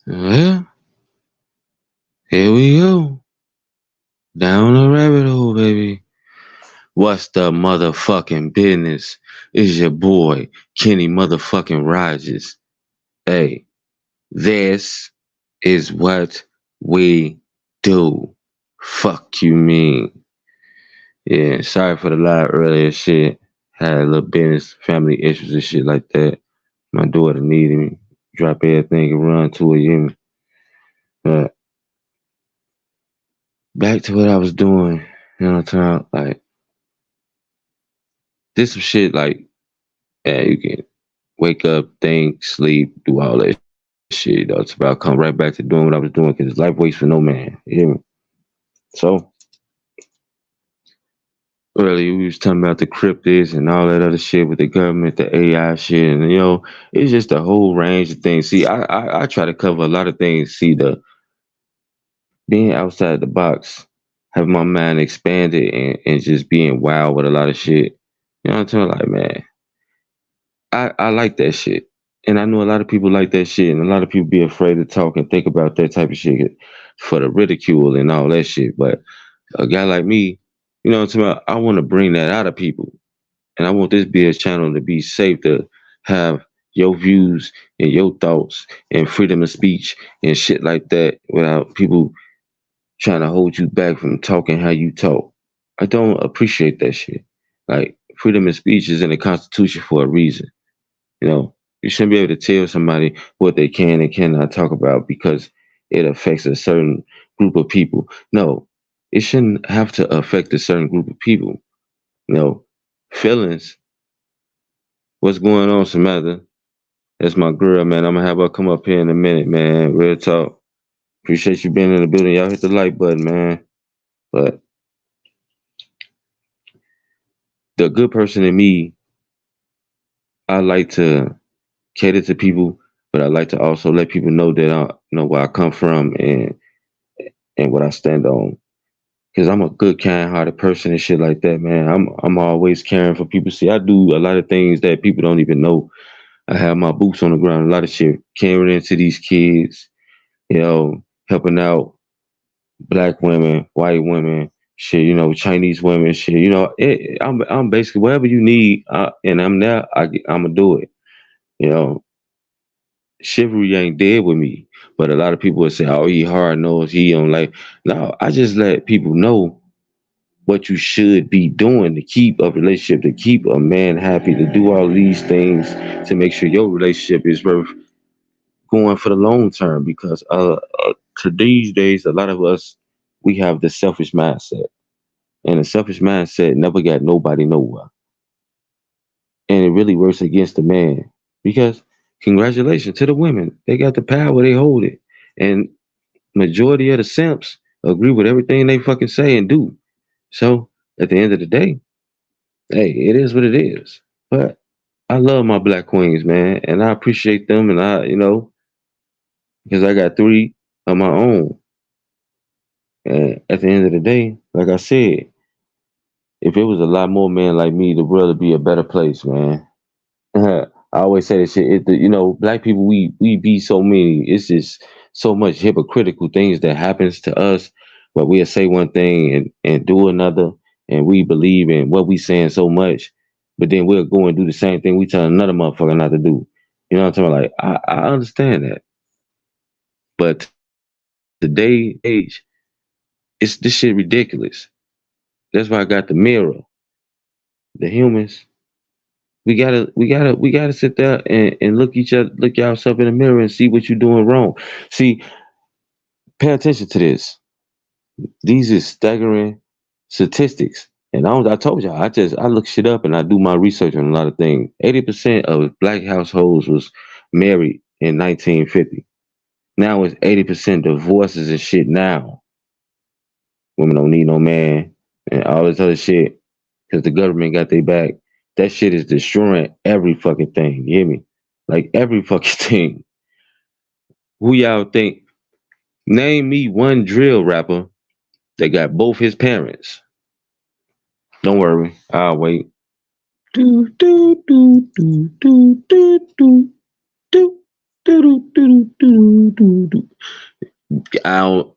Well, here we go. Down the rabbit hole, baby. What's the motherfucking business? Is your boy, Kenny motherfucking Rogers. Hey, this is what we do. Fuck you mean. Yeah, sorry for the loud earlier shit. Had a little business, family issues and shit like that. My daughter needed me. Drop everything and run to her, you hear me? But back to what I was doing, you know what I'm talking about? Like, this some shit like, yeah, you can wake up, think, sleep, do all that shit. It's about come right back to doing what I was doing because life waits for no man. You hear me? So earlier we was talking about the cryptids and all that other shit with the government, the AI shit, and it's just a whole range of things. See, I try to cover a lot of things. See, the being outside the box, have my mind expanded and just being wild with a lot of shit. You know what I'm saying? Like, man, I like that shit. And I know a lot of people like that shit, and a lot of people be afraid to talk and think about that type of shit for the ridicule and all that shit. But a guy like me, you know what I'm talking about? I want to bring that out of people. And I want this be a channel to be safe to have your views and your thoughts and freedom of speech and shit like that without people trying to hold you back from talking how you talk. I don't appreciate that shit. Like freedom of speech is in the Constitution for a reason. You know, you shouldn't be able to tell somebody what they can and cannot talk about because it affects a certain group of people. No, it shouldn't have to affect a certain group of people. You know, feelings. What's going on, Samantha? That's my girl, man. I'm gonna have her come up here in a minute, man. Real talk. Appreciate you being in the building. Y'all hit the like button, man. But the good person in me, I like to cater to people, but I like to also let people know that I know where I come from and what I stand on. Cause I'm a good, kind-hearted person and shit like that, man. I'm always caring for people. See, I do a lot of things that people don't even know. I have my boots on the ground, a lot of shit, caring into these kids, helping out black women, white women, shit, Chinese women, shit. I'm basically whatever you need, and I'm there. I'm gonna do it. You know, chivalry ain't dead with me. But a lot of people would say, "Oh, he hard nosed. He don't like." No, I just let people know what you should be doing to keep a relationship, to keep a man happy, to do all these things to make sure your relationship is worth going for the long term. Because to these days, a lot of us we have the selfish mindset, and the selfish mindset never got nobody nowhere, and it really works against the man. Because congratulations to the women, they got the power, they hold it, and majority of the simps agree with everything they fucking say and do. So at the end of the day, hey, it is what it is. But I love my black queens, man, and I appreciate them, and because I got three of my own. And at the end of the day, like I said, if it was a lot more men like me, the world would be a better place, man. I always say this shit. Black people, we be so many. It's just so much hypocritical things that happens to us, but we'll say one thing and do another, and we believe in what we saying so much, but then we'll go and do the same thing we tell another motherfucker not to do. You know what I'm talking about? Like I understand that, but today age, it's this shit ridiculous. That's why I got the mirror. The humans, we gotta sit there and look yourself in the mirror and see what you're doing wrong. See, pay attention to this. These is staggering statistics. And I told y'all, I look shit up and I do my research on a lot of things. 80% of black households was married in 1950. Now it's 80% divorces and shit now. Women don't need no man and all this other shit because the government got their back. That shit is destroying every fucking thing. You hear me? Like every fucking thing. Who y'all think? Name me one drill rapper that got both his parents. Don't worry, I'll wait. Do do do do do do do do do do do I don't,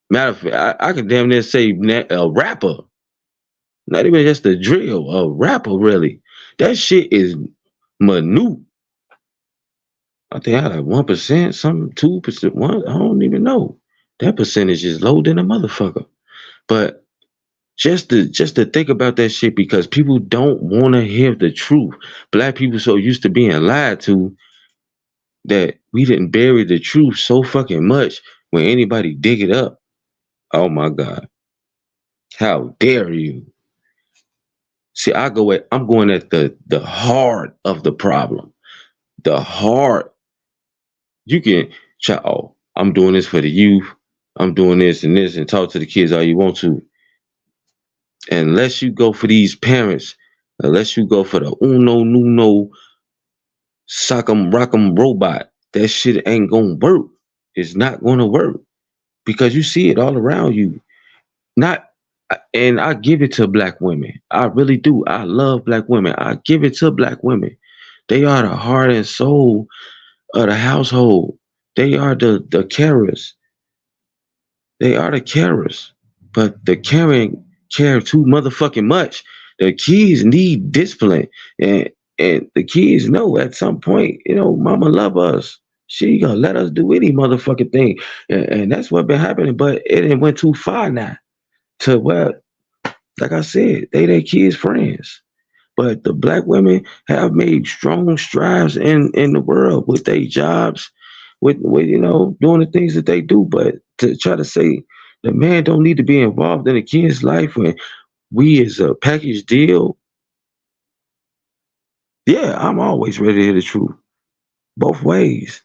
matter of fact, I could damn near say a rapper, not even just a drill, a rapper really. That shit is minute. I think I like 1%, some 2%, one. I don't even know. That percentage is low than a motherfucker. But just to think about that shit because people don't want to hear the truth. Black people so used to being lied to that we didn't bury the truth so fucking much when anybody dig it up. Oh my God. How dare you? See, I'm going at the heart of the problem. The heart. You can try, oh, I'm doing this for the youth. I'm doing this and talk to the kids all you want to. Unless you go for these parents, unless you go for the uno nuno sock 'em rock 'em robot, that shit ain't gonna work. It's not gonna work because you see it all around you. Not, and I give it to black women. I really do. I love black women. I give it to black women. They are the heart and soul of the household. They are the carers. They are the carers. But the caring care too motherfucking much. The kids need discipline. And the kids know at some point, mama love us. She gonna let us do any motherfucking thing. And that's what been happening. But it went too far now. To where, like I said, they their kids' friends. But the black women have made strong strides in the world with their jobs, with doing the things that they do. But to try to say the man don't need to be involved in a kid's life when we is a package deal, yeah, I'm always ready to hear the truth. Both ways.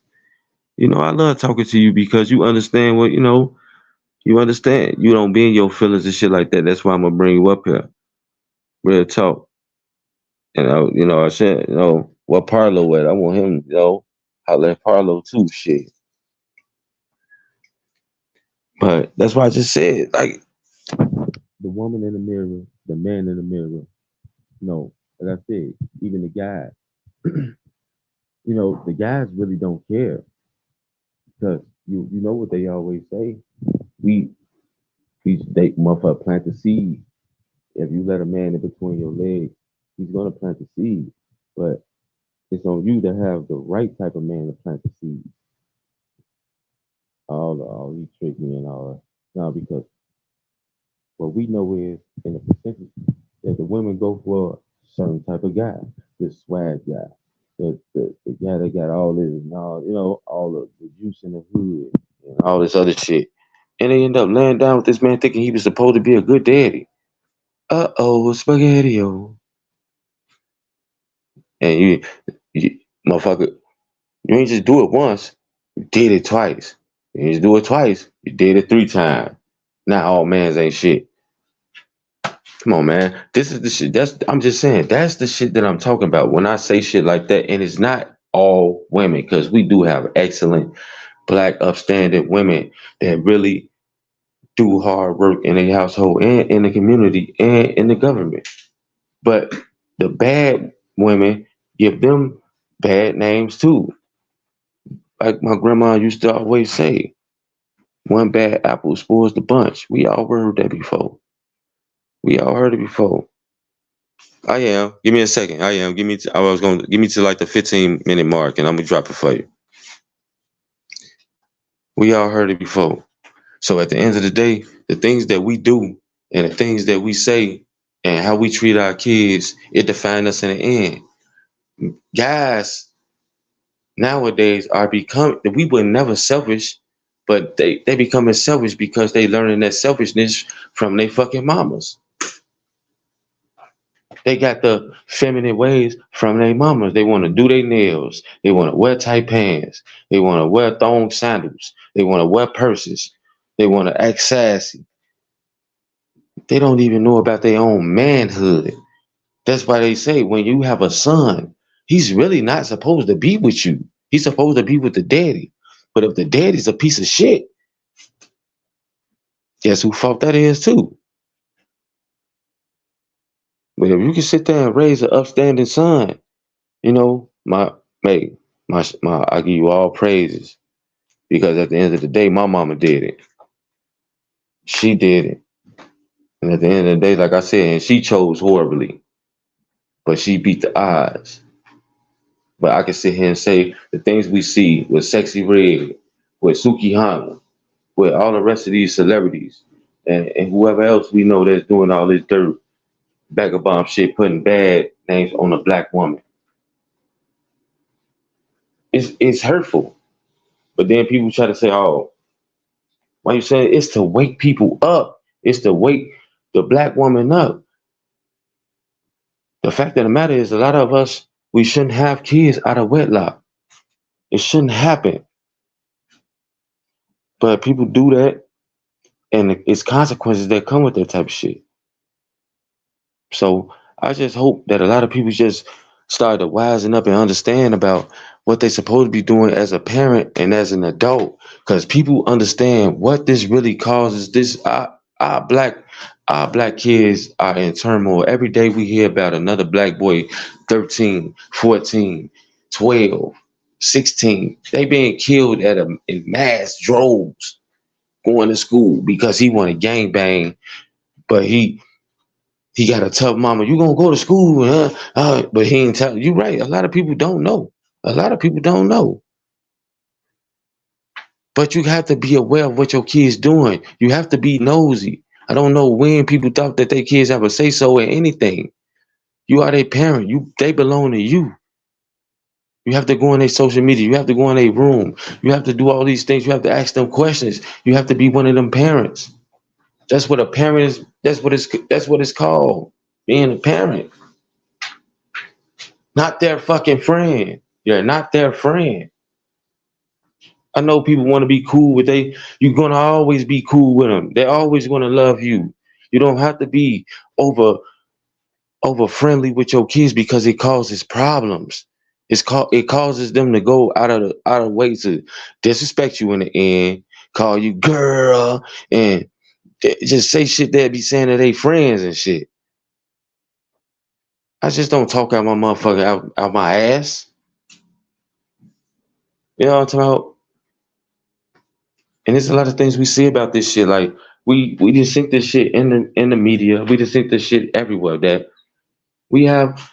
I love talking to you because you understand you understand. You don't be in your feelings and shit like that. That's why I'm gonna bring you up here. Real talk. And I said, what Parlo at? I want him, holler at Parlo too, shit. But that's why I just said, like, the woman in the mirror, the man in the mirror. Like I said, even the guy, the guys really don't care because you know what they always say. We they motherfucker plant the seed. If you let a man in between your legs, he's gonna plant the seed. But it's on you to have the right type of man to plant the seed. All he tricked me and all that. No, because what we know is in the percentage that the women go for a certain type of guy, this swag guy, the guy that got all this and all, all of the juice in the hood and all this other shit. And they end up laying down with this man thinking he was supposed to be a good daddy. Spaghetti. And you, motherfucker, you ain't just do it once, you did it twice. You ain't just do it twice, you did it 3 times. Now all mans ain't shit. Come on, man. This is the shit. I'm just saying, that's the shit that I'm talking about when I say shit like that. And it's not all women, because we do have excellent black upstanding women that really do hard work in a household and in the community and in the government. But the bad women give them bad names too. Like my grandma used to always say, one bad apple spoils the bunch. We all heard that before. We all heard it before. I am. Give me a second. I am. I was going to give me to like the 15-minute mark, and I'm gonna drop it for you. We all heard it before. So at the end of the day, the things that we do and the things that we say and how we treat our kids, it defines us in the end. Guys nowadays are we were never selfish, but they becoming selfish because they learning that selfishness from their fucking mamas. They got the feminine ways from their mamas. They want to do their nails. They want to wear tight pants. They want to wear thong sandals. They want to wear purses. They want to act sassy. They don't even know about their own manhood. That's why they say when you have a son, he's really not supposed to be with you. He's supposed to be with the daddy. But if the daddy's a piece of shit, guess who fault that is too? But if you can sit there and raise an upstanding son, my hey, my I give you all praises. Because at the end of the day, my mama did it. She did it. And at the end of the day, like I said, and she chose horribly, but she beat the odds. But I can sit here and say the things we see with Sexy Red, with Suki Hana, with all the rest of these celebrities, and whoever else we know that's doing all this dirt, vagabond shit, putting bad names on a black woman. It's hurtful. But then people try to say, oh, why you saying it's to wake people up? It's to wake the black woman up. The fact of the matter is a lot of us, we shouldn't have kids out of wedlock. It shouldn't happen. But people do that, and it's consequences that come with that type of shit. So I just hope that a lot of people just start to wisen up and understand about what they're supposed to be doing as a parent and as an adult, because people understand what this really causes. Our black our black kids are in turmoil. Every day we hear about another black boy, 13, 14, 12, 16. They being killed in mass droves going to school because he wanted gangbang, but he got a tough mama. You gonna go to school, huh? But he ain't tell you. Right. A lot of people don't know. A lot of people don't know. But you have to be aware of what your kids doing. You have to be nosy. I don't know when people thought that their kids have a say so in anything. You are their parent. They belong to you. You have to go on their social media. You have to go in their room. You have to do all these things. You have to ask them questions. You have to be one of them parents. That's what a parent is. That's what it's called. Being a parent. Not their fucking friend. You're not their friend. I know people want to be cool with you're gonna always be cool with them. They're always gonna love you. You don't have to be over friendly with your kids because it causes problems. It causes them to go out of way to disrespect you in the end, call you girl, and just say shit they be saying to their friends and shit. I just don't talk out my motherfucker out my ass. You know what I'm talking about? And there's a lot of things we see about this shit. Like we just think this shit in the media. We just think this shit everywhere. That we have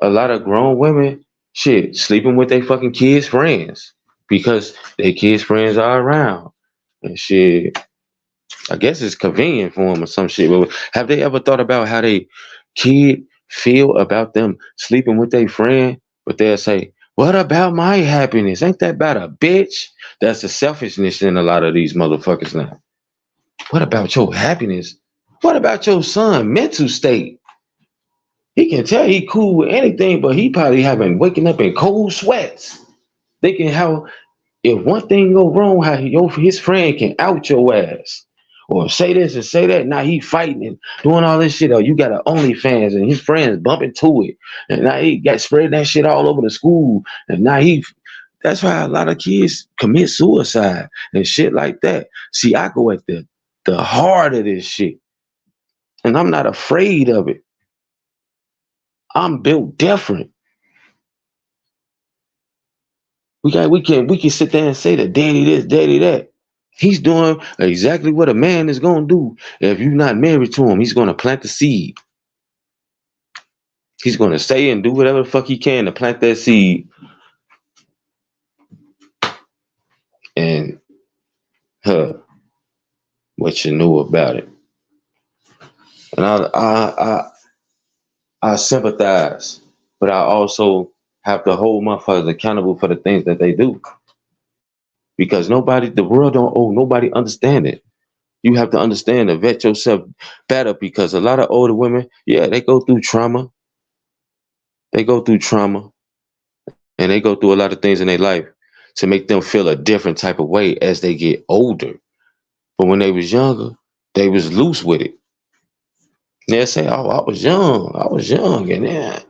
a lot of grown women shit sleeping with their fucking kids' friends because their kids' friends are around and shit. I guess it's convenient for them or some shit. But have they ever thought about how they kid feel about them sleeping with their friend? But they'll say, "What about my happiness? Ain't that about a bitch?" That's the selfishness in a lot of these motherfuckers now. What about your happiness? What about your son' mental state? He can tell he cool with anything, but he probably having waking up in cold sweats, thinking how if one thing go wrong, how his friend can out your ass. Or say this and say that. Now he fighting and doing all this shit. Or you got an OnlyFans and his friends bumping to it. And now he got spreading that shit all over the school. And now that's why a lot of kids commit suicide and shit like that. See, I go at the heart of this shit. And I'm not afraid of it. I'm built different. We can sit there and say that daddy this, daddy that. He's doing exactly what a man is gonna do. If you're not married to him, he's gonna plant the seed. He's gonna stay and do whatever the fuck he can to plant that seed. And what you knew about it. And I sympathize, but I also have to hold motherfuckers accountable for the things that they do. Because the world don't owe nobody understand it. You have to understand and vet yourself better because a lot of older women, yeah, they go through trauma. They go through trauma and they go through a lot of things in their life to make them feel a different type of way as they get older. But when they was younger, they was loose with it. They'll say, oh, I was young. And then,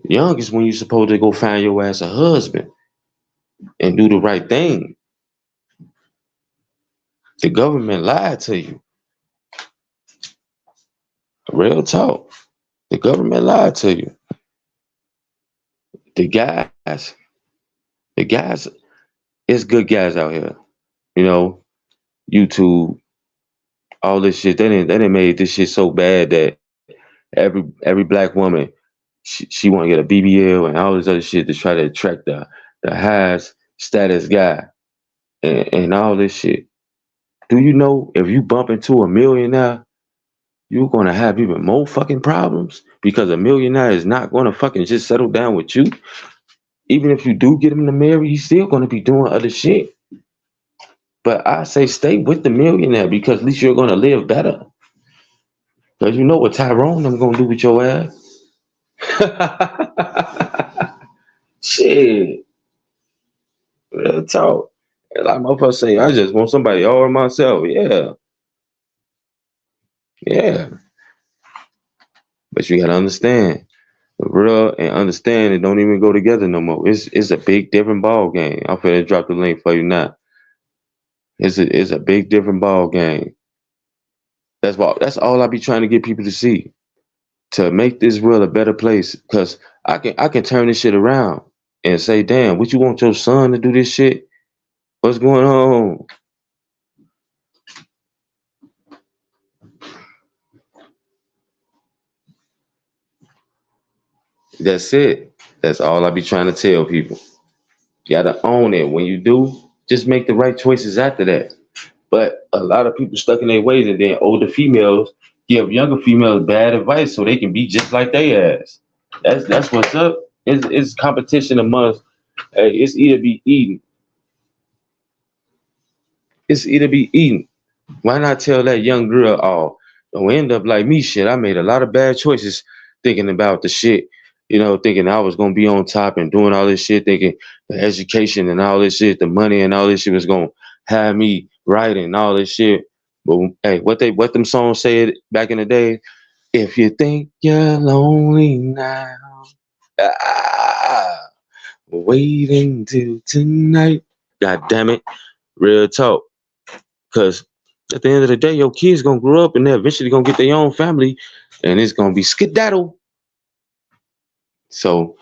young is when you're supposed to go find your ass a husband and do the right thing. The government lied to you. Real talk. The government lied to you. The guys It's good guys out here. You know, YouTube, all this shit. They didn't made this shit so bad that every black woman, she want to get a BBL and all this other shit to try to attract the highest status guy and all this shit. Do you know if you bump into a millionaire, you're gonna have even more fucking problems because a millionaire is not gonna fucking just settle down with you. Even if you do get him to marry, he's still gonna be doing other shit. But I say stay with the millionaire because at least you're gonna live better. Cause you know what Tyrone I'm gonna do with your ass. Shit, real talk. Like my motherfucker say, I just want somebody all myself. Yeah, yeah. But you gotta understand, real and understanding don't even go together no more. It's a big different ball game. I'm finna drop the link for you now. It's a big different ball game. That's all I be trying to get people to see. To make this world a better place. Cause I can turn this shit around and say, damn, what you want your son to do this shit? What's going on? That's it. That's all I be trying to tell people. You gotta own it. When you do, just make the right choices after that. But a lot of people stuck in their ways, and then older females give younger females bad advice so they can be just like they ass. That's what's up. It's competition amongst. Hey, it's either be eating. It's either be eating. Why not tell that young girl, oh, don't end up like me? Shit, I made a lot of bad choices thinking about the shit. Thinking I was gonna be on top and doing all this shit, thinking the education and all this shit, the money and all this shit was gonna have me right and all this shit. But hey, what them songs said back in the day? If you think you're lonely now, ah, wait until tonight. God damn it, real talk. Cause at the end of the day, your kids gonna grow up and they're eventually gonna get their own family, and it's gonna be skedaddle. So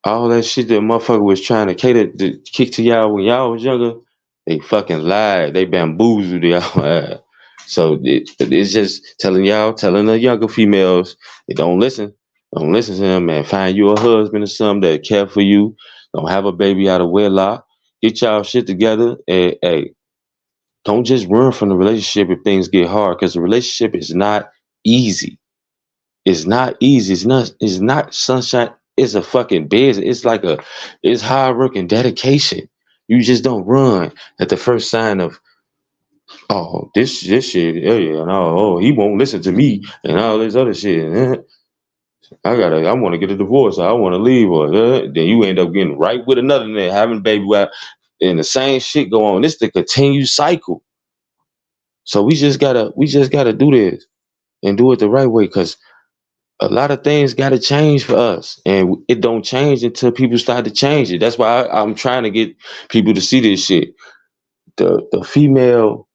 all that shit that motherfucker was trying to cater to kick to y'all when y'all was younger, they fucking lied. They bamboozled y'all. So it's just telling the younger females, they don't listen. Don't listen to them, man. Find you a husband or something that care for you. Don't have a baby out of wedlock. Get y'all shit together and hey, don't just run from the relationship if things get hard, because the relationship is not easy. It's not easy. It's not sunshine. It's a fucking business. It's hard work and dedication. You just don't run at the first sign of, oh, this shit, yeah, yeah, no, oh, he won't listen to me and all this other shit. I want to get a divorce. I want to leave, or then you end up getting right with another man, having a baby, and the same shit go on. It's the continued cycle. So we just gotta do this and do it the right way, because a lot of things gotta change for us, and it don't change until people start to change it. That's why I'm trying to get people to see this shit. The female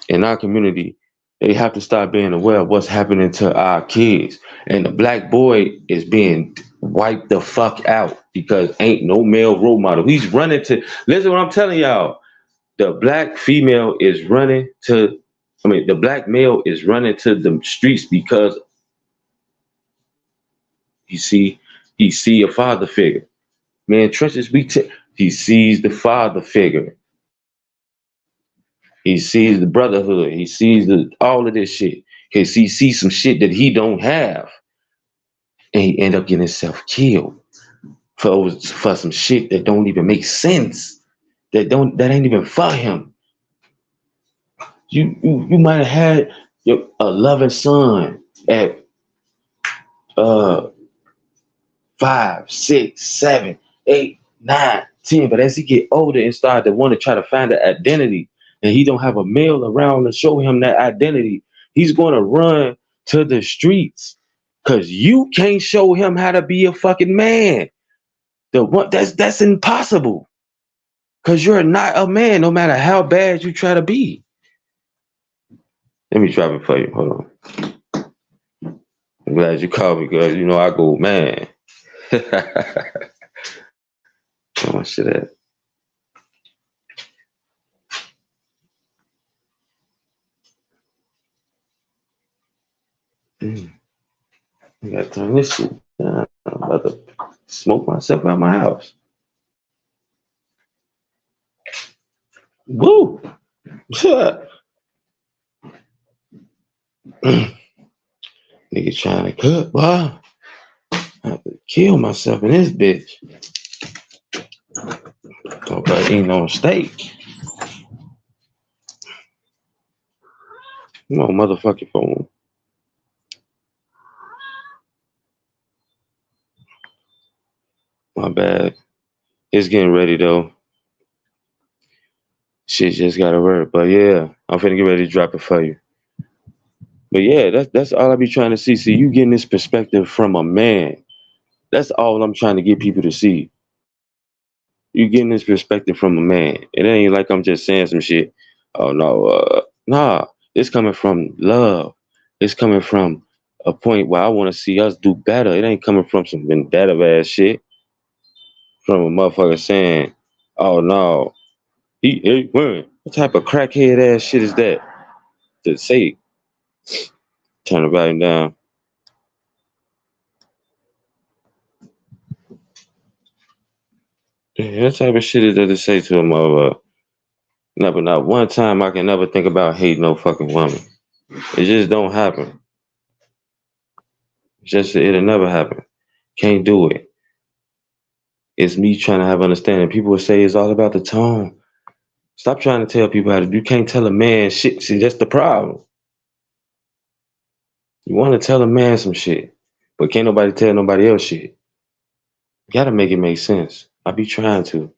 in our community, they have to start being aware of what's happening to our kids, and the black boy is being wiped the fuck out because ain't no male role model. He's running to listen. What I'm telling y'all, the black female is running to. I mean, the black male is running to the streets because he see a father figure. Man, trenches he sees the father figure. He sees the brotherhood. He sees all of this shit. Cause he sees some shit that he don't have, and he end up getting himself killed for some shit that don't even make sense. That ain't even for him. You might have had a loving son at uh 5, 6, 7, 8, 9, 10. But as he get older and start to want to try to find an identity, and he don't have a male around to show him that identity, he's going to run to the streets because you can't show him how to be a fucking man. That's impossible because you're not a man, no matter how bad you try to be. Let me drop it for you. Hold on. I'm glad you called me because I go, man. Oh, shit at. I gotta turn this shit down. I'm about to smoke myself out my house. Woo! Nigga trying to cook, boy. I have to kill myself in this bitch. Talk about eating on steak. Come on, motherfucking phone. My bad. It's getting ready though. Shit just gotta work. But yeah, I'm finna get ready to drop it for you. But yeah, that's all I be trying to see. See, you getting this perspective from a man. That's all I'm trying to get people to see. You getting this perspective from a man. It ain't like I'm just saying some shit. Oh no, nah. It's coming from love. It's coming from a point where I want to see us do better. It ain't coming from some vendetta ass shit. From a motherfucker saying, "Oh no, he won." What type of crackhead ass shit is that? To say, turn the volume down. Yeah, what type of shit is that to say to a motherfucker? Never, not one time I can never think about hating no fucking woman. It just don't happen. Just it'll never happen. Can't do it. It's me trying to have understanding. People will say it's all about the tone. Stop trying to tell people how to do. You can't tell a man shit. See, that's the problem. You want to tell a man some shit, but can't nobody tell nobody else shit. You gotta make it make sense. I be trying to.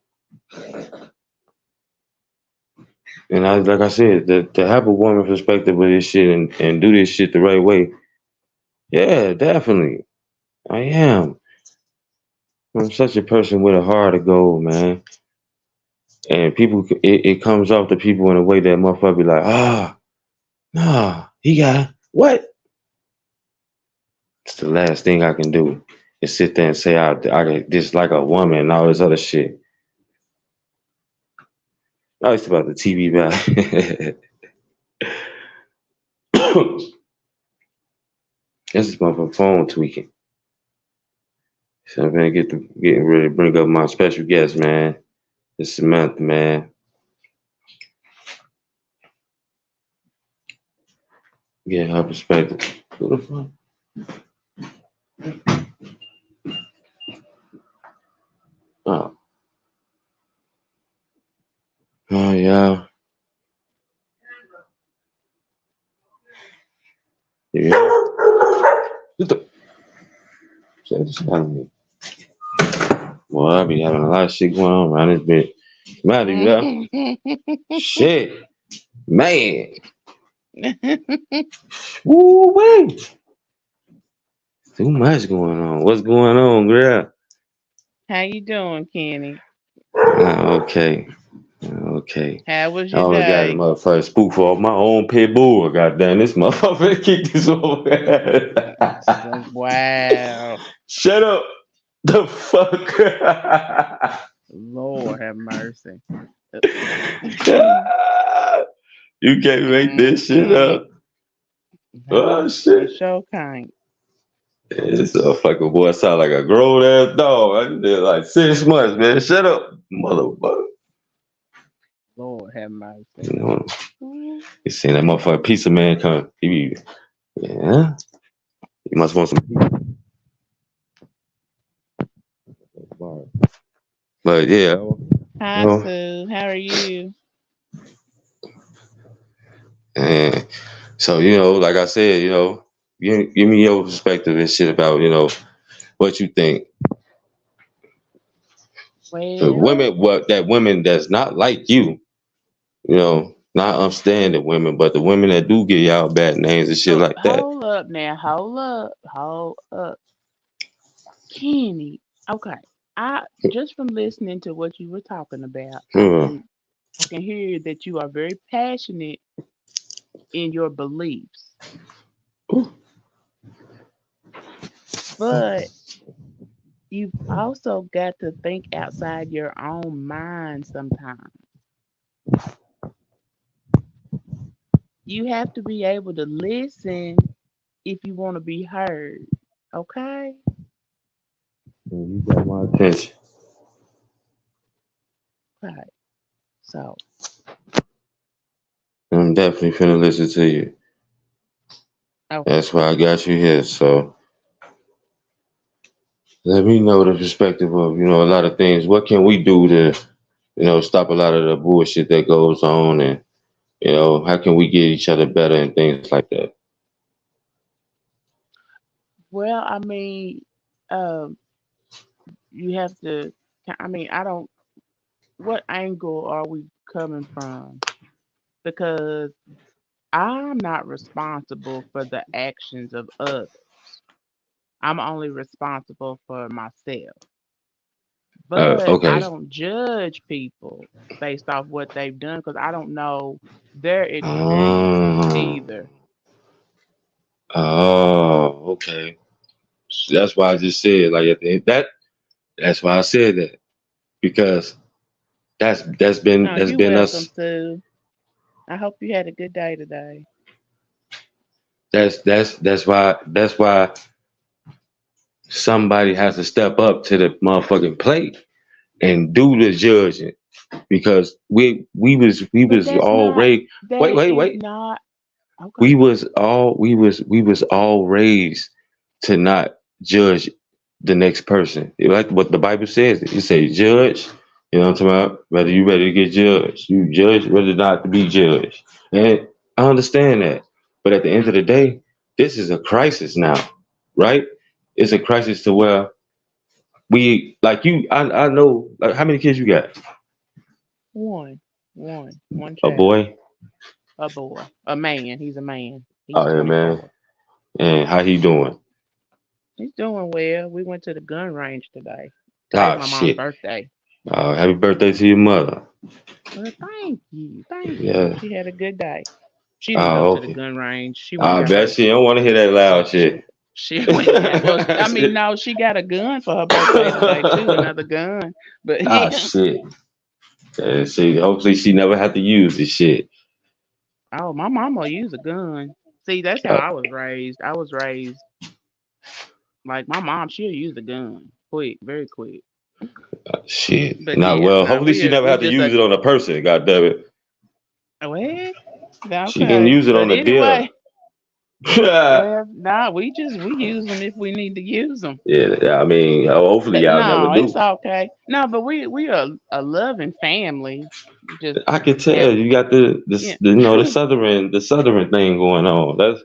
And I, like I said, to have a woman perspective with this shit and do this shit the right way, yeah, definitely. I am. I'm such a person with a heart of gold, man. And people, it comes off to people in a way that motherfucker be like, nah, he got what? It's the last thing I can do is sit there and say I dislike a woman and all this other shit. I used about the TV back. This is my phone tweaking. So I'm gonna getting ready to bring up my special guest, man. This Samantha, man. Get her perspective. Who the fuck? Oh, oh yeah. Yeah. What the? Say this out of me. Well, I be having a lot of shit going on around this bitch. Matter, you know? Shit. Man. Woo wait. Too much going on. What's going on, girl? How you doing, Kenny? Okay. Okay. How was I your only got a day? motherfucker spook off my own pit bull. Goddamn, this motherfucker kick this over. So, wow. Shut up. The fuck. Lord have mercy. You can't make this shit Mm-mm. up. Oh No, I shit. sure can't. This motherfucker boy sound like a grown ass dog. I did like 6 months, man. Shut up, motherfucker. Lord have mercy. You know, Ooh. you seen that motherfucker pizza man come. He be, yeah. You must want some pizza. But yeah, you Hi, know, Sue. How are you? and so like I said, give me your perspective and shit about what you think. The Well, women, what that women that's not like you, not upstanding women, but the women that do give y'all bad names and shit like that. hold up now. Hold up. Hold up. Kenny. Okay. I just from listening to what you were talking about, Hmm. I can hear that you are very passionate in your beliefs. But you've also got to think outside your own mind sometimes. You have to be able to listen if you want to be heard. Okay. You got my attention. Right. So, I'm definitely finna listen to you. okay. That's why I got you here. So let me know the perspective of, a lot of things. What can we do to, stop a lot of the bullshit that goes on, and, how can we get each other better and things like that? Well, I mean, um, you have to. I mean, I don't. What angle are we coming from? Because I'm not responsible for the actions of others. I'm only responsible for myself. But I Okay. don't judge people based off what they've done because I don't know their experiences Oh, either. okay. So that's why I just said like that. That's why I said that, because No, that's you been welcome, us. Sue. I hope you had a good day today. That's why somebody has to step up to the motherfucking plate and do the judging, because we was But that's all not, raised. Wait, that wait, is wait. not, okay. We was all raised to not judge the next person. Like what the Bible says. It say judge. You know what I'm talking about? Whether you ready to get judged, you judge whether not to be judged. And I understand that. But at the end of the day, this is a crisis now, right? It's a crisis to where we like you. I know, like, how many kids you got? One A child, boy. a boy, a man. He's a man. He's Oh yeah, man. 24. And how he doing? He's doing well. We went to the gun range today. Today's Ah my mom's shit. birthday. Happy birthday to your mother. Well, thank you. Thank you. Yeah. She had a good day. She didn't go to the Okay. gun range. She went and I got bet her. she don't want to hear that loud She, shit. she went and got. Well, I mean, no, she got a gun for her birthday today too. Another gun. But Ah yeah. shit. See, hopefully she never had to use this shit. Oh, my mama used a gun. See, that's how Uh, I was raised. I was raised like my mom. She'll use a gun quick, very quick. Shit. But Nah, yeah, well, now hopefully she never we had to just use a it on a person. God damn it. what? She can Okay, use it but on a deer. anyway, Yeah. well, nah, we use them if we need to use them. Yeah. I mean, hopefully But y'all never no, it's do. okay. No, but we are a loving family. Just I can have tell you got the yeah. this the southern thing going on. That's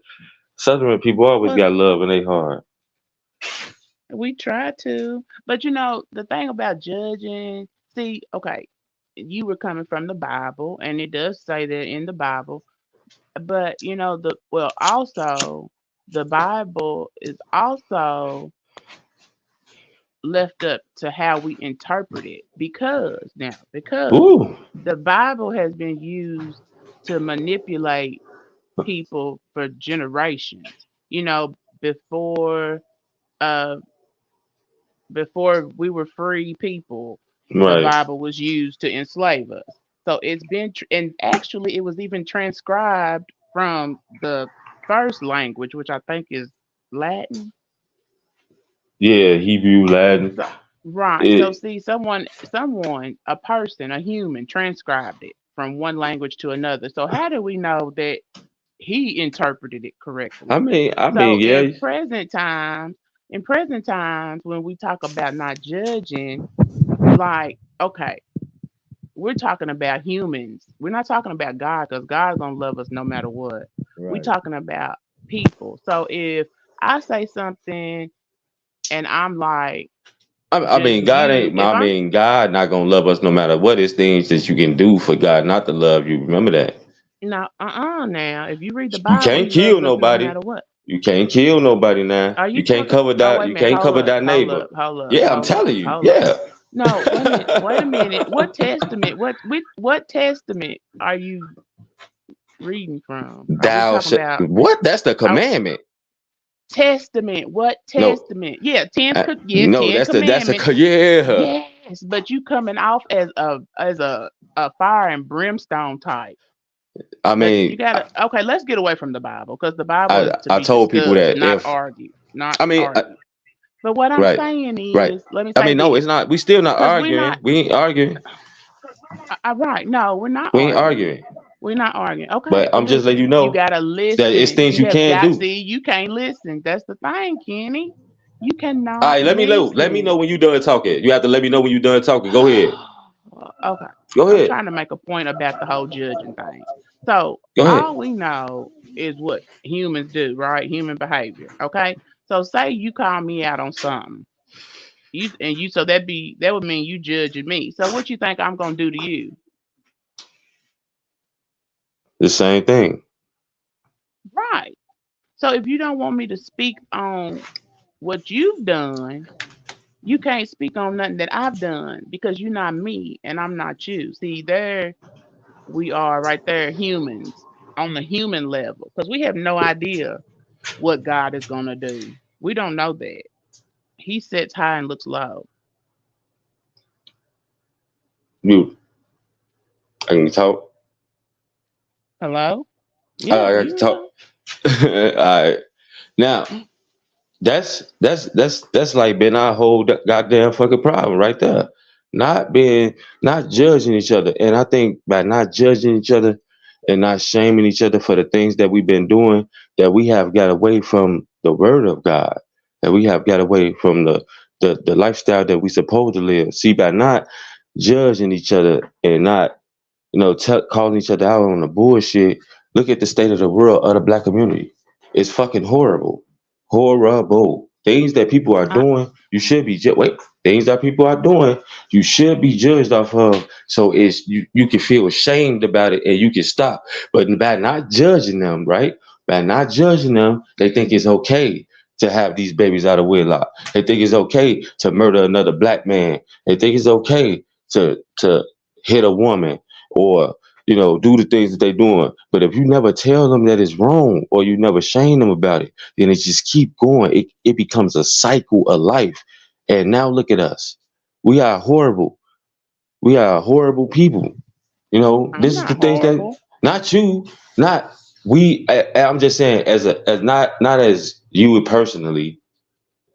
southern people always Well, got love in their heart. we try to, but the thing about judging. See, okay, you were coming from the Bible, and it does say that in the Bible. But also the Bible is also left up to how we interpret it because Ooh. the Bible has been used to manipulate people for generations. Before uh before we were free people, the Right. Bible was used to enslave us. So and actually it was even transcribed from the first language, which I think is Latin. Yeah, Hebrew, Latin. So, right. So It. see, a person, a human, transcribed it from one language to another. So how do we know that he interpreted it I correctly? mean, I So mean, yeah. in present times, when we talk about not judging, like, okay, we're talking about humans. We're not talking about God because God's gonna love us no matter what. We're Right. talking about people. So if I say something and I'm like I mean, judging God you, ain't. if I I'm mean, God not gonna love us no matter what. It's things that you can do for God not to love you. Remember that. no, now, if you read the You Bible, can't He kill loves us no nobody. matter what. You can't kill nobody now. Are you You can't talking? cover Oh, that. wait a You minute. can't cover that neighbor. Yeah, I'm telling you. Hold up. Yeah. No, wait a minute. Wait a minute. What testament? What testament are you reading from? Are we Thou talking shalt. about? What? That's the Oh, commandment. testament. What No. testament? Yeah, No. Ten That's a. Commandments. Yeah. Yes, but you coming off as a fire and brimstone type. I But you mean, gotta okay. Let's get away from the Bible because the Bible I is to I be told people discussed, that not if argued, not I mean, argued. But what I'm Right. saying Right. is, let me I say mean, no, this, it's not. We still not because we're arguing. not We ain't arguing. right. No, we're not We ain't arguing. arguing. We're not arguing. Okay, But but I'm just letting you listen, you know gotta that it's listen. things You you have can't got do. see, you can't listen. That's the thing, Kenny. You All cannot right, let me know. Let me know listen. when you done talking. You have to let me know when you done talking. Go ahead. Okay. Go I'm ahead. trying to make a point about the whole judging thing. So Go ahead. all we know is what humans do, right? Human behavior. Okay. So say you call me out on something. You so that would mean you judging me. So what you think I'm gonna do to you? The same thing. Right. So if you don't want me to speak on what you've done, you can't speak on nothing that I've done because you're not me and I'm not you. See, there we are right there, humans on the human level, because we have no idea what God is going to do. We don't know that. He sits high and looks low. You, I can talk. Hello? Yeah, I you can can talk. talk. All right. Now, that's like been our whole goddamn fucking problem right there. Not being, not judging each other, and I think by not judging each other and not shaming each other for the things that we've been doing, that we have got away from the word of God, that we have got away from the lifestyle that we supposed to live. See, by not judging each other and not calling each other out on the bullshit. Look at the state of the world of the black community. It's fucking horrible. Horrible. Things that people are I, doing, you should be wait. Things that people are doing, you should be judged off of. So it's you can feel ashamed about it and you can stop. But by not judging them, right? By not judging them, they think it's okay to have these babies out of wedlock. They think it's okay to murder another black man. They think it's okay to hit a woman or do the things that they're doing. But if you never tell them that it's wrong or you never shame them about it, then it just keep going. It becomes a cycle of life. And now look at us. We are horrible. We are horrible people. I'm This is the not things that horrible. not you, not we. I'm just saying as not as you personally.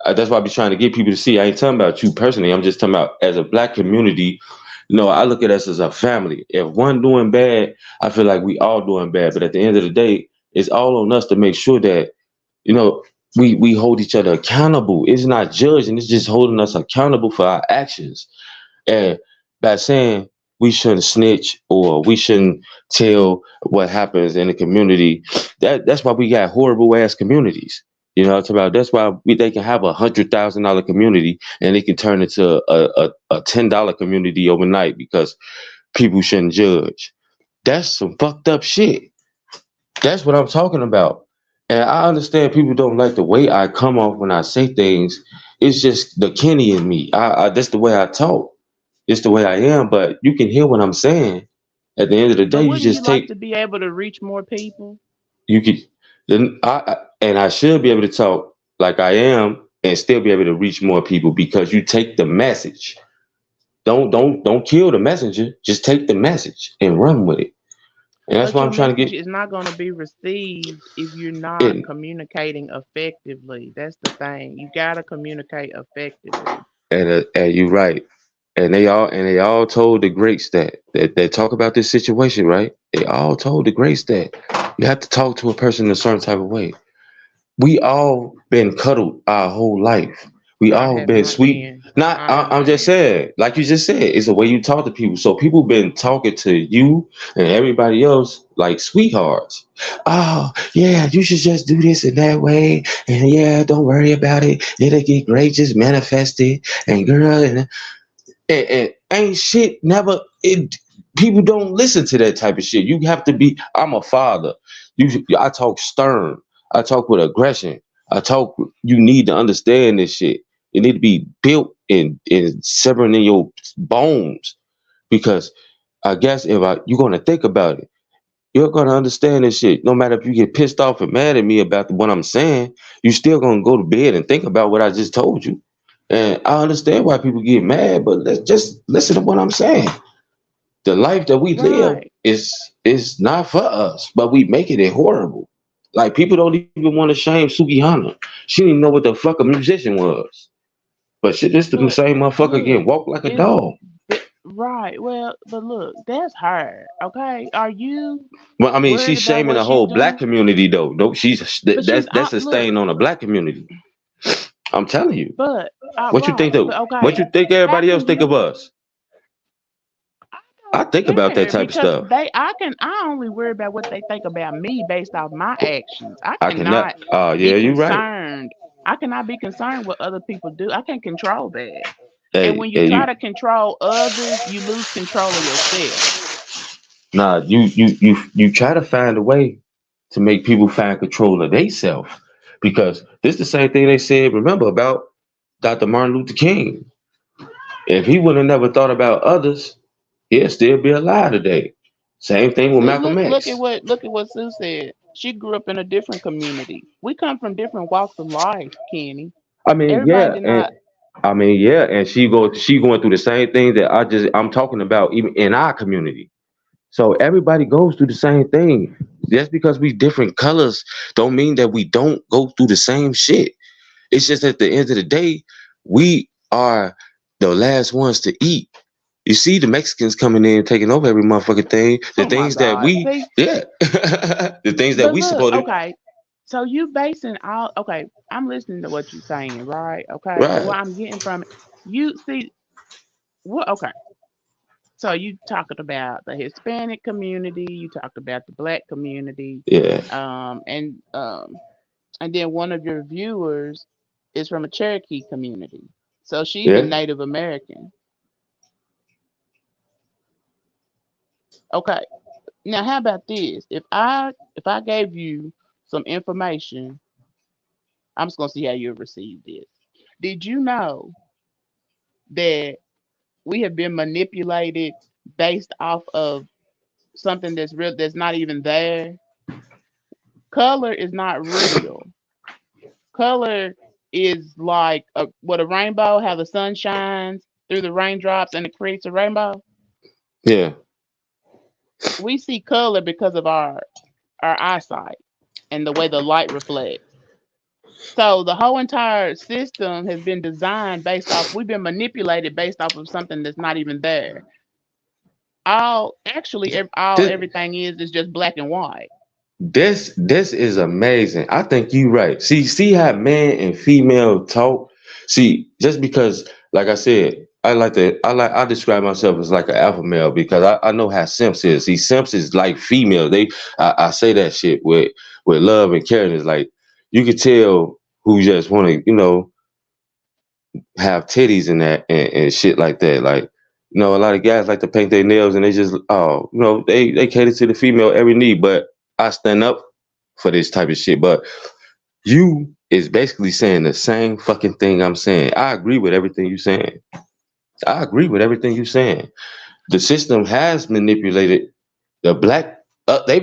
That's why I be trying to get people to see. I ain't talking about you personally. I'm just talking about as a black community. I look at us as a family. If one doing bad, I feel like we all doing bad. But at the end of the day, it's all on us to make sure that you know we hold each other accountable. It's not judging. It's just holding us accountable for our actions. And by saying we shouldn't snitch or we shouldn't tell what happens in the community, that's why we got horrible ass communities. It's about that's why they can have $100,000 community and it can turn into a $10 community overnight because people shouldn't judge. That's some fucked up shit. That's what I'm talking about. And I understand people don't like the way I come off when I say things. It's just the Kenny in me. That's the way I talk. It's the way I am, but you can hear what I'm saying. At the end of the day, But you wouldn't you just like take to be able to reach more people? you could then and I should be able to talk like I am and still be able to reach more people because you take the message. Don't kill the messenger. Just take the message and run with it. And that's But why your I'm trying to message get is not going to be received if you're not it. communicating effectively. That's the thing. You got to communicate effectively. And you're right. And they all told the greats that talk about this situation, right? They all told the greats that you have to talk to a person in a certain type of way. We all been cuddled our whole life. We I all have been not sweet. been. Not, I have I'm not just been. saying, like you just said, it's the way you talk to people. So people been talking to you and everybody else like sweethearts. Oh yeah, you should just do this in that way, and yeah, don't worry about it. It'll get great. Just manifest it, and girl, and ain't shit never it people don't listen to that type of shit. You have to be I'm a father. I talk stern. I talk with aggression. You need to understand this shit. It need to be built in severing in your bones because I guess you're gonna think about it, you're gonna understand this shit. No matter if you get pissed off and mad at me about what I'm saying, you still gonna go to bed and think about what I just told you. And I understand why people get mad, but let's just listen to what I'm saying. The life that we live Right. is not for us, but we making it horrible. Like people don't even want to shame Sugihana. She didn't even know what the fuck a musician was. But shit, this the But same motherfucker look, again. Walk like a it's dog. right. Well, but look, that's her. Okay, are you Well, I mean, worried she's about shaming what the she's whole black doing? community though. No, she's But she's that's a look, stain on the black community. I'm telling you. but What you think right, though? but What okay, you think how everybody else can think you? of us? I I don't think about that care type of because stuff. I only worry about what they think about me based off my actions. I I cannot. cannot Oh be yeah, you right. concerned. I cannot be concerned what other people do. I can't control that. And Hey, when you hey, try you. to control others, you lose control of yourself. Nah, you try to find a way to make people find control of themselves because this the same thing they said. Remember about Dr. Martin Luther King. If he would have never thought about others, he'd still be alive today. Same thing with See, Malcolm X. look at what Sue said. She grew up in a different community. We come from different walks of life, Kenny. I mean, Everybody yeah, did and not. and she going through the same thing that I'm talking about even in our community. So everybody goes through the same thing. Just because we different colors don't mean that we don't go through the same shit. It's just at the end of the day, we are the last ones to eat. You see the Mexicans coming in taking over every motherfucking thing. The Oh my things that God. we See, yeah. The things that but we look, supposed to okay. So you basing all okay. I'm listening to what you're saying, right? Okay. And right. what I'm getting from it, you see what? Okay. So you talking about the Hispanic community. You talked about the Black community. Yeah. Um, and um, and then one of your viewers is from a Cherokee community. So she's a Yeah. Native American. Okay. Now how about this? If I gave you some information, I'm just gonna see how you receive this. Did you know that we have been manipulated based off of something that's real that's not even there? Color is not real. Color is like what a rainbow, how the sun shines through the raindrops and it creates a rainbow. Yeah. We see color because of our eyesight and the way the light reflects. So the whole entire system has been designed based off. We've been manipulated based off of something that's not even there. All actually, all This, everything is just black and white. this is amazing. I think you right. See how man and female talk. See, just because, like I said, I describe myself as like an alpha male because I know how simps is. See, simps is like female. I say that shit with love and caring. Is like you could tell who just want to have titties and that and shit like that. Like a lot of guys like to paint their nails and they just they cater to the female every need. But I stand up for this type of shit. But you is basically saying the same fucking thing I'm saying. I agree with everything you're saying. I agree with everything you're saying. The system has manipulated the black. They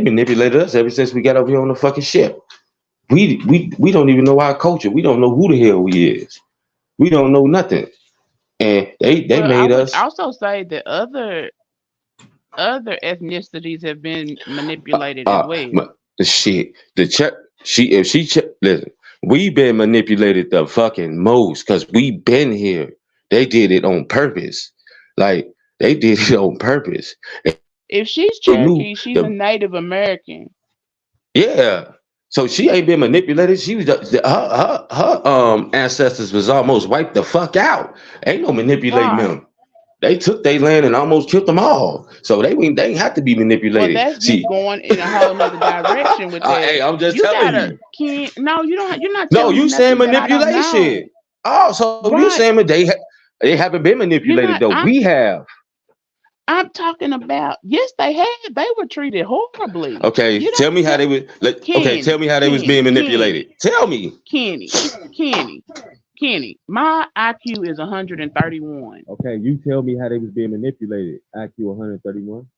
manipulated us ever since we got over here on the fucking ship. We don't even know our culture. We don't know who the hell we is. We don't know nothing. And they Well, I made would us also say that other ethnicities have been manipulated as uh well. the shit. The check she if she check listen, we been manipulated the fucking most because we been here. They did it on purpose. Like they did it on purpose. And they If knew she's the Cherokee, she's a Native American. yeah. So she ain't been manipulated. She was her ancestors was almost wiped the fuck out. Ain't no manipulating Right. them. They took their land and almost killed them all. So they ain't have to be Well, manipulated. that's you See, going in a whole nother direction with hey, that. I'm just You telling gotta you. can no, you don't. You're not No, telling me you saying nothing that I don't manipulation. know. Oh, so you saying Right. that they haven't been You're manipulated not. though. We have. I'm talking about. Yes, they had. They were treated horribly. Okay, You tell don't me how tell they was. Okay, tell Kenny, me how they was being Kenny, manipulated. Kenny, Tell me. Kenny, Kenny, Kenny. My IQ is 131. Okay, you tell me how they was being manipulated. IQ 131.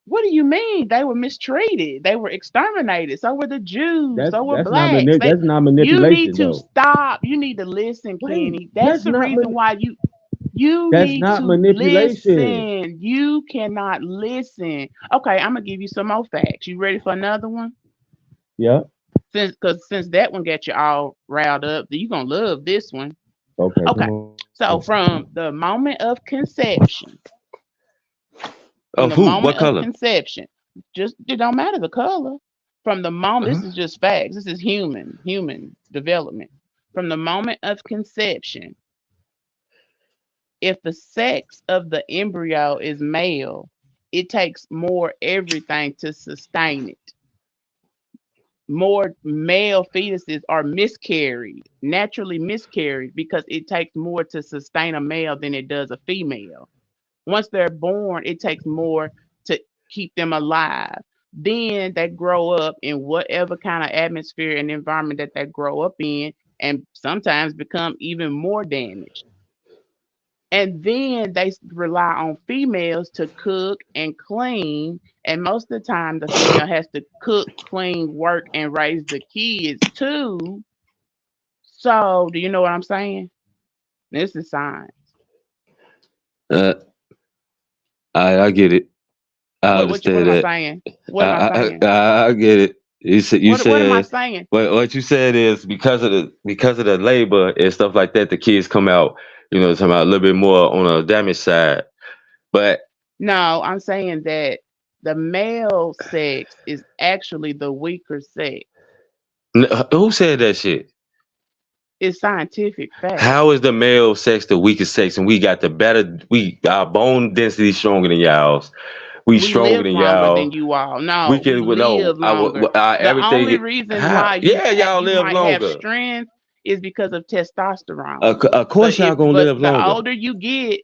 What do you mean? They were mistreated. They were exterminated. So were the Jews. That's So were that's not blacks. that's not You need manipulation to though. stop. You need to listen, Wait, Kenny. That's that's the not reason why you that's need not to manipulation. listen. You cannot listen. Okay, I'm gonna give you some more facts. You ready for another one? Yeah. Since that one got you all riled up, you gonna love this one. Okay, Okay. come on. So from the moment of conception, Of from the who? What moment of color? conception, just it don't matter the color. From the moment, Uh-huh. this is just facts. This is human development. From the moment of conception, if the sex of the embryo is male, it takes more everything to sustain it. More male fetuses are miscarried, naturally miscarried, because it takes more to sustain a male than it does a female. Once they're born, it takes more to keep them alive. Then they grow up in whatever kind of atmosphere and environment that they grow up in, and sometimes become even more damaged. And then they rely on females to cook and clean. And most of the time, the female has to cook, clean, work, and raise the kids too. So, do you know what I'm saying? This is science. Uh, I get it. I What understand am I that. saying? What am I saying? I get it. You What am I said saying? what you said is because of the labor and stuff like that, the kids come out, talking about a little bit more on a damage side. But No, I'm saying that the male sex is actually the weaker sex. who said that shit? It's scientific fact. How is the male sex the weakest sex, and we got the better? We our bone density stronger than y'all's. We We stronger live than longer than y'all. you all. We No, we can no. live longer. The only Everything. reason How? why Yeah, y'all you live might have longer. strength is because of testosterone. Of But course, y'all gonna live the longer. older you get,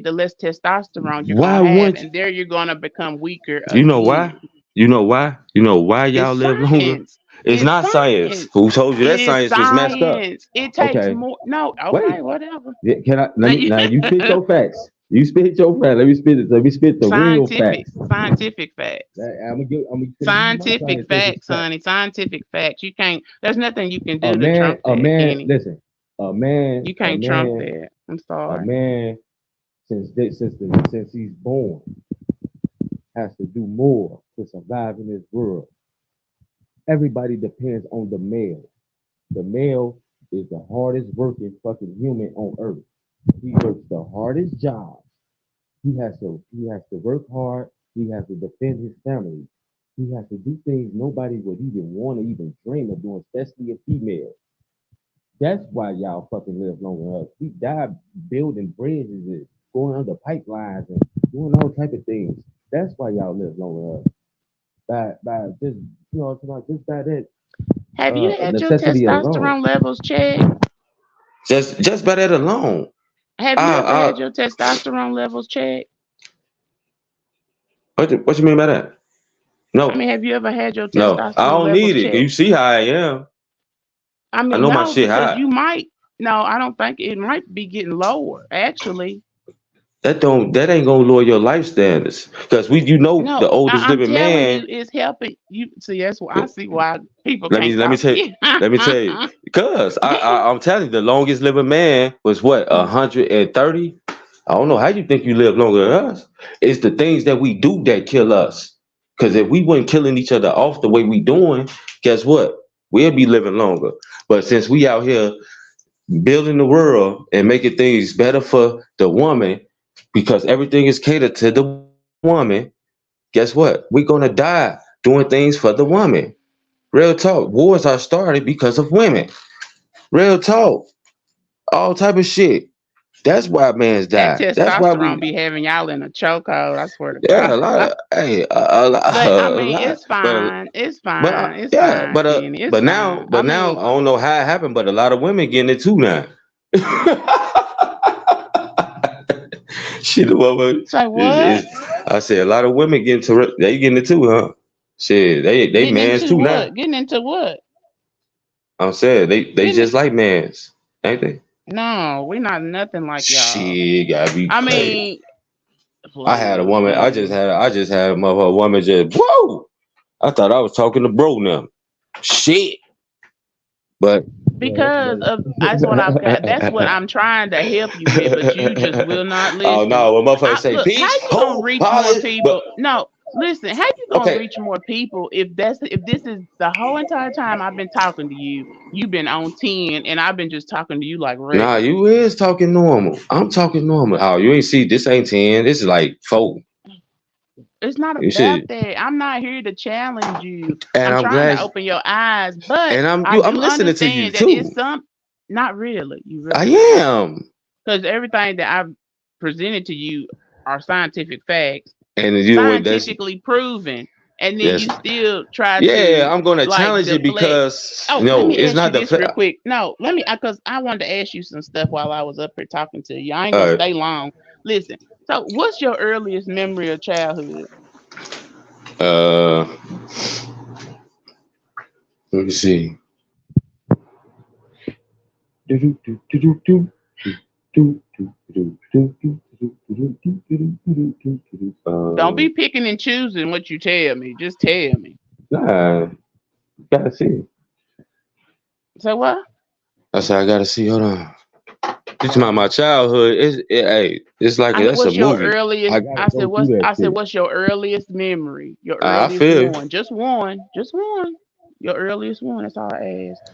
the less testosterone you're Why gonna have, once? and there you're gonna become weaker You know why? again. You know why? You know why y'all It's live longer? science. It's It's not science. science. Who told you It that is science was messed up? science. It takes Okay, more. No, wait. okay, whatever. Yeah, can I? Let Now me. you Now you spit your facts. You spit your facts. Let me spit it. Let me spit the real scientific, facts. scientific facts. I'm gonna finish with my Scientific scientific facts, facts. honey. Scientific facts. You can't. There's nothing you can A do to man, trump a that, man. Kenny. Listen, a man, You a can't trump man, that. I'm a sorry. man. Since he's born, has to do more to survive in this world. Everybody depends on the male. The male is the hardest working fucking human on earth. He works the hardest job. He has to work hard. He has to defend his family. He has to do things nobody would even want to even dream of doing, especially a female. That's why y'all fucking live longer than us. We die building bridges and going under pipelines and doing all type of things. That's why y'all live longer than us. By just just by that Have you had your necessity alone. testosterone levels checked? Just by that alone. Have you ever I had your testosterone levels checked? what you mean by that? I No, mean, have you ever had your no, I testosterone don't levels need it. You checked? see how I am. I I mean, know my no, shit because high. you might. No, I don't think it might be getting lower. Actually, That ain't gonna lower your life standards. Because the no, oldest I'm living telling man. you, it's helping you. See, that's why I see why people Let me can't let me talk to tell you. tell you. Because I'm telling you, the longest living man was what 130. I don't know how you think you live longer than us. It's the things that we do that kill us. Because if we weren't killing each other off the way we doing, guess what? We'll be living longer. But since we out here building the world and making things better for the woman, because everything is catered to the woman, guess what? We're gonna die doing things for the woman. Real talk. Wars are started because of women. Real talk. All type of shit. That's why mans That die. That's why testosterone we. be having y'all in a chokehold. I swear to Yeah, God. a lot of. Hey, a lot. But I A mean, lot. it's But fine. It's but fine. It's yeah. fine, Kenny. It's But now fine. I I mean, don't know how it happened, but a lot of women getting it too now. Shit, woman. say what? I said a lot of women getting to they getting it too, huh? Shit, they Getting mans into too now. what? Getting into what? I'm saying they Getting just like mans, ain't they? no, we not nothing like y'all. Shit, gotta be I crazy. mean, I had a please, woman. please. I just had a motherfucker woman just whoa. I thought I was talking to bro now. Shit, but Because of that's what I've got. That's what I'm trying to help you with, but you just will not oh listen. no, when motherfuckers I say look, how peace, you gonna ho, reach more but people? No, Listen, how you gonna Okay, reach more people if this is the whole entire time I've been talking to you, you've been on 10 and I've been just talking to you like nah, regular. you is talking normal. I'm talking normal. Oh, you ain't see this ain't 10. This is like 4. It's not You about should, that. I'm not here to challenge you. and I'm I'm trying to glad, open your eyes, but and I I'm do listening to you understand that it's too. some not really. You I really not. am, Because everything that I've presented to you are scientific facts, and scientifically proven, and then that's you still try yeah. to I'm gonna like challenge it deflect. because Oh, let no, me it's ask you not the this real fact. quick. No, let me because I wanted to ask you some stuff while I was up here talking to you. I ain't gonna Uh, stay long. Listen. So, what's your earliest memory of childhood? uh, let me see. Don't Uh, be picking and choosing what you tell me. Just tell me. nah, gotta see. So what? I said I gotta see. Hold on. This is my childhood. Hey, it's like that's a What's your movie. earliest? I gotta go through that I said shit. what's your earliest memory? Your I earliest feel you. one. Just one. Just one. Your earliest one. That's all I asked.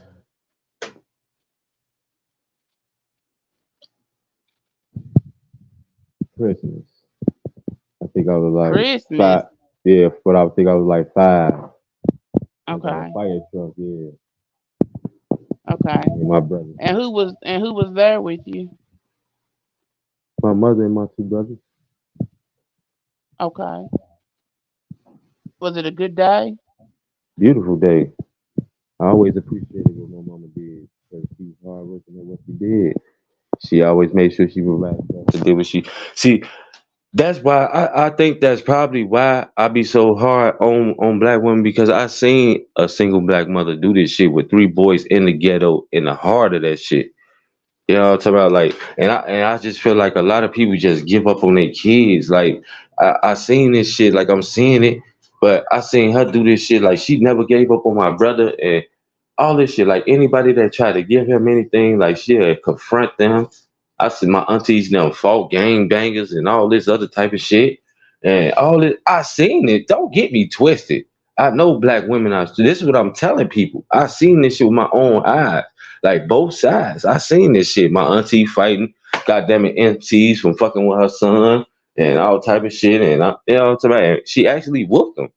Christmas. I think I was like Christmas. 5. Yeah, but I think I was like 5. I got a Okay. fire truck. Yeah, Okay. and my brother, And who was there with you? my mother, and my 2 brothers. Okay. Was it a good day? Beautiful day. I always appreciated what my mama did because she's hard working at what she did. She always made sure she relaxed after did what she see. That's why I think that's probably why I be so hard on black women because I seen a single black mother do this shit with 3 boys in the ghetto in the heart of that shit. You know what I'm talking about? Like, and I just feel like a lot of people just give up on their kids. Like, I seen this shit, like I'm seeing it, but I seen her do this shit. Like, she never gave up on my brother and all this shit. Like, anybody that tried to give him anything, like, she'll confront them. I see my aunties now fought gang bangers and all this other type of shit. And all this, I seen it. Don't get me twisted. I know black women are. This is what I'm telling people. I seen this shit with my own eyes. Like both sides. I seen this shit. My auntie fighting, goddamn it, MCs from fucking with her son and all type of shit. And you know what I'm saying? She actually whooped him.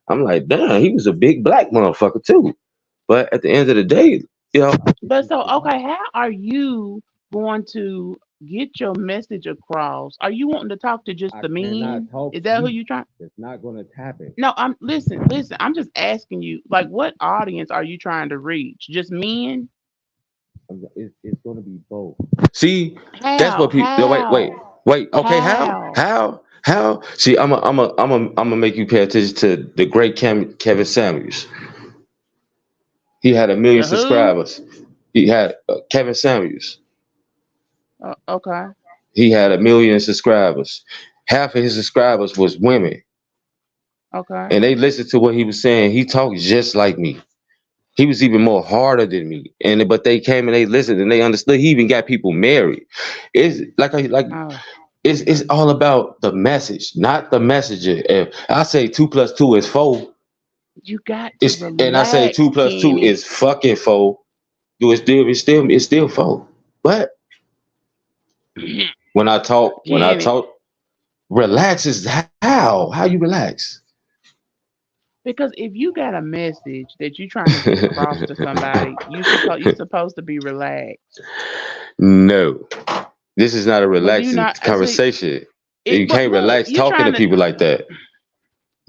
I'm like, damn, he was a big black motherfucker too. But at the end of the day, you know, But so okay, how are you going to get your message across? Are you wanting to talk to just I the cannot men? talk Is to that who you. you trying? It's not gonna happen. No, I'm listen. I'm just asking you, like, what audience are you trying to reach? Just men? It's gonna be both. See, that's How? what people. No, wait, wait, How? wait. Okay, how? How? How? See, I'm gonna make you pay attention to the great Kevin Samuels. He had a million The who? subscribers. He had Kevin Samuels. Okay. He had a million subscribers. Half of his subscribers was women, Okay. and they listened to what he was saying. He talked just like me. He was even more harder than me, and but they came and they listened and they understood. He even got people married. It's like Oh, it's all about the message, not the messenger. If I say 2 plus 2 is 4, you got to it's and I say two relax, plus two Kenny. is fucking 4. Do it's still 4. But when I Kenny, talk, relax is how you relax. because if you got a message that you're trying to get across to somebody, you supposed to be relaxed. No, this is not a But do you relaxing not? I see conversation. it. You But can't look, relax you talking trying to to. people like that.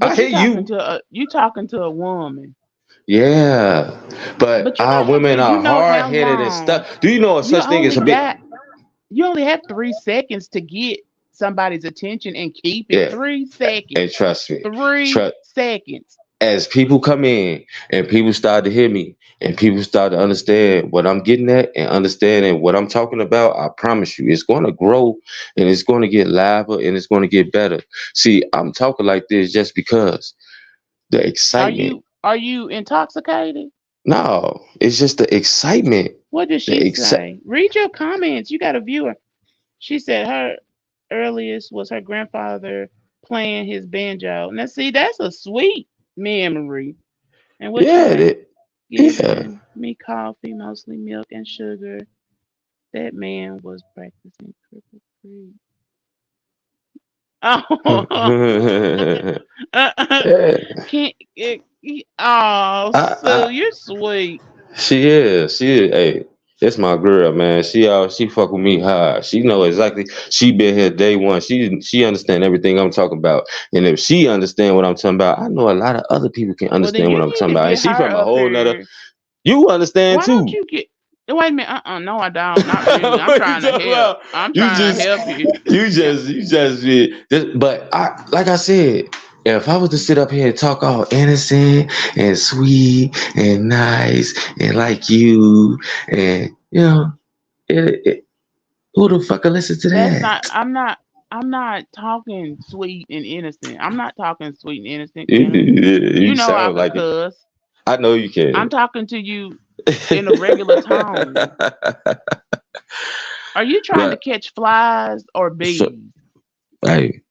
I But hear you. you talking to a woman. Yeah, but But you our know how women you are know hard how headed and long stuff. Do you know you such thing as only a bit? got. You only have 3 seconds to get somebody's attention and keep it. Yeah, 3 seconds. and trust me, Three trust. seconds. As people come in and people start to hear me and people start to understand what I'm getting at and understanding what I'm talking about, I promise you, it's going to grow and it's going to get louder and it's going to get better. See, I'm talking like this just because the excitement. Are you intoxicated? No, it's just the excitement. What did The she exci- say? Read your comments. You got a viewer. She said her earliest was her grandfather. playing his banjo. Now, see, that's a sweet memory. And what you Yeah, say? yeah. Giving me coffee, mostly milk and sugar. That man was practicing triple creek. Oh, Yeah. can't. Oh, Sue, I you're sweet. She is. She is. Hey, that's my girl, man. She fuck with me hard. She know exactly. She been here day one. She understand everything I'm talking about. And if she understand what I'm talking about, I know a lot of other people can Well, then understand you what I'm need talking to about. And get she her from a up whole nother. here. You understand Why don't too. you get? Wait a minute. No, I don't. Not really. I'm What you trying to talking help. about? I'm You trying to just, help you. Yeah. but like I said, if I was to sit up here and talk all innocent and sweet and nice and like and who the fuck will listen to That's that? not. I'm not. I'm not talking sweet and innocent. I'm not talking sweet and innocent, You, Kenny. you You know I sound could like it. cuss. I know you can. I'm talking to you in a regular tone. Are you trying to But catch flies or so, bees? hey,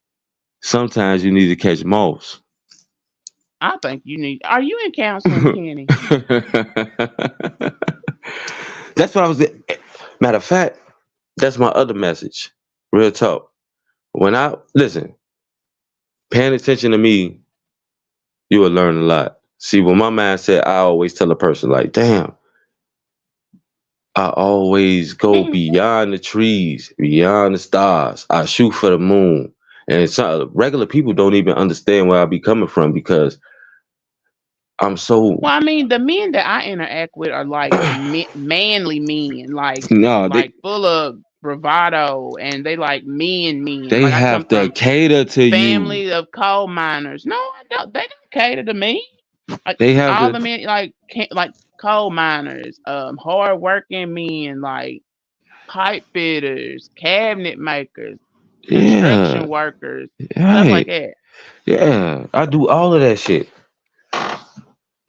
sometimes you need to catch moths. I think you need. Are you in counseling, Kenny? That's what I was. Matter of fact, that's my other message. Real talk. When I listen, paying attention to me, you will learn a lot. See, with my mindset, I always tell a person like, "Damn, I always go beyond the trees, beyond the stars. I shoot for the moon." And some regular people don't even understand where I be coming from because I'm so Well, I mean, the men that I interact with are like manly men, no. like full of bravado, and they like men. They Like I come have to from cater to you. family of coal miners. No, I don't. They don't cater to me. Like They have all to. the men, like coal miners, hard working men, like pipe fitters, cabinet makers, Yeah. construction workers, stuff like Right. that. Yeah. I do all of that shit.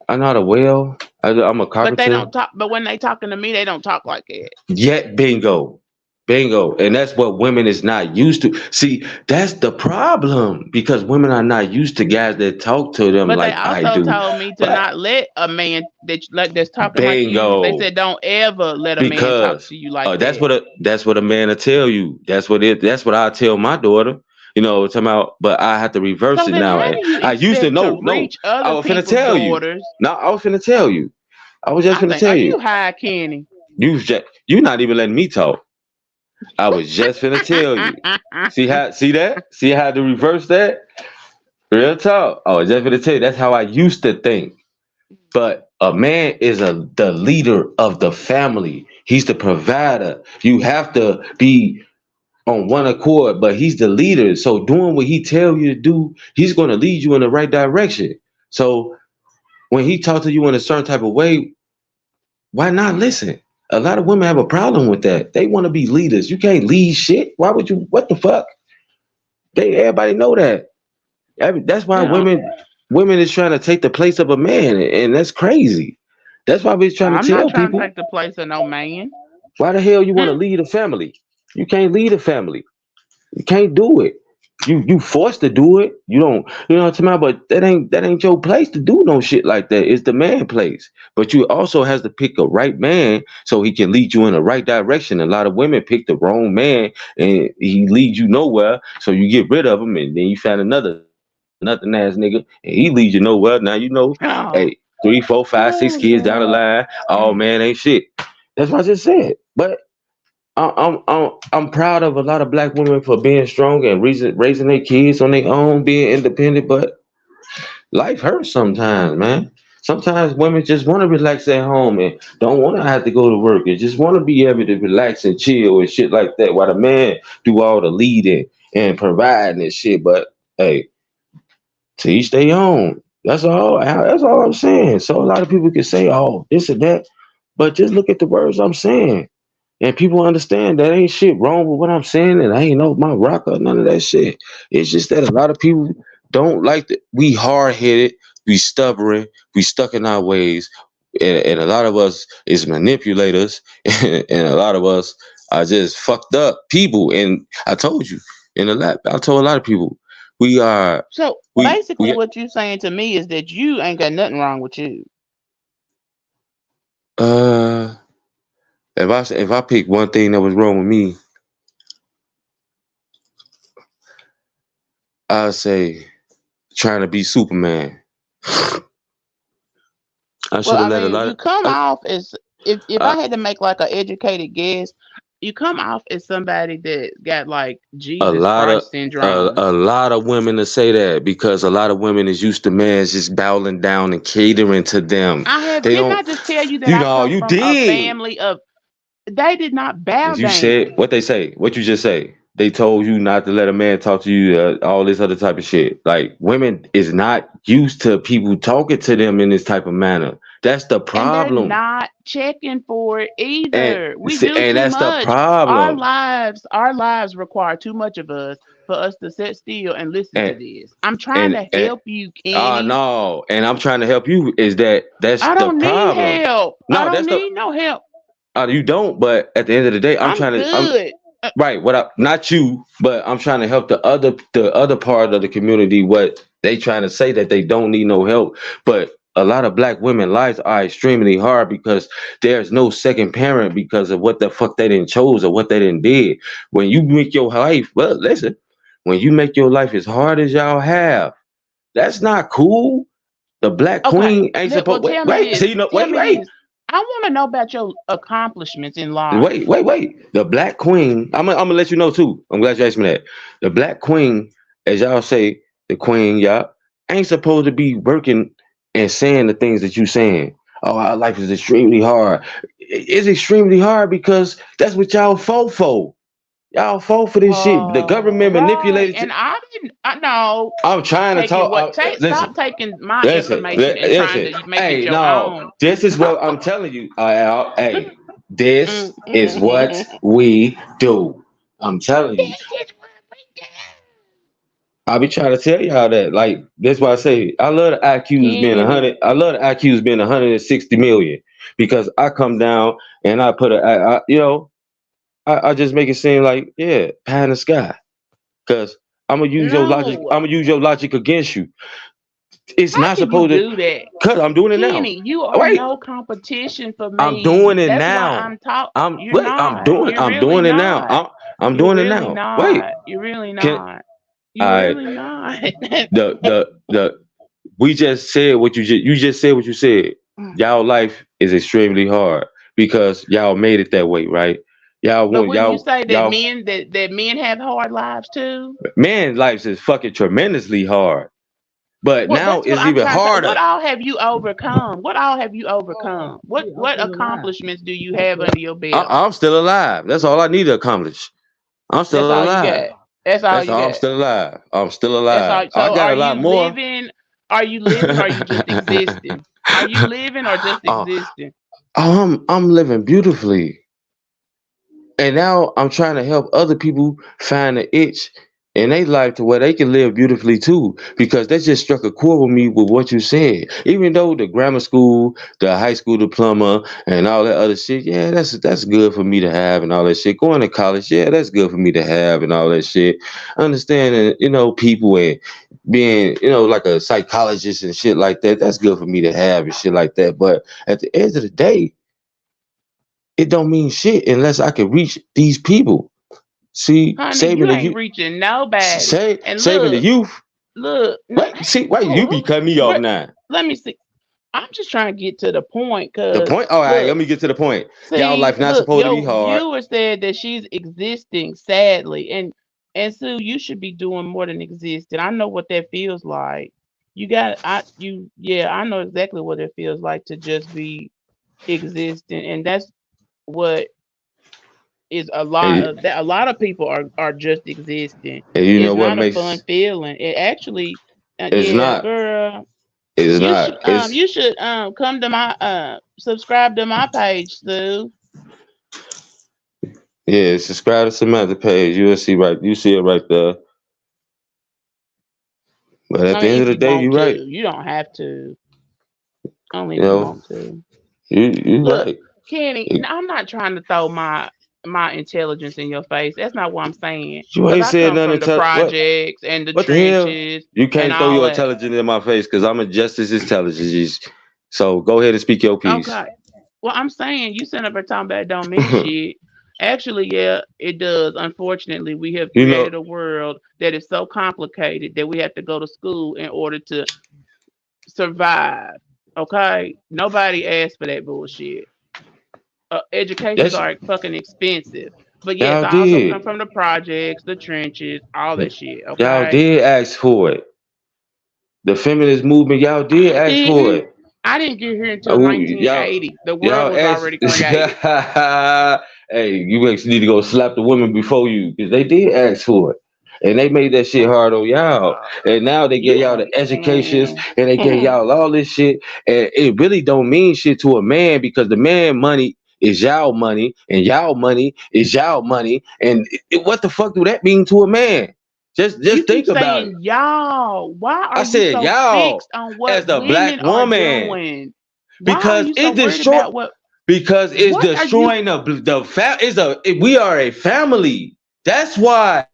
I'm not a whale. I'm a But they carpenter. don't talk. But when they talking to me, they don't talk like that. Yet bingo. Bingo. And that's what women is not used to. See, that's the problem because women are not used to guys that talk to them But they like I also do. told me to But not let a man that's talking like you. They bingo. said don't ever let a man talk Because to you like that. that's what a man will tell you. That's what I tell my daughter. Talking about, but I have to reverse So it then, now. how And do you I used to expect to know. No, reach I other was finna people's tell you. daughters? No, I was finna tell you. I was just I finna think, tell are you. you high, Kenny? You not even letting me talk. I was just finna tell you. See that? See how to reverse that? Real talk. I was just finna tell you. That's how I used to think. But a man is the leader of the family. He's the provider. You have to be on one accord, but he's the leader. So doing what he tell you to do, he's going to lead you in the right direction. So when he talks to you in a certain type of way, why not listen? A lot of women have a problem with that. They want to be leaders. You can't lead shit. Why would you? What the fuck? Everybody know that. That's why Yeah, women is trying to take the place of a man, and that's crazy. That's why we're trying to I'm not tell trying to people take the place of no man. why the hell you want to Hmm. lead a family. You can't lead a family. You can't do it. You forced to do it. You know what I'm talking about, but that ain't your place to do no shit like that. It's the man place. But you also has to pick a right man so he can lead you in the right direction. A lot of women pick the wrong man and he leads you nowhere. So you get rid of him and then you find another nothing ass nigga and he leads you nowhere. Now hey, Oh, 3, 4, 5, 6 kids down the line. oh Oh man, ain't shit. That's what I just said. But I'm proud of a lot of black women for being strong and raising their kids on their own, being independent. But life hurts sometimes, man. Sometimes women just want to relax at home and don't want to have to go to work and just want to be able to relax and chill and shit like that. While the man do all the leading and providing and shit. But hey, to each their own. That's all. That's all I'm saying. So a lot of people can say, "Oh, this and that," but just look at the words I'm saying. And people understand that ain't shit wrong with what I'm saying, and I ain't no my rock or none of that shit. It's just that a lot of people don't like that. We hard headed, we stubborn, we stuck in our ways, and a lot of us is manipulators, and a lot of us are just fucked up people. And I told you in the lab, I told a lot of people we are So basically, we what you saying to me is that you ain't got nothing wrong with you. uh if I pick one thing that was wrong with me, I'd say trying to be Superman. I Well, should have I let a mean, lot you of come off as if I, I had to make like an educated guess, you come off as somebody that got like a Jesus lot of Christ a syndromes. lot of women to say that because a lot of women is used to men just bowing down and catering to them. I have They didn't I don't, just tell you that you I know, come you from a did. family of they did not bow You said down. what they say. What you just say. They told you not to let a man talk to you. All this other type of shit. Like women is not used to people talking to them in this type of manner. That's the And they're problem. not checking for it And either. We do and too that's the much. Our problem. lives, our lives require too much of us for us to sit still and listen to And this. I'm trying and to and help you, Kenny. no. And I'm trying to help you. Is that's I the don't need problem? help. I No, don't that's the need no help. you don't. But at the end of the day, I'm I'm trying to. I'm good. right. What I not you, but I'm trying to help the other part of the community. What they trying to say that they don't need no help, but a lot of black women lives are extremely hard because there's no second parent because of what the fuck they didn't chose or what they didn't did. When you make your life, well, listen, when you make your life as hard as y'all have, that's not cool. The black Okay. queen ain't Well, supposed. Wait, tell me wait. this. See, you know, Tell wait, me wait. this. I want to know about your accomplishments in life. Wait. The Black Queen. I'm gonna let you know too. I'm glad you asked me that. The Black Queen, as y'all say, the Queen, y'all ain't supposed to be working and saying the things that you saying. Oh, our life is extremely hard. It's extremely hard because that's what y'all fought for. Y'all fought for this shit. The government Right. manipulated. And I didn't. I know. I'm trying to Taking talk. what? Listen, Stop taking my listen, information and trying listen. to make it Hey, your no, own. this is what I'm telling you. Hey, this Mm, is what mm. we do. I'm telling you. This is what we do. I be trying to tell y'all that. Like, that's why I say I love the IQs being Kenny. 100. I love the IQs being 160 million because I come down and I put I just make it seem like, yeah, pie in the sky. Because I'm gonna use your logic. No. I'm gonna use your logic against you. It's How not can you supposed to. do that? Cause I'm doing it now. Kenny, you are Wait, no competition for I'm doing me. it That's why now. I'm talk. I'm You're wait. I'm not. doing. You're I'm really doing it now. not. I'm You're doing it really now. Wait. not. You're really Can not. You're I really not. the we just said what you just said what you said. Y'all life is extremely hard because y'all made it that way, right? Y'all But want wouldn't you say that y'all men have hard lives too? man life is fucking tremendously hard. But Well, now that's what it's I'm even trying to say. What harder. all have you overcome? What all have you overcome? What accomplishments do you have under your belt? I'm still alive. That's all I need to accomplish. I'm That's still all you alive. got. That's all That's you all. I'm got. still alive. I'm still That's alive. all. I So got are a lot you more. living? Are you living or are you just existing? Are you living or just oh, existing? I'm living beautifully. And now I'm trying to help other people find the itch in their life to where they can live beautifully too. Because that just struck a chord with me with what you said. Even though the grammar school, the high school diploma, and all that other shit, yeah, that's good for me to have and all that shit. Going to college, yeah, that's good for me to have and all that shit. Understanding, people and being, like a psychologist and shit like that, that's good for me to have and shit like that. But at the end of the day, it don't mean shit unless I can reach these people. See, Honey, you ain't reaching nobody. And saving the youth. no, Wait, see, wait, you be cutting me off where, now. let me see. I'm just trying to get to the point, The cause point. All right, let look, me get to the point. Y'all see, life not look, supposed to be your hard. viewer said that she's existing sadly, and Sue, you should be doing more than existing. I know what that feels like. Yeah, I know exactly what it feels like to just be existing, and that's what is a lot And, of that. A lot of people are just existing. and you know It's what not a fun makes feeling. It actually, it's yeah, not. girl, It's not. It's you should come to my subscribe to my page, Sue. yeah. Subscribe to Samantha page. You'll see right. You see it right there. But at I the mean, end of if the you day, want you're right. to, you don't have to. Only You if you know, want to. you Look, right. Kenny, I'm not trying to throw my my intelligence in your face. That's not what I'm saying. You Cause ain't I said come nothing. from the projects and the What the hell? trenches You and can't throw all your that. intelligence in my face because I'm just as intelligent. So go ahead and speak your piece. Okay. Well, I'm saying you sitting up there talking about it don't mean shit. Actually, yeah, it does. Unfortunately, we have You know, created a world that is so complicated that we have to go to school in order to survive. Okay? Nobody asked for that bullshit. Educations that's are fucking expensive. But yes, y'all I also did. come from the projects, the trenches, all that shit. Y'all Okay? did ask for it. The feminist movement, y'all did I ask for didn't. it. I didn't get here until Y'all 1980. The world y'all was asked. already created. Hey, you actually need to go slap the women before you, because they did ask for it, and they made that shit hard on y'all. And now they get You y'all the educations, man. and they get y'all all this shit, and it really don't mean shit to a man because the man money is y'all money, and y'all money is y'all money, and what the fuck do that mean to a man? You Just keep think about it. saying y'all. Why I are you said so y'all fixed on as what the black women are woman doing? Why are because you so it worried destroy about what? because it's What are you? destroying we are a family. That's why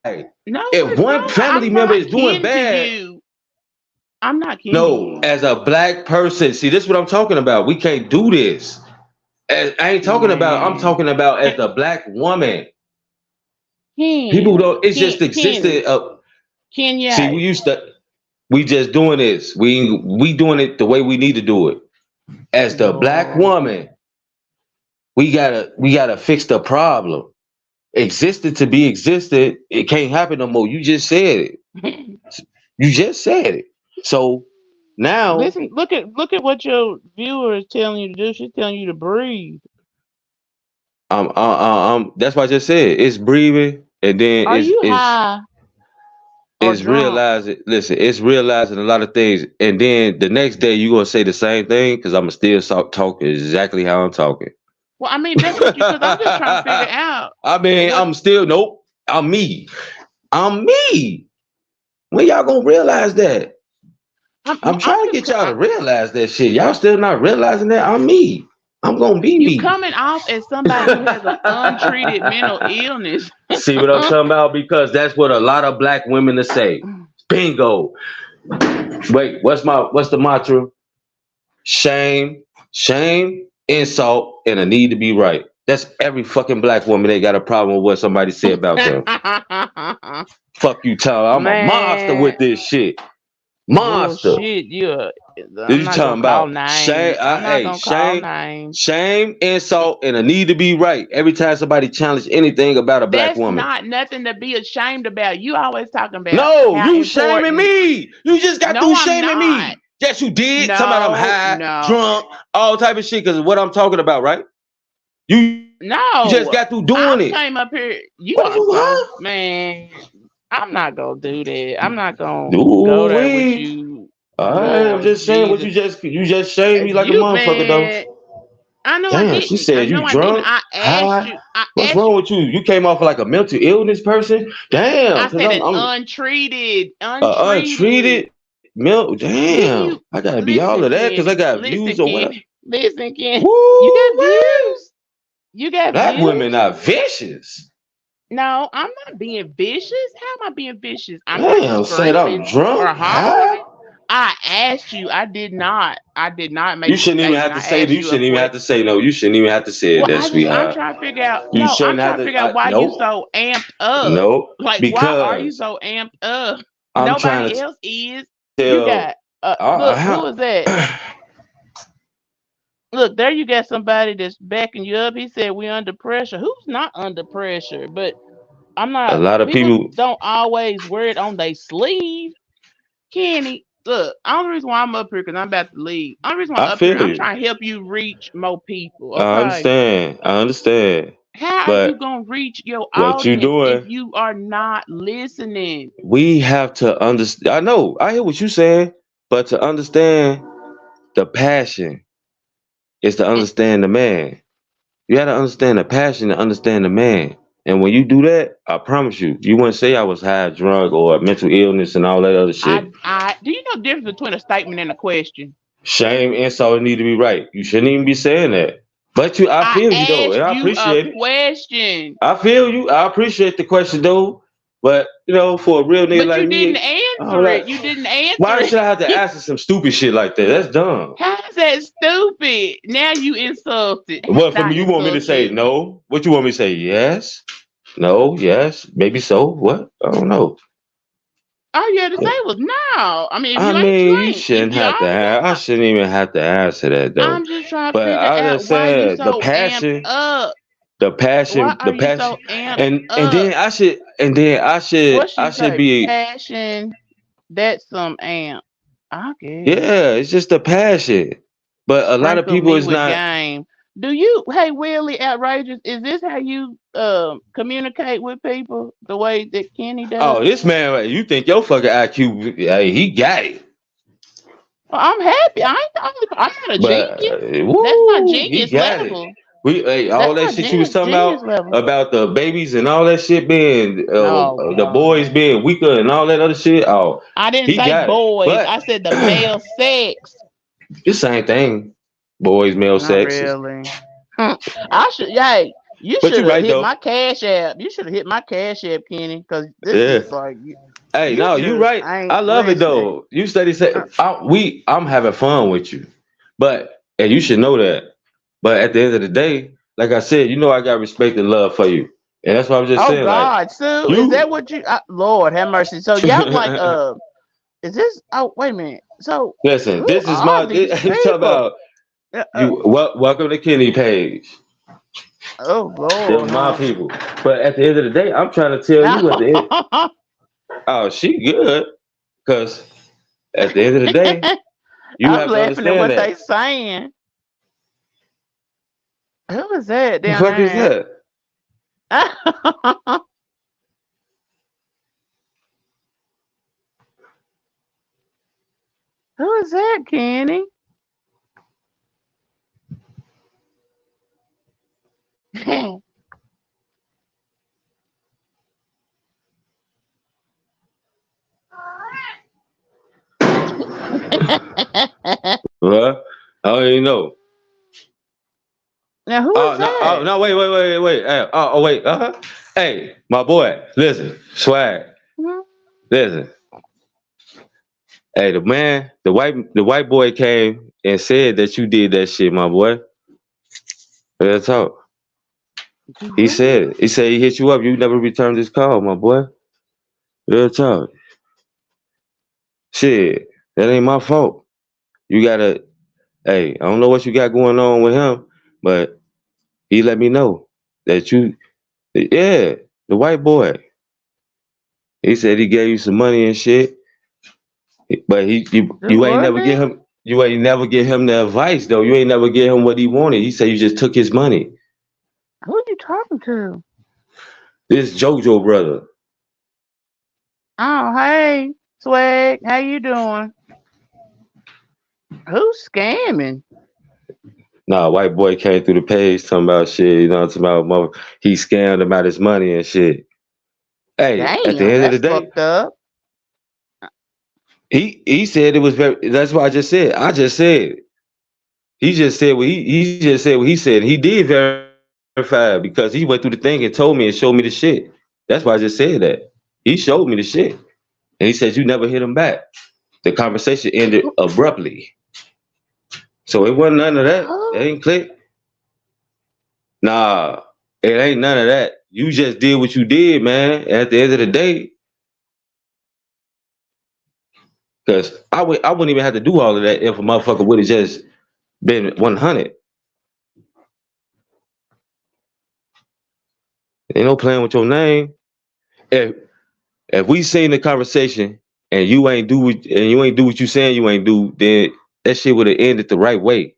if No, one family it's member not. is I'm doing not bad, kin to you. I'm not kin to no, you, as a black person, see, this is what I'm talking about. We can't do this. I ain't talking about. I'm man. talking about as the black woman. People Ken, don't. It's Ken, just Kenny, existed. See, Kenya. we just doing this. We doing it the way we need to do it. As the black Lord. woman, we gotta fix the problem. Existed to be existed, it can't happen no more. You just said it. You just said it. So now Listen, look at what your viewer is telling you to do. She's telling you to breathe. that's what I just said. It's breathing, and then Are you high or it's drunk? realizing. Listen, it's realizing a lot of things, and then the next day you gonna say the same thing because I'm still talk exactly how I'm talking. Well, I mean, that's what you. Because I'm just trying to figure out I mean, what I'm still nope. I'm me. I'm me. When y'all gonna realize that? I'm I'm trying to just. get y'all to realize that shit. Y'all still not realizing that I'm me. I'm gonna be You me. coming off as somebody who has an untreated mental illness. See what I'm talking about? Because that's what a lot of black women to say. Bingo. Wait, what's the mantra? Shame, shame, insult, and a need to be right. That's every fucking black woman that got a problem with what somebody said about them. Fuck you, Tyler. I'm a monster Man, with this shit. Monster. bullshit. I'm You not gonna talking call about names. shame? I'm not Hey, gonna call shame, names. shame, insult, and a need to be right. Every time somebody challenge anything about a black That's woman. not nothing to be ashamed about. You always talking about No, how you shaming important. me. You just got No, through I'm shaming not. me. Yes, you did. Talking about I'm No, high, no, drunk, all type of shit. Because what I'm talking about, right? You just got through doing it. no. I came up here. What You you, are huh? so man. I'm not gonna do that. I'm not gonna go Ooh there with wee. you, I'm Lord just saying what Jesus. you just shamed me like a You motherfucker though. man. I know I Damn, she didn't. I said know you I didn't. drunk, I asked high. you. I What's asked wrong you. with you? You came off like a mental illness person. Damn, I because said an I'm untreated, untreated. untreated milk. Didn't Damn, you I gotta be all listen, of that because I Kenny? got Listen, views or whatever. Kenny. Listen, Kenny. You got Woo wee! views. You got Black women views. are vicious. No, I'm not being vicious. How am I being vicious? I'm not Damn, said I'm screaming or drunk, high. hollering. I asked you. I did not. I did not You make a shouldn't even have statement. to I say. asked You you a shouldn't even have question. to say no. You shouldn't even have to say it, Well, that I'm sweetheart. trying to figure out. You No, I'm shouldn't have trying to to. figure out why you Nope, so amped up. nope. Like, why are you Because so amped up? I'm trying Nobody to else is. You tell. got look, who is that? How, Look, there you got somebody that's backing you up. He said we under pressure. Who's not under pressure? But I'm a not. lot of People people. don't always wear it on their sleeve. Kenny, look, only reason why I'm up here because I'm about to leave. Only reason why I I'm up here, feel I'm you. trying to help you reach more people. I Okay, understand. I understand. how are you But gonna reach your what you audience if doing? you are not listening? We have to understand. I know. I hear what you saying. But to understand the passion is to Mm, understand the man. You got to understand the passion to understand the man. And when you do that, I promise you, you wouldn't say I was high, drunk, or mental illness and all that other shit. I do you know the difference between a statement and a question? Shame, insult, need to be right. You shouldn't even be saying that. But I I feel you though, and asked I you a appreciate it. question, I feel you. I appreciate the question though. But for a real nigga but like you didn't me, I'm answer like, it. You didn't answer why should I have to it. answer some stupid shit like that? That's dumb. How is that stupid? Now you insulted. How What did from I you want me to insult say you? no? What you want me to say? Yes, no, yes, maybe so. What? I don't know. All you had to say was no. I mean, if I you ain't, mean, you you ain't. If shouldn't you have to don't have. I want, shouldn't even have to answer that though. I'm just trying to But figure I out just why you said so amped up. Why are the you passion, so amped and up? then What I she should say? be. Passion. That's some amp. I guess. Yeah, it's just the passion. But a lot of Sprinkle people me is with not. game. Do you, hey Willie Outrageous, is this how you communicate with people the way that Kenny Oh, does? this man, you think your fucking IQ? Hey, he got it. Well, I'm happy. I ain't the only, I'm not a But genius. That's not woo, he genius got it. level. All That's that not shit you was talking genius level. about the babies and all that shit being Oh the God. boys being weaker and all that other shit. Oh, I didn't he say got it. boys. But I said the male sex. the same thing, boys, male Not sexes. really. Hmm. I should. Hey, you But should you're have right hit though. my cash app. You should have hit my cash app, Kenny, because this Yeah. is like Hey, you no, you just right. I ain't love it listening. though. You study say Uh, I'm having fun with you, but and you should know that. But at the end of the day, like I said, I got respect and love for you, and that's what I'm just Oh saying. Like God, Sue, is that you, what you? Lord have mercy. So y'all like is this? Oh wait a minute. So listen. who This is are my. these You talk people? about Uh, uh, you. Welcome to Kenny Page. oh They're Lord, my huh? people. But at the end of the day, I'm trying to tell you at the end. Oh, she good, cause at the end of the day, you I'm have to laughing at understand what that. they saying. Who is that The down fuck is there? that? Who is that, Kenny? What? I don't even know. Now who is Oh no! Oh that? no! Wait! Hey, wait! Hey, my boy, listen, swag, Hmm? listen. Hey, the white boy came and said that you did that shit, my boy. Real talk. You He what? said it. He said he hit you up. You never returned his call, my boy. Real talk. Shit, that ain't my fault. You gotta. Hey, I don't know what you got going on with him, but he let me know that you. Yeah, the white boy. He said he gave you some money and shit. But Do you ain't what never get now? him the advice though. You ain't never get him what he wanted. He said you just took his money. Who are you talking to? This JoJo brother. Oh, hey, Swag, how you doing? Who's scamming? Nah, white boy came through the page talking about shit, talking about he scammed him out his money and shit. Hey, at the Damn, end of the that's day, fucked up. he said it was very that's what I just said. I just said he just said what he said. He did verify because he went through the thing and told me and showed me the shit. That's why I just said that. He showed me the shit. And he said you never hit him back. The conversation ended Who? abruptly. So it wasn't none of that. It Who? ain't click. Nah, it ain't none of that. You just did what you did, man. At the end of the day, because I wouldn't even have to do all of that if a motherfucker would have just been 100. Ain't no playing with your name. If if we seen the conversation and you ain't do what you saying you ain't do, then that shit would have ended the right way.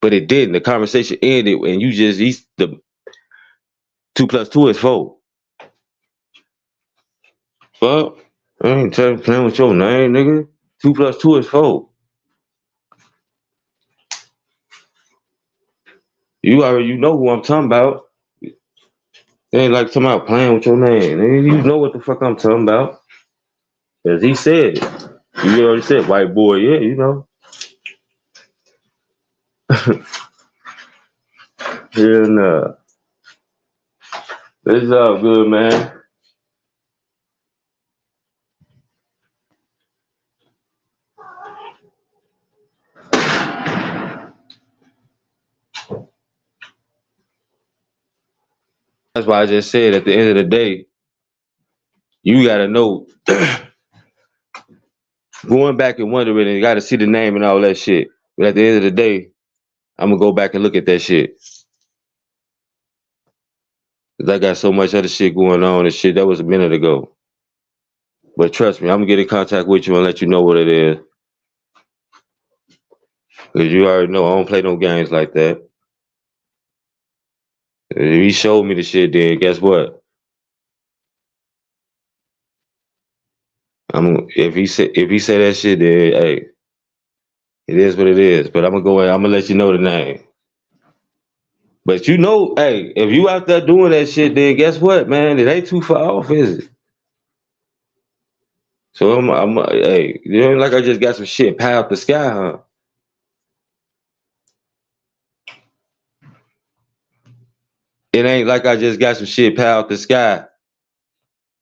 But it didn't. The conversation ended and you just the 2 plus 2 is 4. Fuck. I ain't playing with your name, nigga. 2 plus 2 is 4. You know who I'm talking about. It ain't like talking about playing with your name. Nigga, you know what the fuck I'm talking about. As he said. You already said white boy, yeah, you know. Hell no. It's all good, man. That's why I just said at the end of the day, you gotta know going back and wondering and you gotta see the name and all that shit. But at the end of the day, I'm gonna go back and look at that shit. Cause I got so much other shit going on and shit. That was a minute ago. But trust me, I'm gonna get in contact with you and let you know what it is. Cause you already know I don't play no games like that. If he showed me the shit, then guess what? I'm if he say that shit, then hey, it is what it is. But I'm gonna go and I'm gonna let you know the name. But you know, hey, if you out there doing that shit, then guess what, man? It ain't too far off, is it? So hey, you know, like I just got some shit pie out the sky, huh? It ain't like I just got some shit pie out the sky.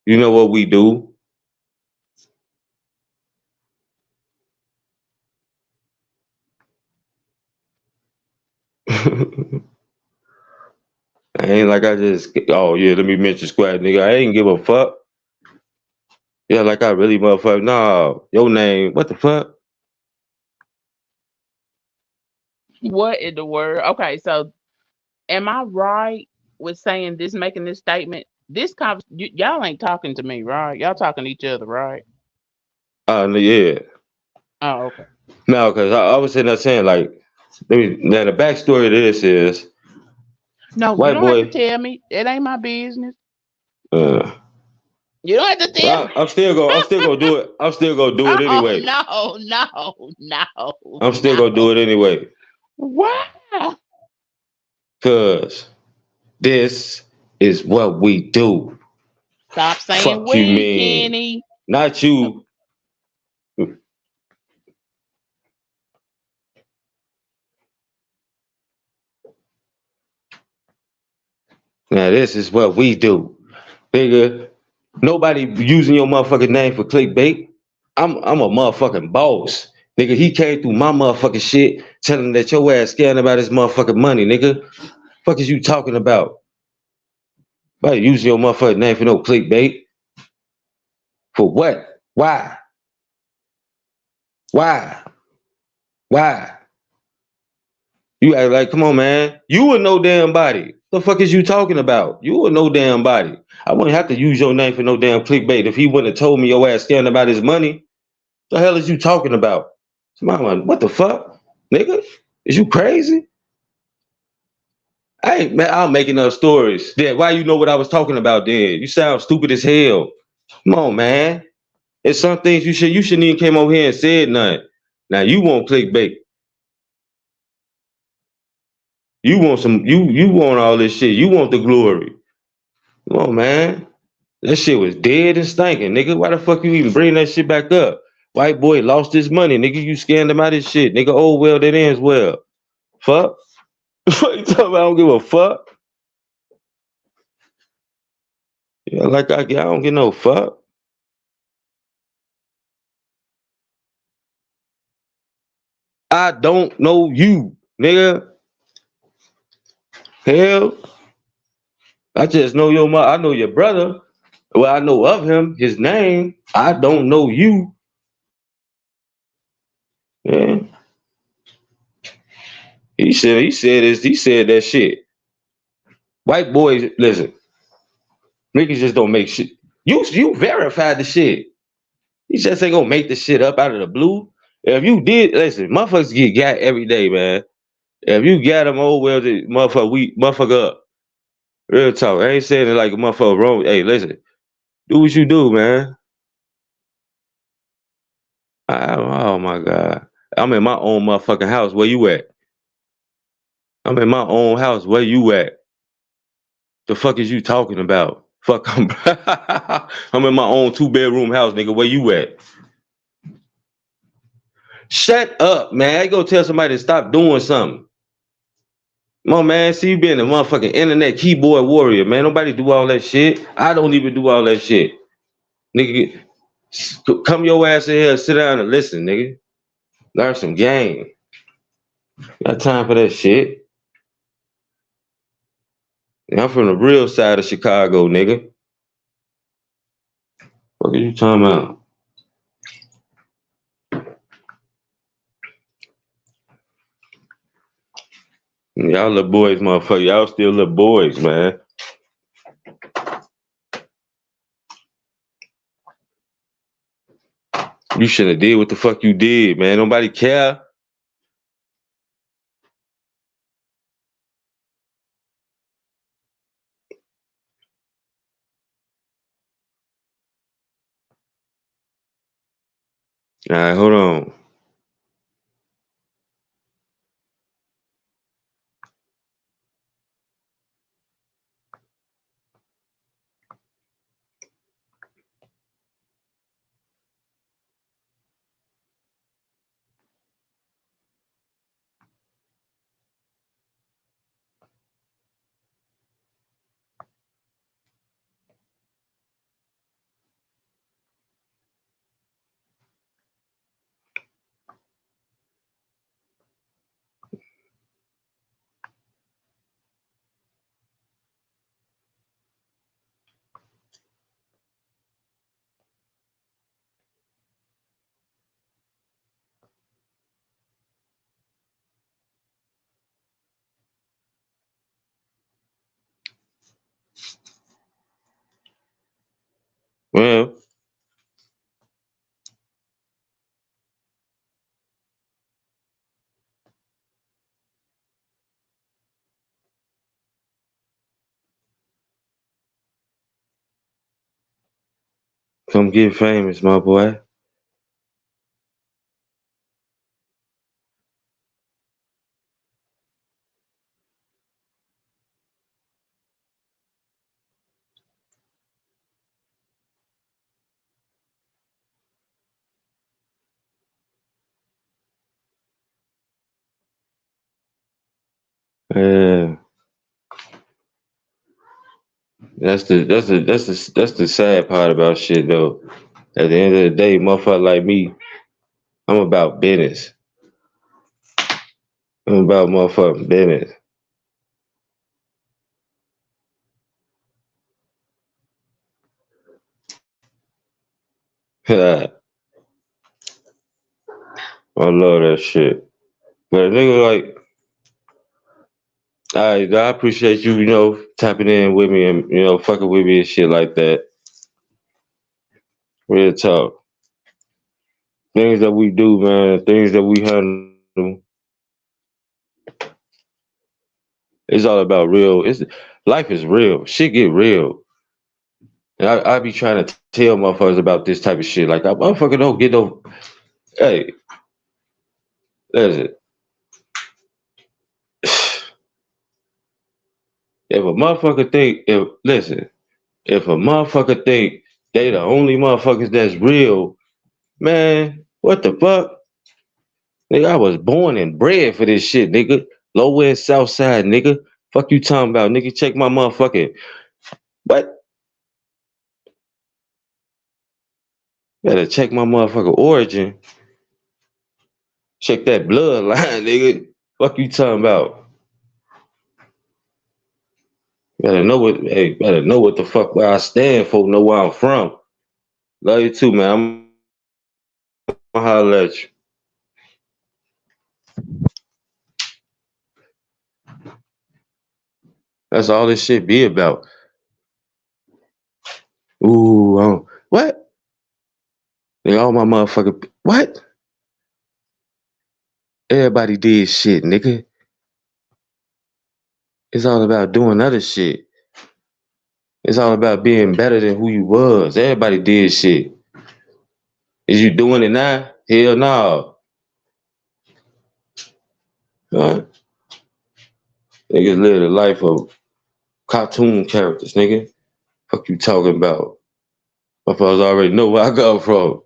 You know what we do? Ain't like I just, oh yeah, let me mention squad, nigga. I ain't give a fuck. Yeah, like I really motherfucker. Nah, your name, what the fuck? What in the world? Okay, so am I right with saying this, making this statement? This y'all ain't talking to me, right? Y'all talking to each other, right? Yeah. Oh, okay. No, because I was sitting there saying, like, now the backstory to this is No, you white don't have to boy, tell me. It ain't my business. uh, You don't have to tell me. I'm still gonna do it. I'm still gonna do it Oh anyway. no, no, no, I'm still gonna do no. it anyway. Why? Cause this is what we do. Stop saying Fuck you we, mean. Kenny. Not you. Now this is what we do. Nigga, nobody using your motherfucking name for clickbait. I'm a motherfucking boss. Nigga, he came through my motherfucking shit telling that your ass scaring about his motherfucking money, nigga. Fuck is you talking about? Nobody using your motherfucking name for no clickbait. For what? Why? Why? Why? You act like, come on, man. You a no damn body. The fuck is you talking about? You a no damn body. I wouldn't have to use your name for no damn clickbait. If he wouldn't have told me your ass scaring about his money, the hell is you talking about? Mama, what the fuck? Nigga? Is you crazy? Hey, man, I'm making up stories. Yeah, why you know what I was talking about then? You sound stupid as hell. Come on, man. It's some things you shouldn't even came over here and said nothing. Now you want clickbait. You want all this shit. You want the glory. Come on, man. That shit was dead and stinking, nigga. Why the fuck you even bring that shit back up? White boy lost his money, nigga. You scanned him out his shit, nigga. Oh well, that ends well. Fuck. What you talking about? I don't give a fuck. Yeah, like I don't give no fuck. I don't know you, nigga. Hell, I just know your mother. I know your brother. Well, I know of him, his name. I don't know you. Yeah. He said that shit. White boys, listen, niggas just don't make shit. You verified the shit. You just ain't gonna make the shit up out of the blue. If you did, listen, motherfuckers get got every day, man. If you got them, oh well, the motherfucker up. Real talk. I ain't saying it like a motherfucker wrong. Hey, listen, do what you do, man. Oh my god, I'm in my own motherfucking house. Where you at? I'm in my own house. Where you at? The fuck is you talking about? Fuck, I'm in my own 2-bedroom house, nigga. Where you at? Shut up, man. I go tell somebody to stop doing something. Come on, man. See, you being a motherfucking internet keyboard warrior, man. Nobody do all that shit. I don't even do all that shit. Nigga, come your ass in here, sit down and listen, nigga. Learn some game. Got time for that shit. I'm from the real side of Chicago, nigga. What are you talking about? Y'all little boys, motherfucker. Y'all still little boys, man. You should have did what the fuck you did, man. Nobody care. All right, hold on. Well, come get famous, my boy. Yeah. That's the sad part about shit though. At the end of the day, motherfucker like me, I'm about business. I'm about motherfucking business. I love that shit. But a nigga like, I appreciate you, tapping in with me and fucking with me and shit like that. Real talk. Things that we do, man, things that we handle, it's all about real. Life is real. Shit get real. And I be trying to tell motherfuckers about this type of shit. Like, I motherfucker don't get no. Hey, listen. If a motherfucker think, if a motherfucker think they the only motherfuckers that's real, man, what the fuck? Nigga, I was born and bred for this shit, nigga. Low West South Side, nigga. Fuck you talking about, nigga. Check my motherfucking. What? Better check my motherfucking origin. Check that bloodline, nigga. Fuck you talking about. Better know what the fuck where I stand for, know where I'm from. Love you too, man. I'm gonna holler at you. That's all this shit be about. Ooh, what? Nigga, all my motherfucking what? Everybody did shit, nigga. It's all about doing other shit. It's all about being better than who you was. Everybody did shit. Is you doing it now? Hell no. Huh? Niggas live the life of cartoon characters, nigga. Fuck you talking about? Motherfuckers already know where I come from.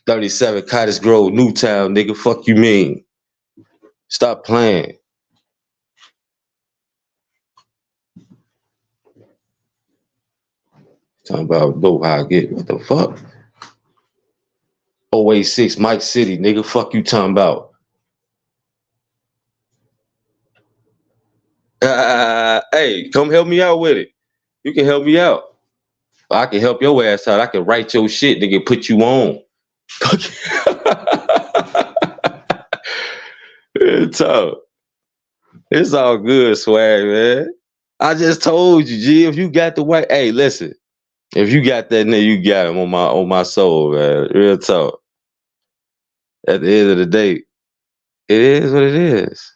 37 Cottage Grove, Newtown, nigga. Fuck you mean? Stop playing. Talking about go how I get what the fuck? 086 Mike City, nigga. Fuck you talking about. Hey, come help me out with it. You can help me out. I can help your ass out. I can write your shit, nigga, put you on. It's all, it's all good, swag, man. I just told you, G, if you got the white, hey, listen, if you got that nigga, you got him on my soul, man. Real talk. At the end of the day, it is what it is.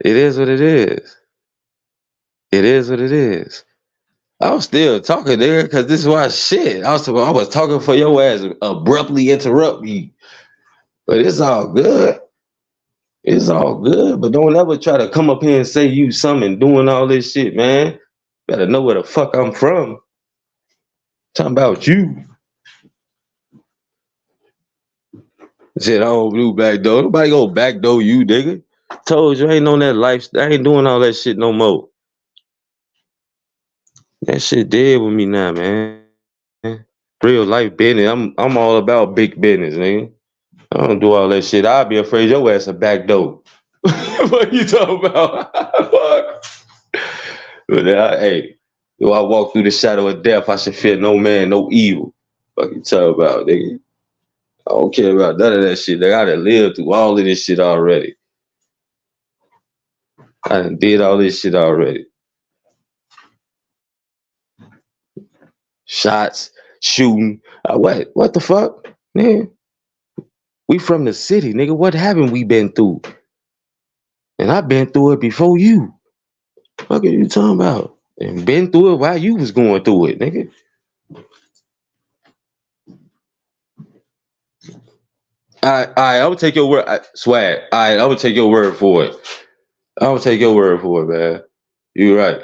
It is what it is. It is what it is. I was still talking there because this is why shit. I was talking for your ass abruptly interrupt me. But it's all good. It's all good. But don't ever try to come up here and say you something doing all this shit, man. Better know where the fuck I'm from. Talking about you. Shit, I don't do backdoor. Nobody go backdoor you, nigga. Told you I ain't on that lifestyle. I ain't doing all that shit no more. That shit dead with me now, man. Real life business. I'm all about big business, nigga. I don't do all that shit. I'd be afraid your ass a back door. What you talking about? Fuck. But hey, if I walk through the shadow of death, I should fear no man, no evil. Fuck you talking about, nigga? I don't care about none of that shit. Nigga, I done lived through all of this shit already. I done did all this shit already. Shots, shooting. What the fuck? Man, we from the city, nigga. What haven't we been through? And I've been through it before you. What are you talking about? And been through it while you was going through it, nigga. I'm gonna take your word, swag. I'm gonna take your word for it. I'm gonna take your word for it, man. You right.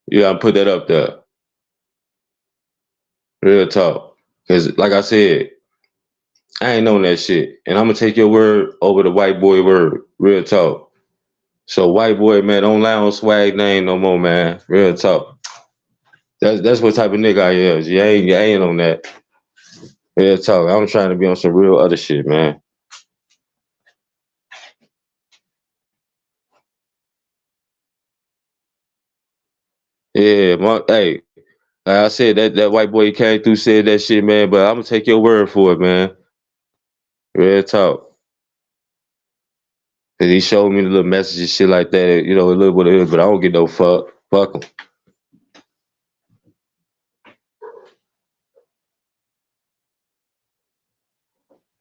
You gotta put that up there. Real talk. Cause like I said, I ain't known that shit. And I'm gonna take your word over the white boy word. Real talk. So white boy, man, don't lie on swag name no more, man. Real talk. That's what type of nigga I am. I ain't on that. Real talk. I'm trying to be on some real other shit, man. Yeah, hey, like I said, that white boy came through, said that shit, man. But I'm gonna take your word for it, man. Real talk. And he showed me the little messages, shit like that. You know, a little bit of it, but I don't get no fuck. Fuck him.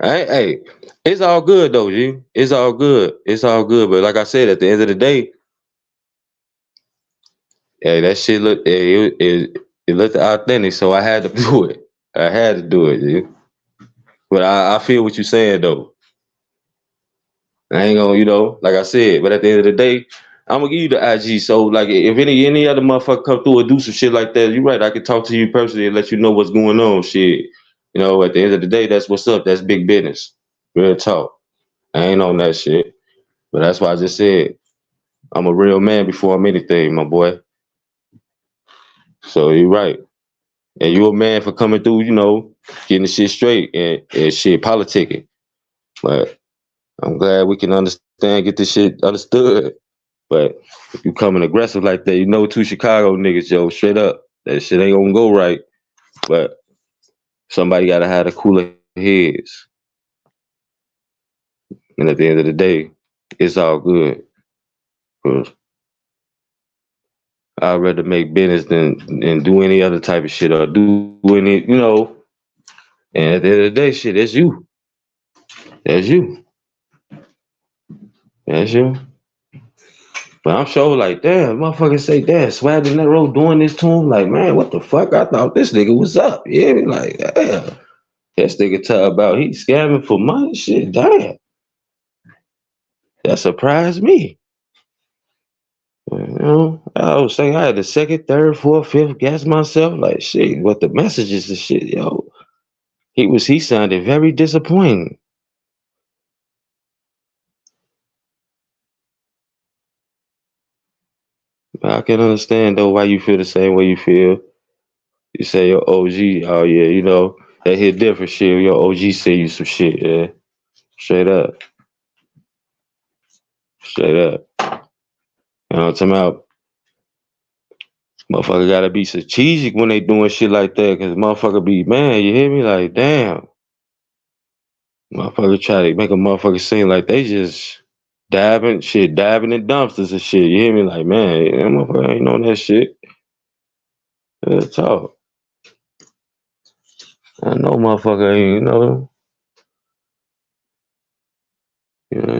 Hey, it's all good though, G. It's all good. It's all good. But like I said, at the end of the day, hey, that shit look, it looked authentic, so I had to do it. I had to do it, G. But I feel what you're saying though. I ain't gonna, like I said, but at the end of the day, I'm gonna give you the IG. So like if any other motherfucker come through and do some shit like that, you're right, I can talk to you personally and let you know what's going on. Shit. At the end of the day, that's what's up. That's big business. Real talk. I ain't on that shit. But that's why I just said I'm a real man before I'm anything, my boy. So you're right. And you a man for coming through, getting the shit straight and shit politicking. But I'm glad we can understand, get this shit understood. But if you coming aggressive like that, two Chicago niggas, yo, straight up, that shit ain't gonna go right. But somebody gotta have the cooler heads. And at the end of the day, it's all good. 'Cause I'd rather make business than do any other type of shit or do any. And at the end of the day, shit, that's you. That's you. That's you. But I'm sure like, damn, motherfuckers say, damn, Swag in that road doing this to him. Like, man, what the fuck? I thought this nigga was up. Yeah, like, damn. This nigga talk about he scamming for money. Shit, damn. That surprised me. I was saying I had the second, third, fourth, fifth guess myself. Like, shit, what the messages and shit, yo. He sounded very disappointing. But I can understand though why you feel the same way you feel. You say your OG, oh yeah, you know, that hit different shit. Your OG say you some shit, yeah. Straight up. Straight up. You know what I'm talking about? Motherfucker gotta be strategic when they doing shit like that, cause motherfucker be, man, you hear me? Like, damn. Motherfucker try to make a motherfucker seem like they just diving in dumpsters and shit. You hear me? Like, man, that motherfucker ain't on that shit. Real talk. I know motherfucker ain't,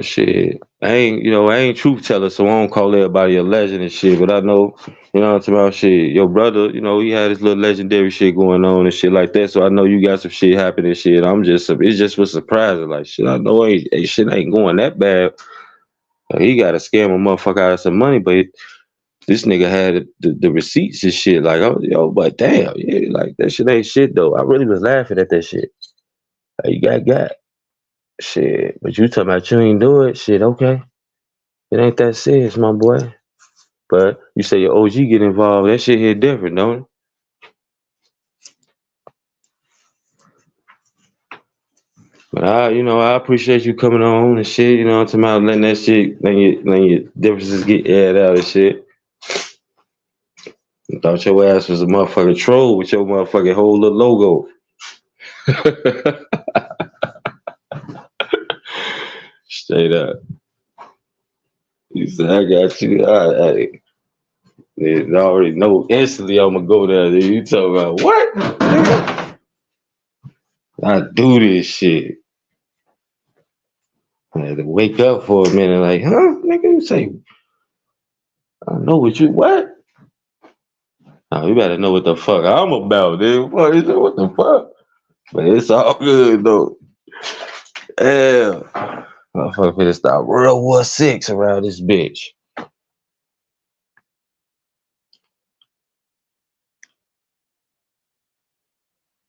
shit. I ain't truth teller, so I don't call everybody a legend and shit, but I know, what I'm talking about, shit. Your brother, he had his little legendary shit going on and shit like that, so I know you got some shit happening and shit. It's just for surprising, like, shit, I know shit ain't going that bad. Like, he got to scam a motherfucker out of some money, but this nigga had the receipts and shit, like, oh, yo, but damn, yeah, like, that shit ain't shit, though. I really was laughing at that shit. Like, you got. Shit, but you talking about you ain't do it? Shit, okay. It ain't that serious, my boy. But you say your OG get involved, that shit hit different, don't it? But I appreciate you coming on and shit, I'm talking about letting that shit, letting your differences get aired out and shit. I thought your ass was a motherfucking troll with your motherfucking whole little logo. Straight up. You said, I got you. I already know instantly I'm gonna go there. You talking about what? I do this shit. I had to wake up for a minute, like, huh? Nigga, you say, I know what? Oh, you better know what the fuck I'm about, dude. What the fuck? But it's all good, though. Yeah. Motherfucker finna start World War VI around this bitch.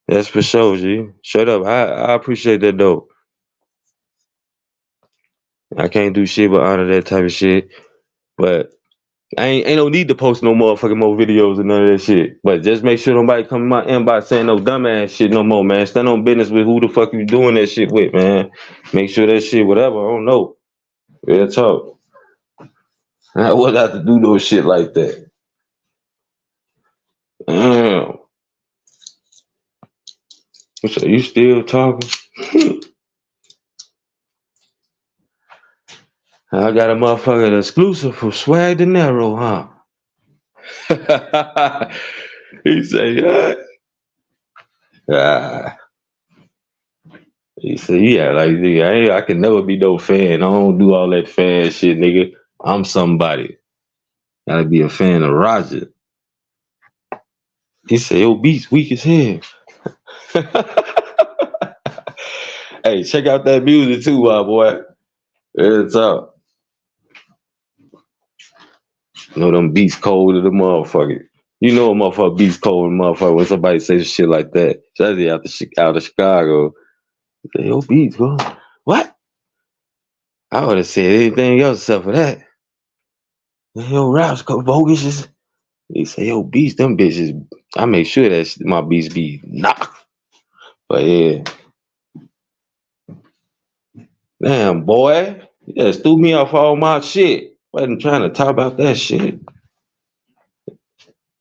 That's for sure, G. Shut up. I appreciate that, though. I can't do shit but honor that type of shit. But I ain't no need to post no motherfucking more videos and none of that shit. But just make sure nobody come in my inbox saying no dumbass shit no more, man. Stand on business with who the fuck you doing that shit with, man. Make sure that shit, whatever, I don't know. Real talk. I would have to do no shit like that. Damn. So you still talking? I got a motherfucking exclusive from Swag De Niro, huh? He say, yeah. Ah. He said, yeah, like, nigga, I can never be no fan. I don't do all that fan shit, nigga. I'm somebody. Gotta be a fan of Roger. He said, yo, Beats weak as hell. Hey, check out that music too, my boy. It's up. You know them beats cold to the motherfucker. You know a motherfucker beats cold to the motherfucker when somebody says shit like that. Especially out of Chicago. Say, yo, beats, bro. What? I would have said anything else except for that. Yo, raps, bogus. He say, yo, beats, them bitches. I make sure that my beats be knocked. But yeah. Damn, boy. You just threw me off all my shit. Wasn't trying to talk about that shit.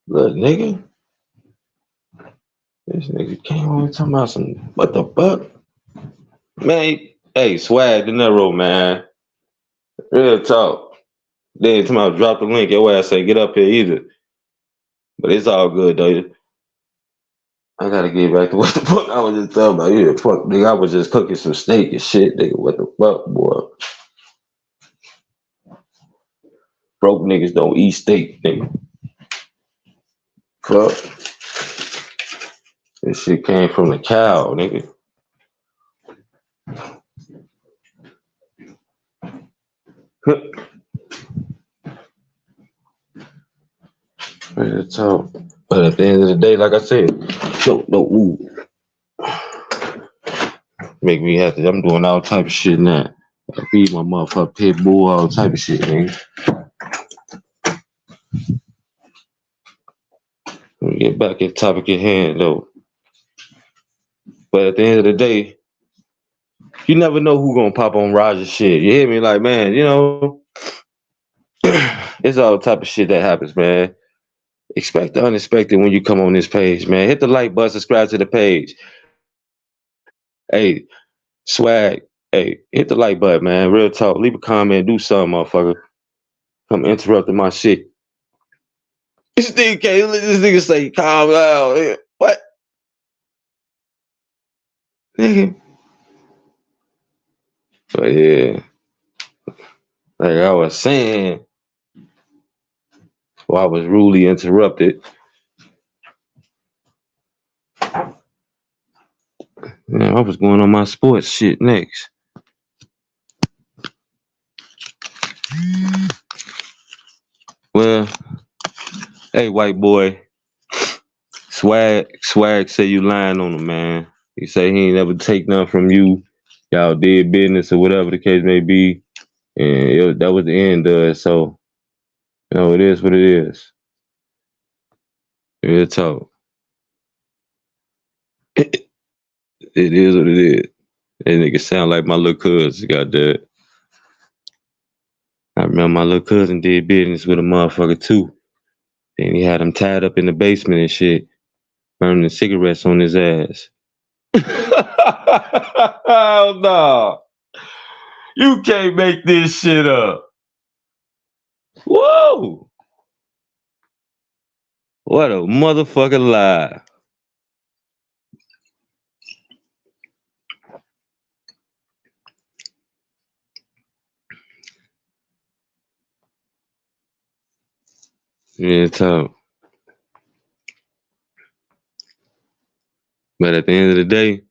Look, nigga. This nigga came on talking about some, what the fuck? Man, hey, Swag De Niro, man. Real talk. Then tomorrow drop the link, your ass ain't get up here either. But it's all good, though. I gotta get back to what the fuck I was just talking about. Yeah, fuck, nigga, I was just cooking some steak and shit, nigga. What the fuck, boy? Broke niggas don't eat steak, nigga. Fuck. This shit came from the cow, nigga. Real talk. But at the end of the day, like I said, don't move. Make me happy. I'm doing all type of shit now. I feed my motherfucker pit bull, all type of shit, nigga. Get back at topic at hand though. But at the end of the day, you never know who gonna pop on Roger's shit. You hear me? Like, man, it's all type of shit that happens, man. Expect the unexpected when you come on this page, man. Hit the like button, subscribe to the page. Hey, swag. Hey, hit the like button, man. Real talk. Leave a comment, do something, motherfucker. Come interrupting my shit. This nigga say calm down. What? Nigga. But yeah, like I was saying, well, I was rudely interrupted. Man, I was going on my sports shit next. Well, hey, white boy, swag say you lying on him, man. He say he ain't never take nothing from you. Y'all did business or whatever the case may be, and that was the end of it. So, it is what it is. Real talk. It is what it is. That nigga sound like my little cousin. Got that. I remember my little cousin did business with a motherfucker too. And he had him tied up in the basement and shit, burning cigarettes on his ass. Hell no. You can't make this shit up. Whoa. What a motherfucking lie. Yeah, talk. But at the end of the day,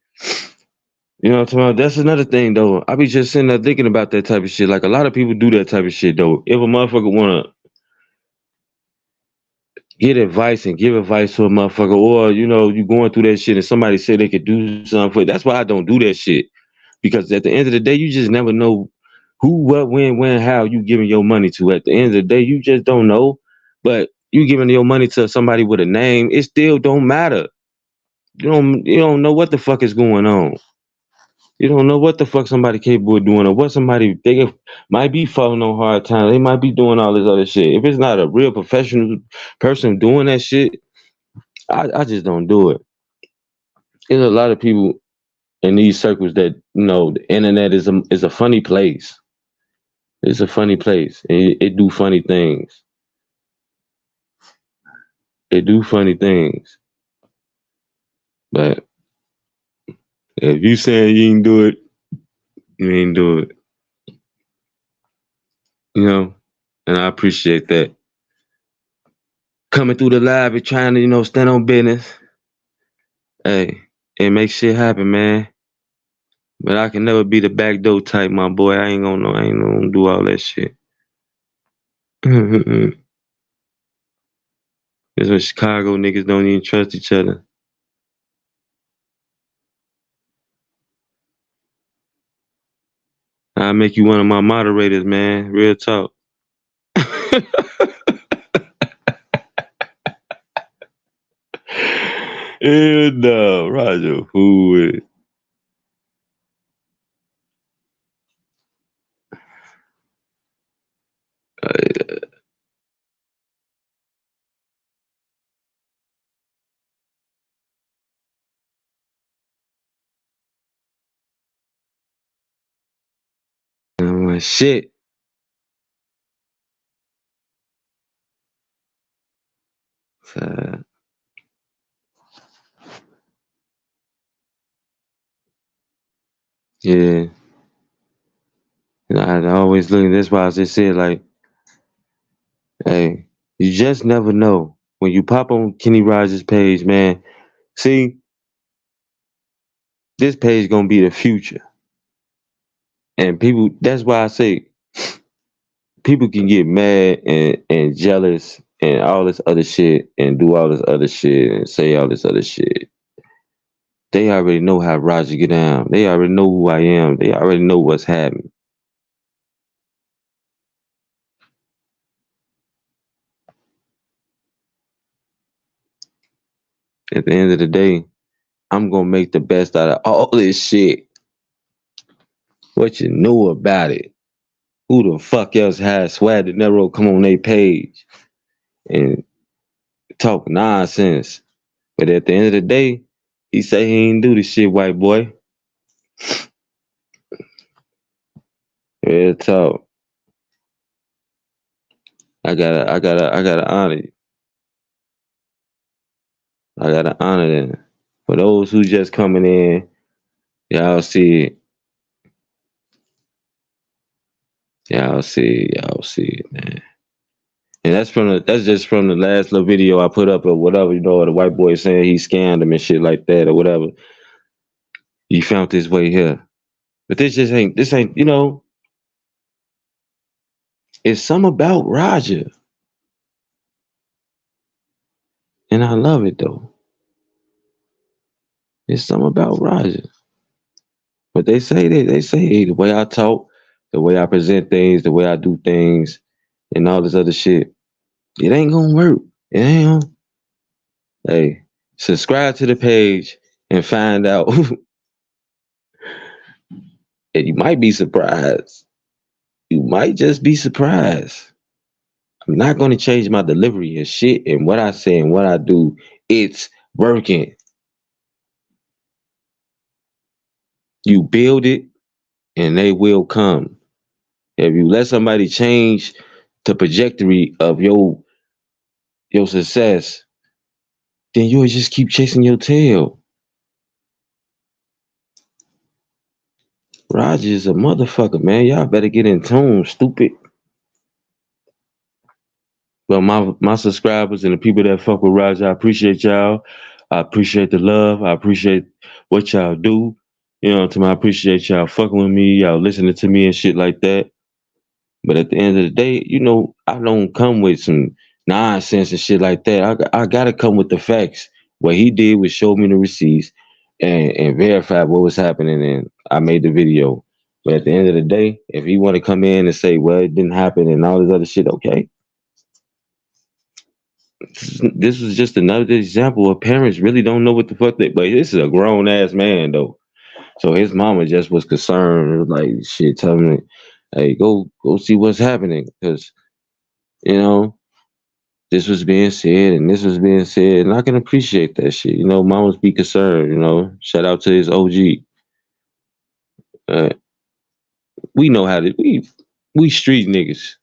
what I'm talking about? That's another thing though. I be just sitting there thinking about that type of shit. Like a lot of people do that type of shit though. If a motherfucker wanna get advice and give advice to a motherfucker, or you going through that shit and somebody said they could do something for you. That's why I don't do that shit. Because at the end of the day, you just never know who, what, when, how you giving your money to. At the end of the day, you just don't know. But you giving your money to somebody with a name, it still don't matter. You don't know what the fuck is going on. You don't know what the fuck somebody capable of doing or what somebody might be falling on hard times. They might be doing all this other shit. If it's not a real professional person doing that shit, I just don't do it. There's a lot of people in these circles that the internet is a funny place. It's a funny place. It do funny things. It do funny things. But if you saying you ain't do it, you ain't do it. You know, and I appreciate that. Coming through the live and trying to stand on business. Hey, it makes shit happen, man. But I can never be the backdoor type, my boy. I ain't gonna know. I ain't gonna do all that shit. That's what Chicago niggas don't even trust each other. I'll make you one of my moderators, man. Real talk. Hell no, Roger. Who would? I'm like, shit. So, yeah. I always look. That's why I just said, like, hey, you just never know when you pop on Kenny Rogers' page, man. See, this page gonna be the future, and people. That's why I say people can get mad and jealous and all this other shit and do all this other shit and say all this other shit. They already know how Roger get down. They already know who I am. They already know what's happening. At the end of the day, I'm gonna make the best out of all this shit. What you knew about it? Who the fuck else had Swag De Niro come on their page and talk nonsense? But at the end of the day, he say he ain't do this shit, white boy. Real talk. I gotta honor you. I gotta honor them. For those who just coming in, y'all see it. Y'all see it, man. And that's just from the last little video I put up or whatever, the white boy saying he scammed him and shit like that or whatever. He found his way here. But this ain't, it's something about Roger. And I love it though. It's something about Roger. But they say the way I talk, the way I present things, the way I do things, and all this other shit, it ain't gonna work. It ain't gonna. Hey, subscribe to the page and find out. And you might be surprised. You might just be surprised. I'm not gonna change my delivery and shit and what I say and what I do. It's working. You build it and they will come. If you let somebody change the trajectory of your success, then you'll just keep chasing your tail. Roger is a motherfucker, man. Y'all better get in tune, stupid. Well, my subscribers and the people that fuck with Roger, I appreciate y'all. I appreciate the love. I appreciate what y'all do. I appreciate y'all fucking with me, y'all listening to me and shit like that. But at the end of the day, I don't come with some nonsense and shit like that. I gotta come with the facts. What he did was show me the receipts and verify what was happening, and I made the video. But at the end of the day, if he want to come in and say, well, it didn't happen and all this other shit, okay. This was just another example of parents really don't know what the fuck but this is a grown ass man though. So his mama just was concerned. It was like, shit, tell me, hey, go see what's happening. Because, you know, this was being said and this was being said. And I can appreciate that shit. Mamas be concerned, Shout out to his OG. Uh, we know how to, we street niggas.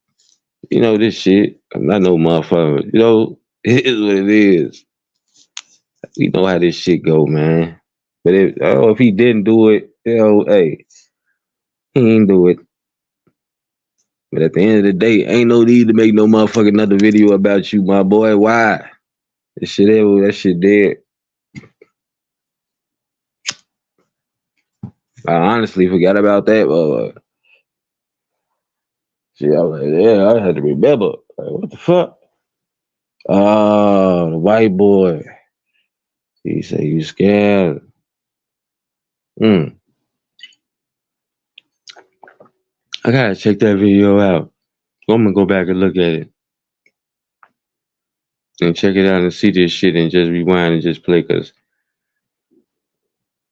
This shit. I'm not no motherfucker. It is what it is. We know how this shit go, man. But if he didn't do it, hey, he ain't do it. But at the end of the day, ain't no need to make no motherfucking another video about you, my boy. Why? That shit dead. I honestly forgot about that. Shit, I was like, yeah, I had to remember. Like, what the fuck? Oh, the white boy. He said you scared. I gotta check that video out. I'm gonna go back and look at it and check it out and see this shit and just rewind and just play. Cause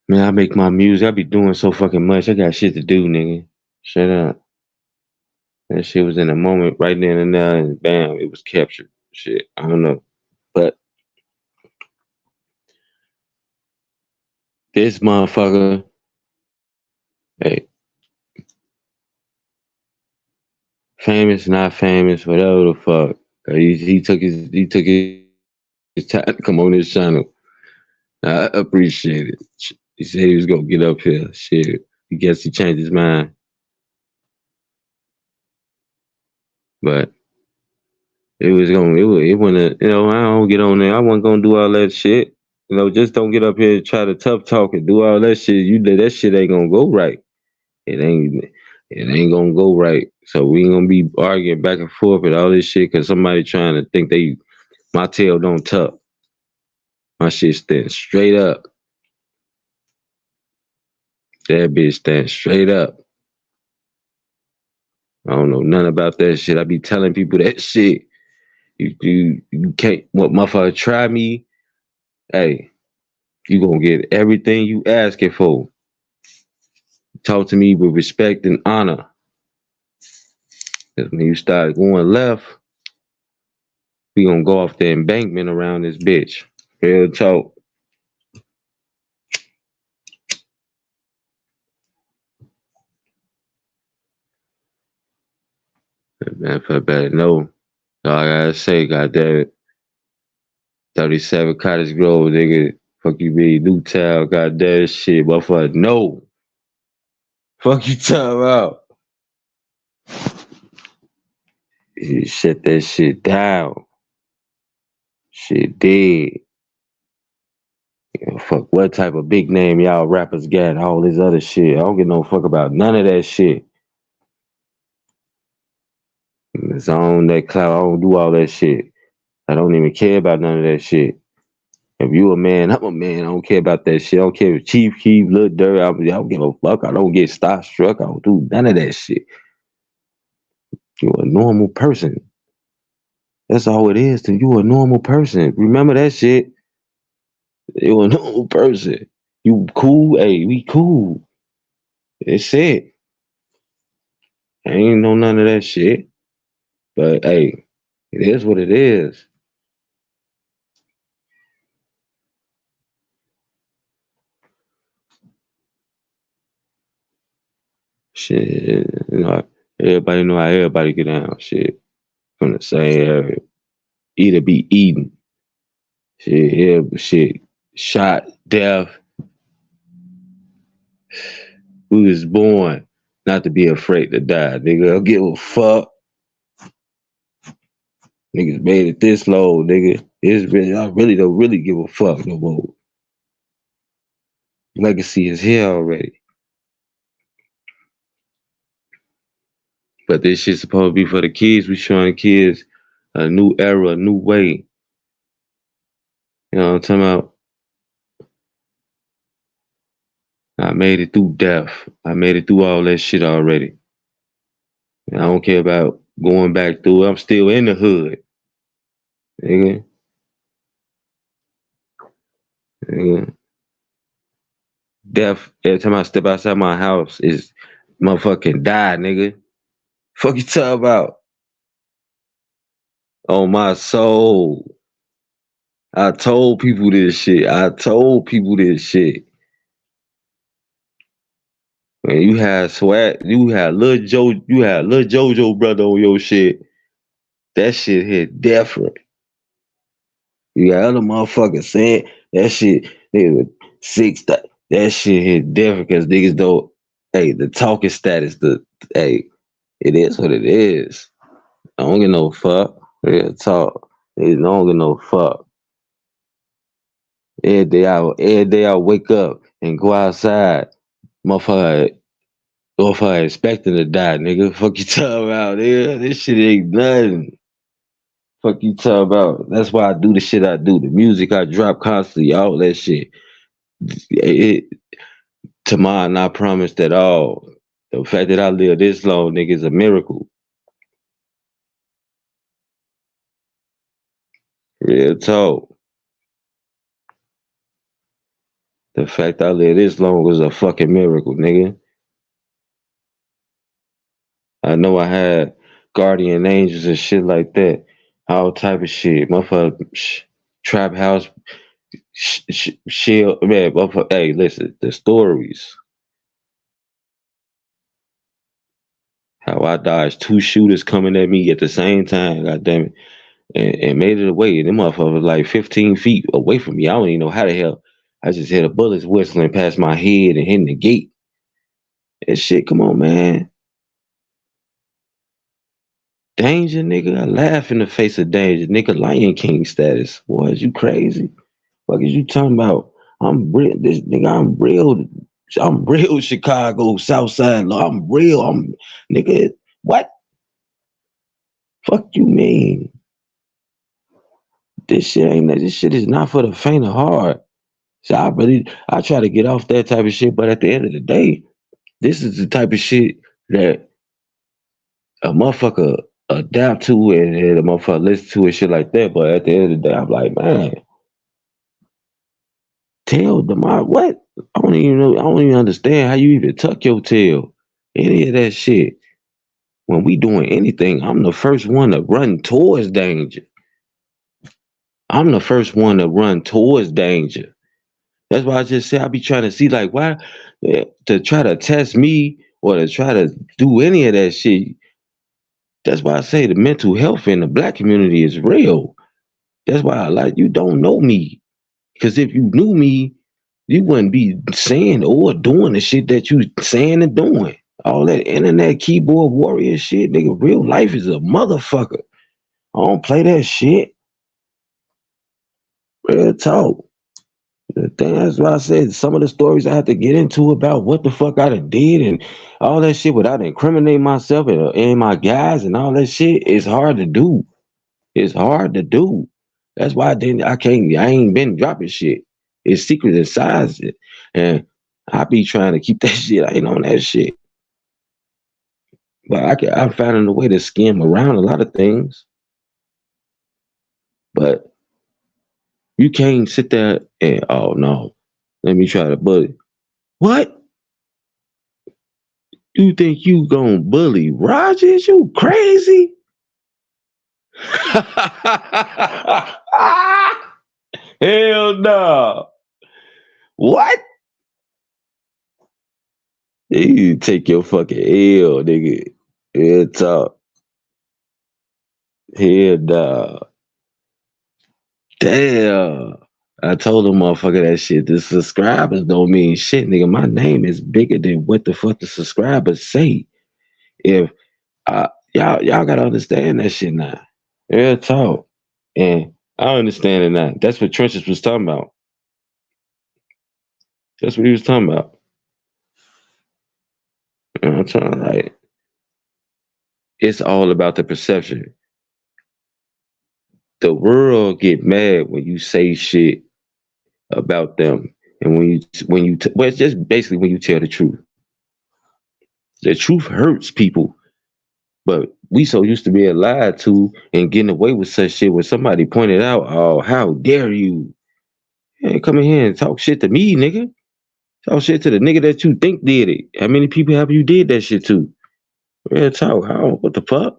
man, I make my music. I be doing so fucking much. I got shit to do, nigga. Shut up. That shit was in a moment right then and there, and bam, it was captured. Shit, I don't know, but this motherfucker, hey, famous, not famous, whatever the fuck. He took his time to come on this channel. I appreciate it. He said he was gonna get up here. Shit, I guess he changed his mind. But it wouldn't. I don't get on there. I wasn't gonna do all that shit. Just don't get up here and try to tough talk and do all that shit. That shit ain't gonna go right. It ain't. It ain't gonna go right. So we ain't gonna be arguing back and forth and all this shit because somebody trying to think my tail don't tuck. My shit stand straight up. That bitch stand straight up. I don't know nothing about that shit. I be telling people that shit. You can't. What motherfucker try me? Hey, You gonna get everything you asking for. Talk to me with respect and honor. Cause when you start going left, we gonna go off the embankment around this bitch. Real talk. Man, if I better know. All I gotta say, goddamn it. 37 Cottage Grove, nigga. Fuck you, be Newtown, goddamn shit, motherfucker. No. Fuck you talking about. You shut that shit down. Shit dead. Fuck what type of big name y'all rappers got, all this other shit. I don't give no fuck about none of that shit. It's on that cloud. I don't do all that shit. I don't even care about none of that shit. If you a man, I'm a man. I don't care about that shit. I don't care if Chief Keef, Lil Durk. I don't give a fuck. I don't get starstruck. I don't do none of that shit. You a normal person. That's all it is. To you a normal person. Remember that shit. You a normal person. You cool? Hey, we cool. It's it. I ain't know none of that shit. But hey, it is what it is. Shit, everybody know how everybody get down. Shit, from the same area. Either be eating. Shit, yeah, shit. Shot, death. We was born not to be afraid to die, nigga. I don't give a fuck. Niggas made it this low, nigga. It's really, I really don't really give a fuck no more. Legacy is here already. But this shit's supposed to be for the kids. We showing the kids a new era, a new way. You know what I'm talking about? I made it through death. I made it through all that shit already. I don't care about going back through it. I'm still in the hood. Nigga. Nigga. Death, every time I step outside my house, is motherfucking die, nigga. Fuck you talking about? On my soul. I told people this shit. I told people this shit. Man, you had swag, you had Lil Jojo brother on your shit. That shit hit different. You got other motherfuckers saying that shit, nigga, that shit hit different because niggas don't, hey, the talking status, hey, it is what it is. I don't get no fuck. Real talk. I don't get no fuck. Every day I wake up and go outside, motherfucker, motherfucker expecting to die, nigga. Fuck you talking about, nigga. This shit ain't nothing. Fuck you talking about. That's why I do the shit I do. The music I drop constantly, all that shit. It, to mine, not promised at all. The fact that I live this long, nigga, is a miracle. Real talk. The fact I live this long is a fucking miracle, nigga. I know I had guardian angels and shit like that. All type of shit. Motherfucker, trap house, shield, man, motherfucker. Hey, listen, the stories. How I dodged two shooters coming at me at the same time, goddamn it, and made it away. Them motherfuckers was like 15 feet away from me. I don't even know how the hell. I just hear the bullets whistling past my head and hitting the gate. That shit, come on, man. Danger, nigga. I laugh in the face of danger. Nigga, Lion King status. Boy, is you crazy? What is you talking about? I'm real. This nigga, I'm real. I'm real Chicago, Southside. I'm real. I'm nigga. What? Fuck you mean? This shit ain't that. This shit is not for the faint of heart. So I try to get off that type of shit, but at the end of the day, this is the type of shit that a motherfucker adapt to and a motherfucker listen to and shit like that. But at the end of the day, I'm like, man, tail demise. What? I don't even know. I don't even understand how you even tuck your tail. Any of that shit. When we doing anything, I'm the first one to run towards danger. I'm the first one to run towards danger. That's why I just say I be trying to see like why to try to test me or to try to do any of that shit. That's why I say the mental health in the black community is real. That's why I like you don't know me. Cause if you knew me, you wouldn't be saying or doing the shit that you saying and doing. All that internet keyboard warrior shit, nigga. Real life is a motherfucker. I don't play that shit. Real talk. The thing that's why I said some of the stories I had to get into about what the fuck I done did and all that shit without incriminating myself and my guys and all that shit is hard to do. It's hard to do. That's why I ain't been dropping shit. It's secret inside it. And I be trying to keep that shit. I ain't on that shit. But I'm finding a way to skim around a lot of things. But you can't sit there and oh no, let me try to bully. What? You think you gonna bully Rogers? You crazy? Hell no. What? You take your fucking L, nigga. Real talk. Hell no. Damn. I told them motherfucker that shit. The subscribers don't mean shit, nigga. My name is bigger than what the fuck the subscribers say. If y'all gotta understand that shit now. Real talk. And I understand it now. That's what Trenches was talking about. That's what he was talking about. You know what I'm talking like it's all about the perception. The world get mad when you say shit about them, and well, it's just basically when you tell the truth. The truth hurts people, but we so used to being lied to and getting away with such shit. When somebody pointed out, "Oh, how dare you? Hey, come in here and talk shit to me, nigga. Talk shit to the nigga that you think did it. How many people have you did that shit to? Real talk. How? What the fuck?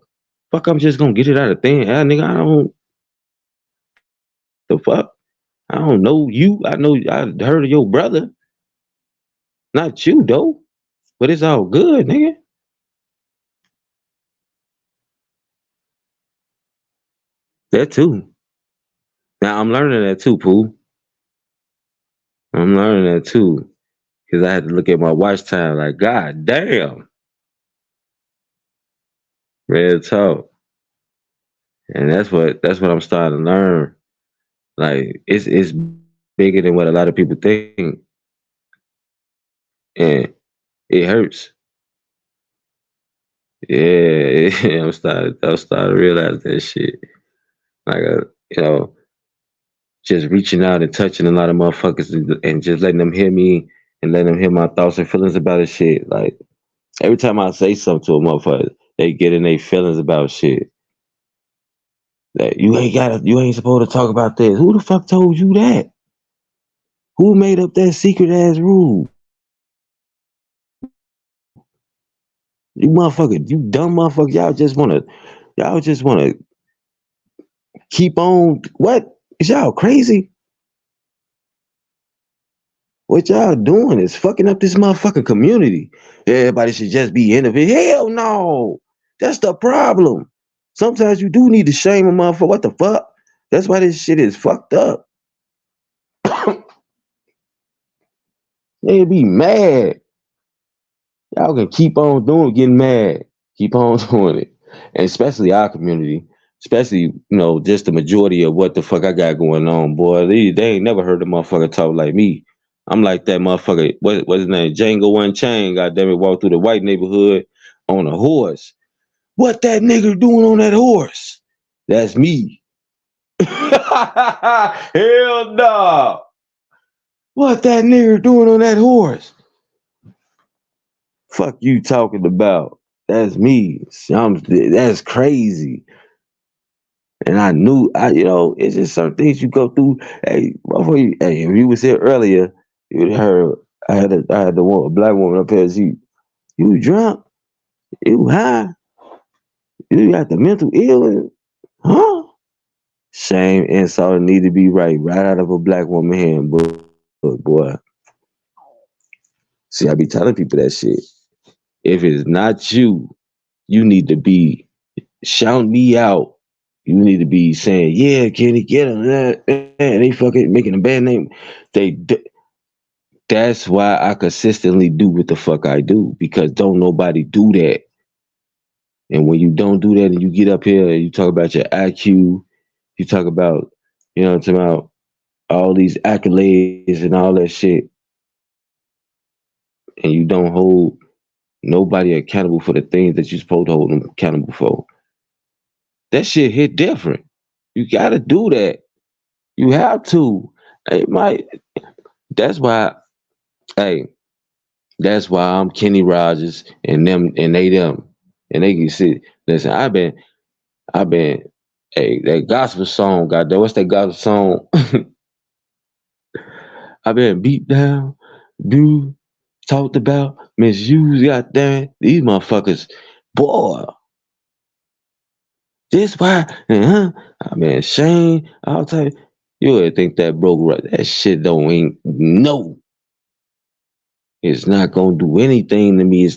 Fuck, I'm just gonna get it out of thin air, nigga. I don't. The fuck? I don't know you. I know I heard of your brother. Not you though. But it's all good, nigga. That too. Now I'm learning that too, Pooh. I'm learning that too. Cause I had to look at my watch time like, God damn. Real talk. And that's what I'm starting to learn. Like it's bigger than what a lot of people think. And it hurts. Yeah, I'm starting to realize that shit. Like you know, just reaching out and touching a lot of motherfuckers and just letting them hear me and letting them hear my thoughts and feelings about the shit. Like every time I say something to a motherfucker, they get in their feelings about shit. That you ain't supposed to talk about this. Who the fuck told you that? Who made up that secret ass rule? You motherfucker, you dumb motherfucker, y'all just wanna keep on what? Is y'all crazy? What y'all doing is fucking up this motherfucking community. Everybody should just be innovative. Hell no. That's the problem. Sometimes you do need to shame a motherfucker. What the fuck? That's why this shit is fucked up. They be mad. Y'all can keep on getting mad. Keep on doing it. And especially our community. Especially, just the majority of what the fuck I got going on, boy. They ain't never heard a motherfucker talk like me. I'm like that motherfucker. What's his name? Django Unchained. Goddamn it, walk through the white neighborhood on a horse. What that nigga doing on that horse? That's me. Hell no. What that nigga doing on that horse? Fuck you talking about? That's me. That's crazy. And I knew, it's just some things you go through. Hey, hey, if you was here earlier, you would have heard a black woman up here. You drunk, you high, you got the mental illness, huh? Shame, insult, and need to be right out of a black woman hand, boy. See, I be telling people that shit. If it's not you, you need to be shouting me out. You need to be saying, "Yeah, Kenny, get him." They fucking making a bad name. They. That's why I consistently do what the fuck I do because don't nobody do that. And when you don't do that, and you get up here and you talk about your IQ, you talk about, what I'm talking about all these accolades and all that shit, and you don't hold nobody accountable for the things that you're supposed to hold them accountable for. That shit hit different. You gotta do that. You have to. Hey, that's why, hey, that's why I'm Kenny Rogers and them and they them. And they can sit. Listen, I've been, hey, that gospel song, goddamn, what's that gospel song? I've been beat down, dude, talked about, misused, goddamn. These motherfuckers, boy, this why, I mean, Shane, I'll tell you, you would think that broke right. That shit don't ain't no. It's not gonna do anything to me. It's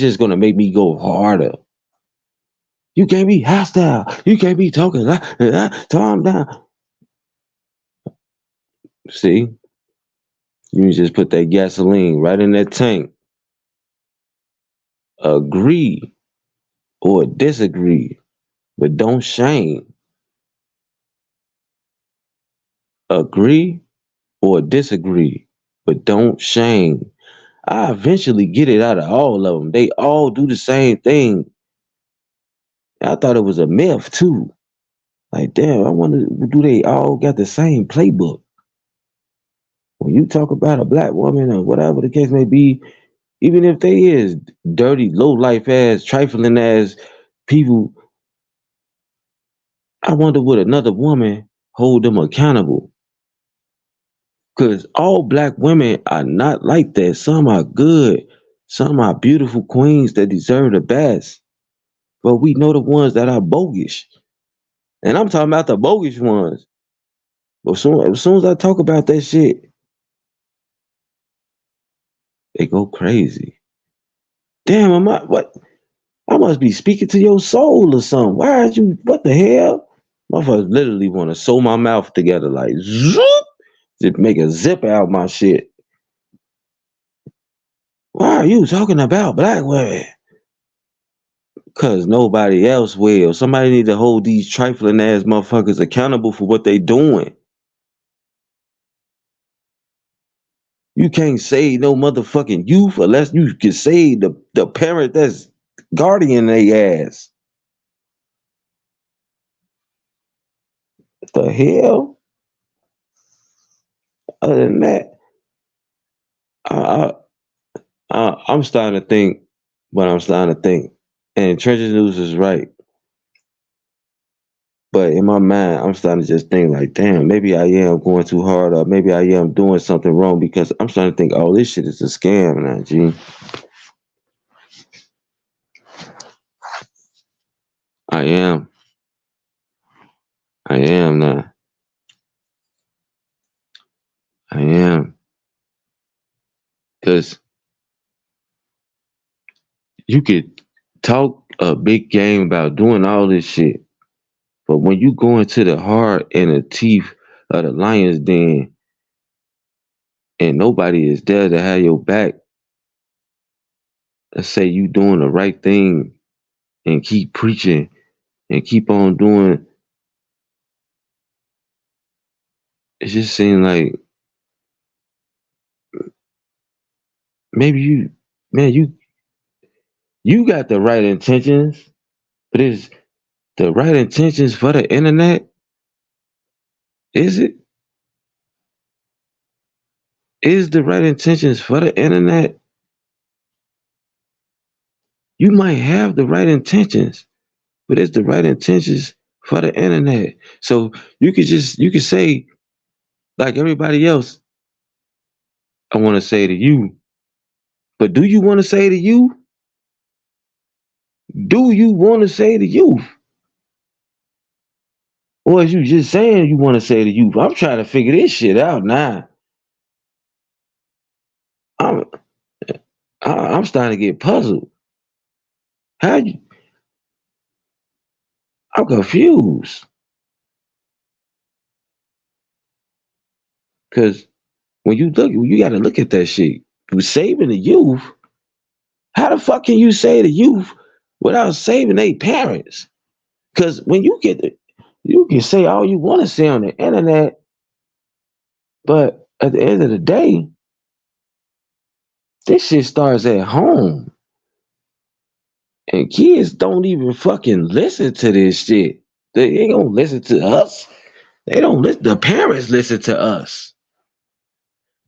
just gonna make me go harder. You can't be hostile. You can't be talking. Calm down. See, you just put that gasoline right in that tank. Agree or disagree, but don't shame. Agree or disagree, but don't shame. I eventually get it out of all of them. They all do the same thing. I thought it was a myth too. Like, damn, I wonder, do they all got the same playbook? When you talk about a black woman or whatever the case may be, even if they is dirty, low life ass, trifling ass people, I wonder would another woman hold them accountable? Because all black women are not like that. Some are good. Some are beautiful queens that deserve the best. But we know the ones that are bogus. And I'm talking about the bogus ones. But as soon as I talk about that shit, they go crazy. Damn, what? I must be speaking to your soul or something. Why are you, what the hell? Motherfuckers literally want to sew my mouth together like, zoop, just make a zip out my shit. Why are you talking about black women? Cause nobody else will. Somebody need to hold these trifling ass motherfuckers accountable for what they doing. You can't save no motherfucking youth unless you can save the parent that's guardian they ass. The hell? Other than that, I, I'm starting to think what I'm starting to think. And Trenches News is right. But in my mind, I'm starting to just think like, damn, maybe I am going too hard or maybe I am doing something wrong because I'm starting to think, oh, this shit is a scam now, G. I am. I am now. I am. Because you could talk a big game about doing all this shit. But when you go into the heart and the teeth of the lion's den and nobody is there to have your back, let's say you doing the right thing and keep preaching and keep on doing, it just seems like maybe man, you got the right intentions, but is the right intentions for the internet? Is it? Is the right intentions for the internet? You might have the right intentions, but is the right intentions for the internet. So you could say like everybody else, I want to say to you, but do you want to say to you? Do you want to say to you? Or is you just saying you want to say to you? I'm trying to figure this shit out now. I'm I'm starting to get puzzled. How you, I'm confused. Cause when you look, you got to look at that shit. You saving the youth. How the fuck can you say the youth without saving their parents? Cause when you get the, you can say all you want to say on the internet, but at the end of the day, this shit starts at home. And kids don't even fucking listen to this shit. They ain't gonna listen to us. They don't listen. The parents listen to us.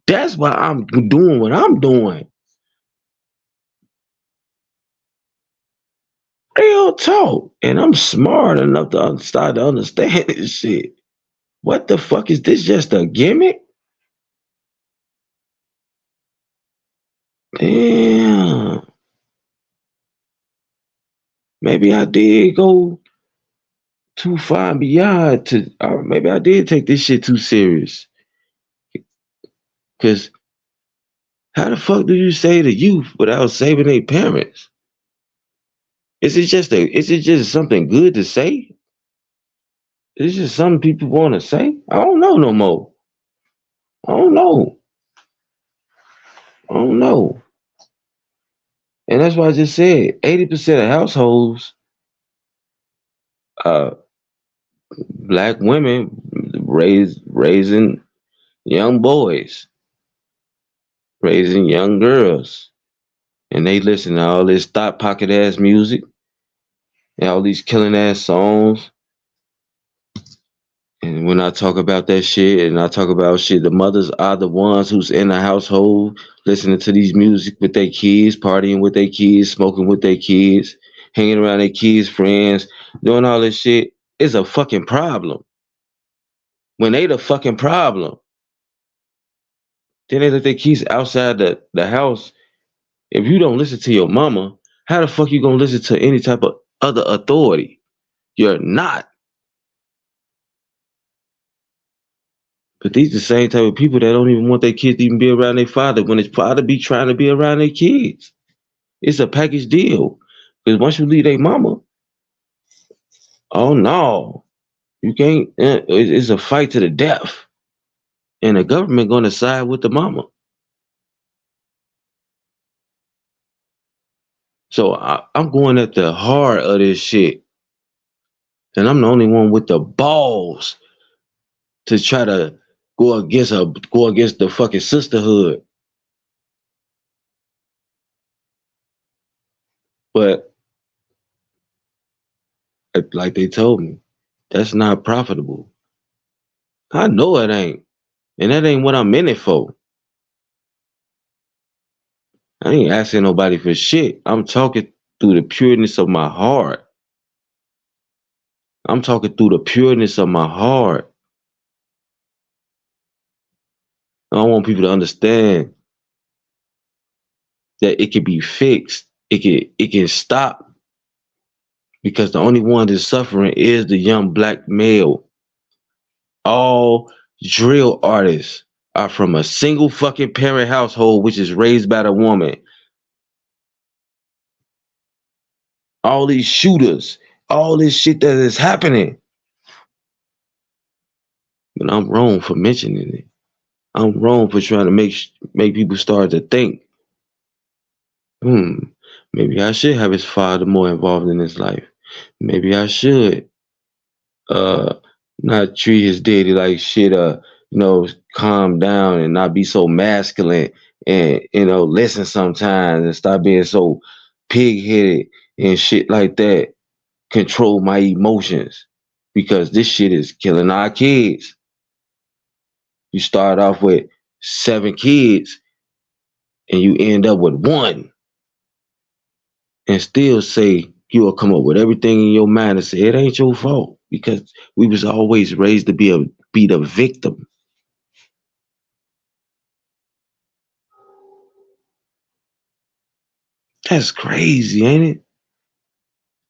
That's why I'm doing what I'm doing. Real talk. And I'm smart enough to start to understand this shit. What the fuck is this? Just a gimmick? Damn. Maybe I did go too far and beyond to, or maybe I did take this shit too serious. Cause how the fuck do you say to youth without saving their parents? Is it just something good to say? Is it just something people want to say? I don't know no more. I don't know. I don't know. And that's why I just said 80% of households, uh, black women raising young boys, raising young girls, and they listen to all this thought pocket ass music and all these killing ass songs. And when I talk about that shit and I talk about shit, the mothers are the ones who's in the household listening to these music with their kids, partying with their kids, smoking with their kids, hanging around their kids' friends, doing all this shit. It's a fucking problem. When they the fucking problem, then they let their kids outside the house. If you don't listen to your mama, how the fuck you gonna listen to any type of other authority? You're not. But these the same type of people that don't even want their kids to even be around their father when his father be trying to be around their kids. It's a package deal. Because once you leave their mama, oh no, you can't. It's a fight to the death, and the government gonna side with the mama. So I'm going at the heart of this shit, and I'm the only one with the balls to try to go against the fucking sisterhood. But like they told me, that's not profitable. I know it ain't. And that ain't what I'm in it for. I ain't asking nobody for shit. I'm talking through the pureness of my heart. I'm talking through the pureness of my heart. I want people to understand that it can be fixed. It can stop because the only one that's suffering is the young black male. All drill artists are from a single fucking parent household, which is raised by the woman. All these shooters, all this shit that is happening. But I'm wrong for mentioning it. I'm wrong for trying to make people start to think, hmm, maybe I should have his father more involved in his life. Maybe I should uh not treat his daddy like shit, you know, calm down and not be so masculine and listen sometimes and stop being so pig headed and shit like that. Control my emotions because this shit is killing our kids. You start off with 7 kids and you end up with one and still say you will come up with everything in your mind and say it ain't your fault. because we was always raised to be the victim. That's crazy, ain't it?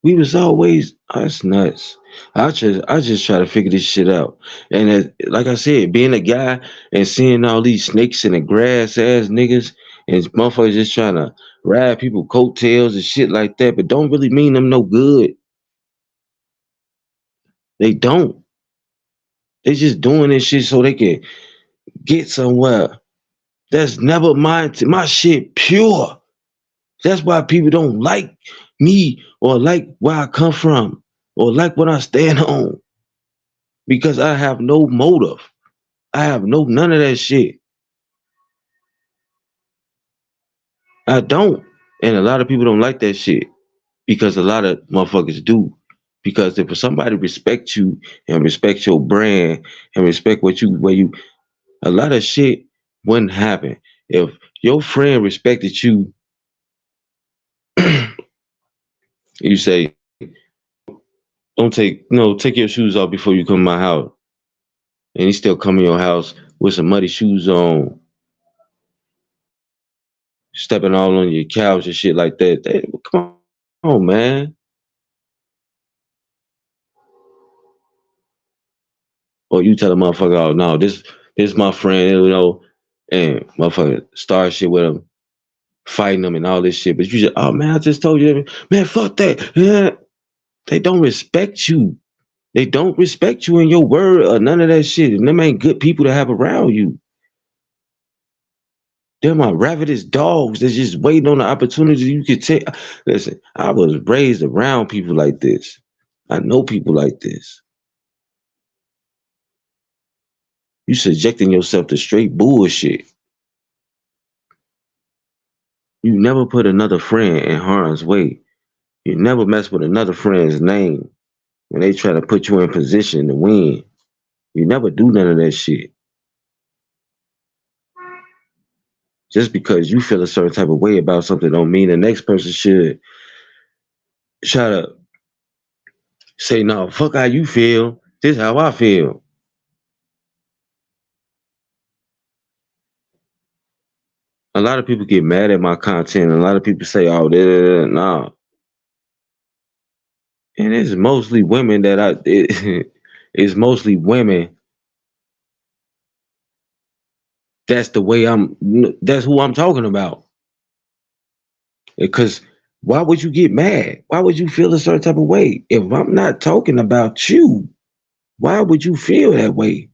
We was always that's nuts. I just try to figure this shit out. And like I said, being a guy and seeing all these snakes in the grass ass niggas and motherfuckers just trying to ride people coattails and shit like that, but don't really mean them no good. They don't. They just doing this shit so they can get somewhere. That's never my shit pure. That's why people don't like me or like where I come from or like what I stand on because I have no motive. I have no none of that shit. I don't. And a lot of people don't like that shit because a lot of motherfuckers do. Because if somebody respect you and respect your brand and respect what you where you a lot of shit wouldn't happen. If your friend respected you, you say, don't take no, take your shoes off before you come to my house. And he still come in your house with some muddy shoes on, stepping all on your couch and shit like that. Come on, man. Or you tell a motherfucker, oh no, this my friend, and motherfucker start shit with him, fighting him and all this shit. But you just, oh man, I just told you, man, fuck that. Yeah. They don't respect you. They don't respect you in your word or none of that shit. And them ain't good people to have around you. They're my ravenous dogs that's just waiting on the opportunity you could take. Listen, I was raised around people like this. I know people like this. You subjecting yourself to straight bullshit. You never put another friend in harm's way. You never mess with another friend's name when they try to put you in position to win. You never do none of that shit. Just because you feel a certain type of way about something don't mean the next person should try to say, no, fuck how you feel. This is how I feel. A lot of people get mad at my content. A lot of people say, oh, nah. And it's mostly women it's mostly women. That's the way that's who I'm talking about. Because why would you get mad? Why would you feel a certain type of way? If I'm not talking about you, why would you feel that way?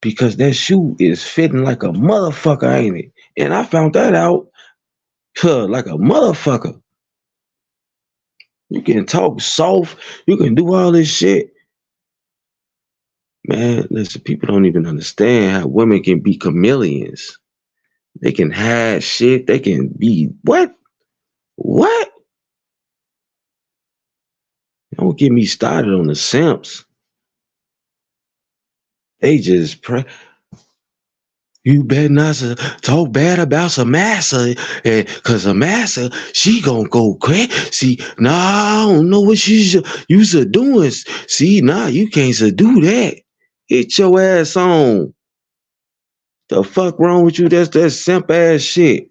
Because that shoe is fitting like a motherfucker, ain't it? And I found that out like a motherfucker. You can talk soft, you can do all this shit. Man, listen, people don't even understand how women can be chameleons. They can hide shit. They can be what? What? Don't get me started on the simps. They just pray. You better not talk bad about Samassa, cause Samassa, she gonna go crazy. See, nah, I don't know what you doing. See, nah, you can't do that. Hit your ass on. The fuck wrong with you? That's that simp ass shit.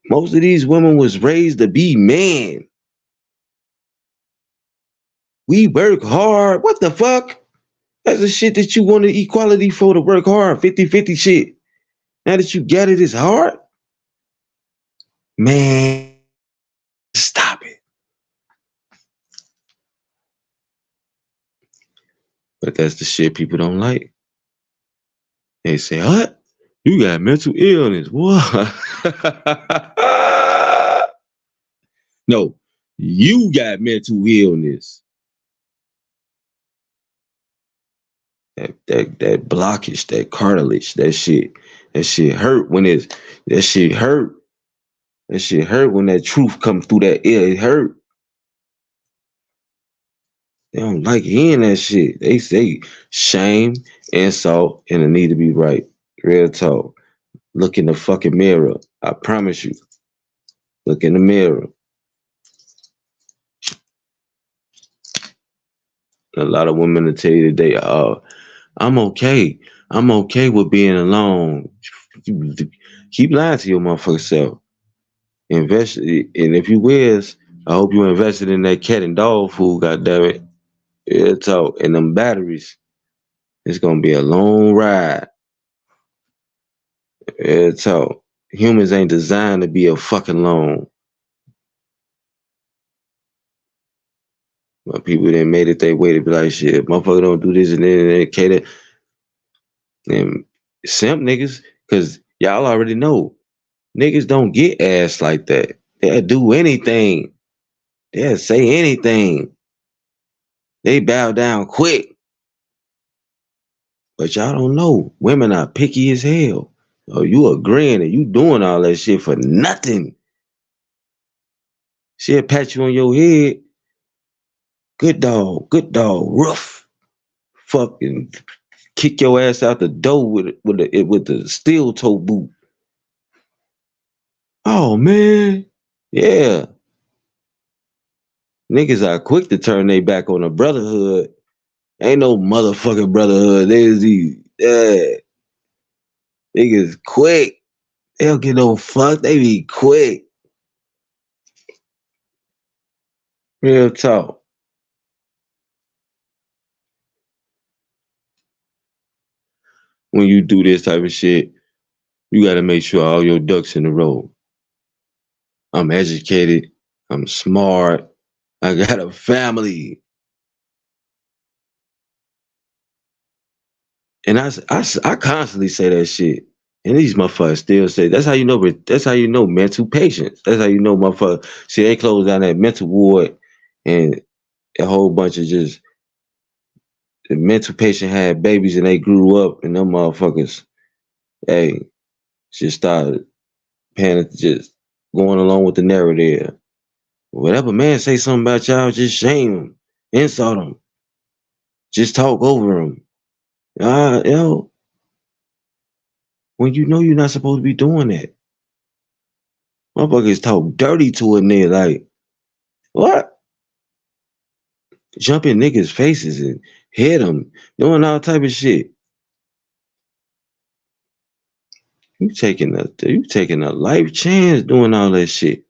Most of these women was raised to be men. We work hard. What the fuck? That's the shit that you wanted equality for, to work hard. 50-50 shit. Now that you get it, it's hard. Man, stop it. But that's the shit people don't like. They say, what? You got mental illness. What? No, you got mental illness. That blockage, that cartilage, that shit hurt when it's that shit hurt. That shit hurt when that truth comes through that ear. It hurt. They don't like hearing that shit. They say shame, insult, and it need to be right. Real talk. Look in the fucking mirror. I promise you. Look in the mirror. A lot of women will tell you today, "Oh, I'm okay. I'm okay with being alone." Keep lying to your motherfucking self. Invest, and if you is, I hope you invested in that cat and dog food. Goddamn it, it's out and them batteries. It's gonna be a long ride. It's out. Humans ain't designed to be a fucking long. But people that made it their way to be like, shit, motherfucker don't do this and then cater and simp niggas, cause y'all already know niggas don't get ass like that. They'll do anything. They'll say anything. They bow down quick. But y'all don't know. Women are picky as hell. Oh, you agreeing and you doing all that shit for nothing. She'll pat you on your head. Good dog, rough. Fucking kick your ass out the door with the steel toe boot. Oh man, yeah. Niggas are quick to turn their back on the brotherhood. Ain't no motherfucking brotherhood. There's these niggas quick. They don't get no fuck. They be quick. Real talk. When you do this type of shit, you gotta make sure all your ducks in a row. I'm educated. I'm smart. I got a family. And I constantly say that shit. And these motherfuckers still say that's how you know. That's how you know mental patience. That's how you know motherfucker. See, they closed down that mental ward, and a whole bunch of just the mental patient had babies, and they grew up, and them motherfuckers, hey, just started paying, just going along with the narrative. Whatever man say something about y'all, just shame them, insult them, just talk over them. Yo, when you know you're not supposed to be doing that. Motherfuckers talk dirty to a nigga like, what? Jump in niggas' faces and hit them, doing all type of shit. You taking a life chance doing all that shit.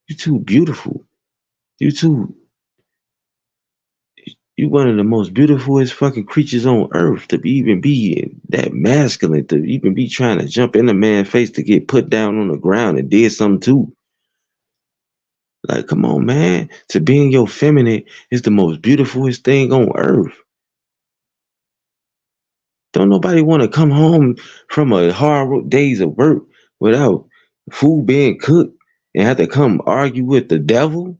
You too beautiful. You too. You one of the most beautifulest fucking creatures on earth to be even be that masculine, to even be trying to jump in a man's face to get put down on the ground and did something too. Like, come on, man. To being your feminine is the most beautifulest thing on earth. Don't nobody want to come home from a hard days of work without food being cooked and have to come argue with the devil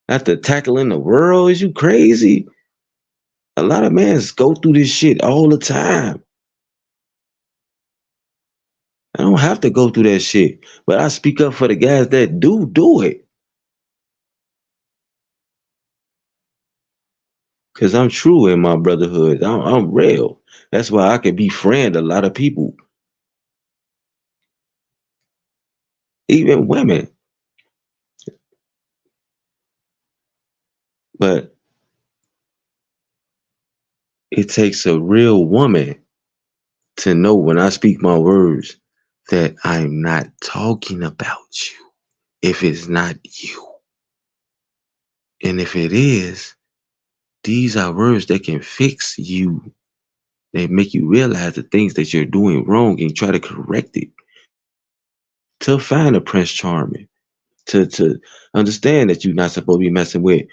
after tackling the world. Is you crazy? A lot of men go through this shit all the time. I don't have to go through that shit, but I speak up for the guys that do it. Cause I'm true in my brotherhood. I'm real. That's why I can befriend a lot of people, even women. But it takes a real woman to know when I speak my words that I'm not talking about you if it's not you. And if it is, these are words that can fix you. They make you realize the things that you're doing wrong and try to correct it. To find a Prince Charming. To understand that you're not supposed to be messing with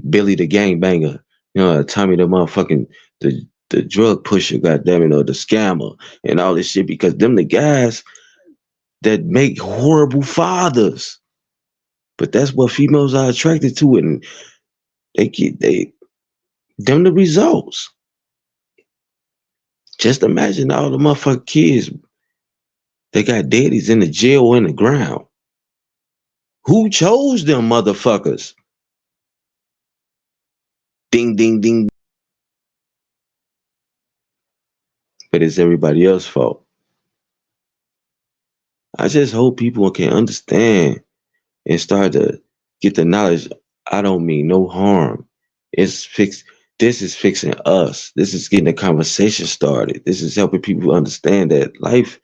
Billy the gangbanger, Tommy the motherfucking the drug pusher, goddamn it, or the scammer and all this shit because them the guys that make horrible fathers. But that's what females are attracted to, and they them the results. Just imagine all the motherfucking kids they got daddies in the jail or in the ground. Who chose them motherfuckers? Ding ding ding. But it's everybody else's fault. I just hope people can understand and start to get the knowledge. I don't mean no harm. It's fix. This is fixing us. This is getting a conversation started. This is helping people understand that life.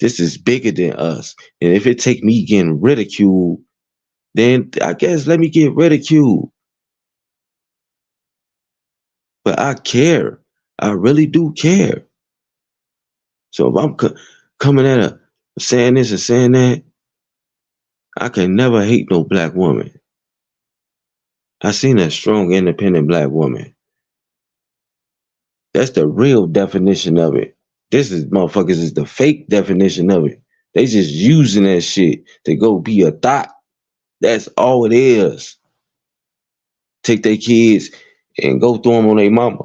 This is bigger than us. And if it take me getting ridiculed, then I guess let me get ridiculed. But I care. I really do care. So if I'm coming at a saying this and saying that, I can never hate no black woman. I seen a strong, independent black woman. That's the real definition of it. This is motherfuckers is the fake definition of it. They just using that shit to go be a thought. That's all it is. Take their kids and go throw them on their mama.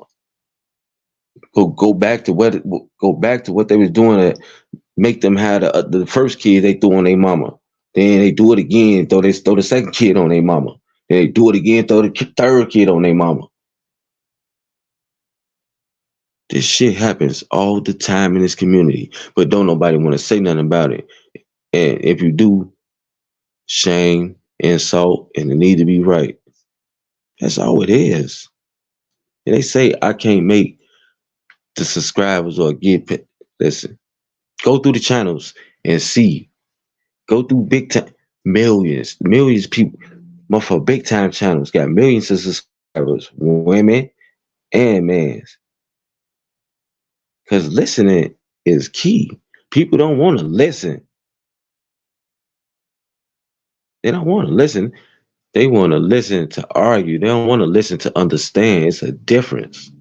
Go back to what they was doing to make them have the first kid they threw on their mama. Then they do it again, throw the second kid on their mama. Then they do it again, throw the third kid on their mama. This shit happens all the time in this community, but don't nobody want to say nothing about it. And if you do, shame, insult, and it need to be right. That's all it is. And they say I can't make the subscribers or get. Listen, go through the channels and see. Go through big time millions of people. Motherfucker, big time channels got millions of subscribers, women and men. Cause listening is key. People don't want to listen. They don't want to listen. They want to listen to argue. They don't want to listen to understand. It's a difference.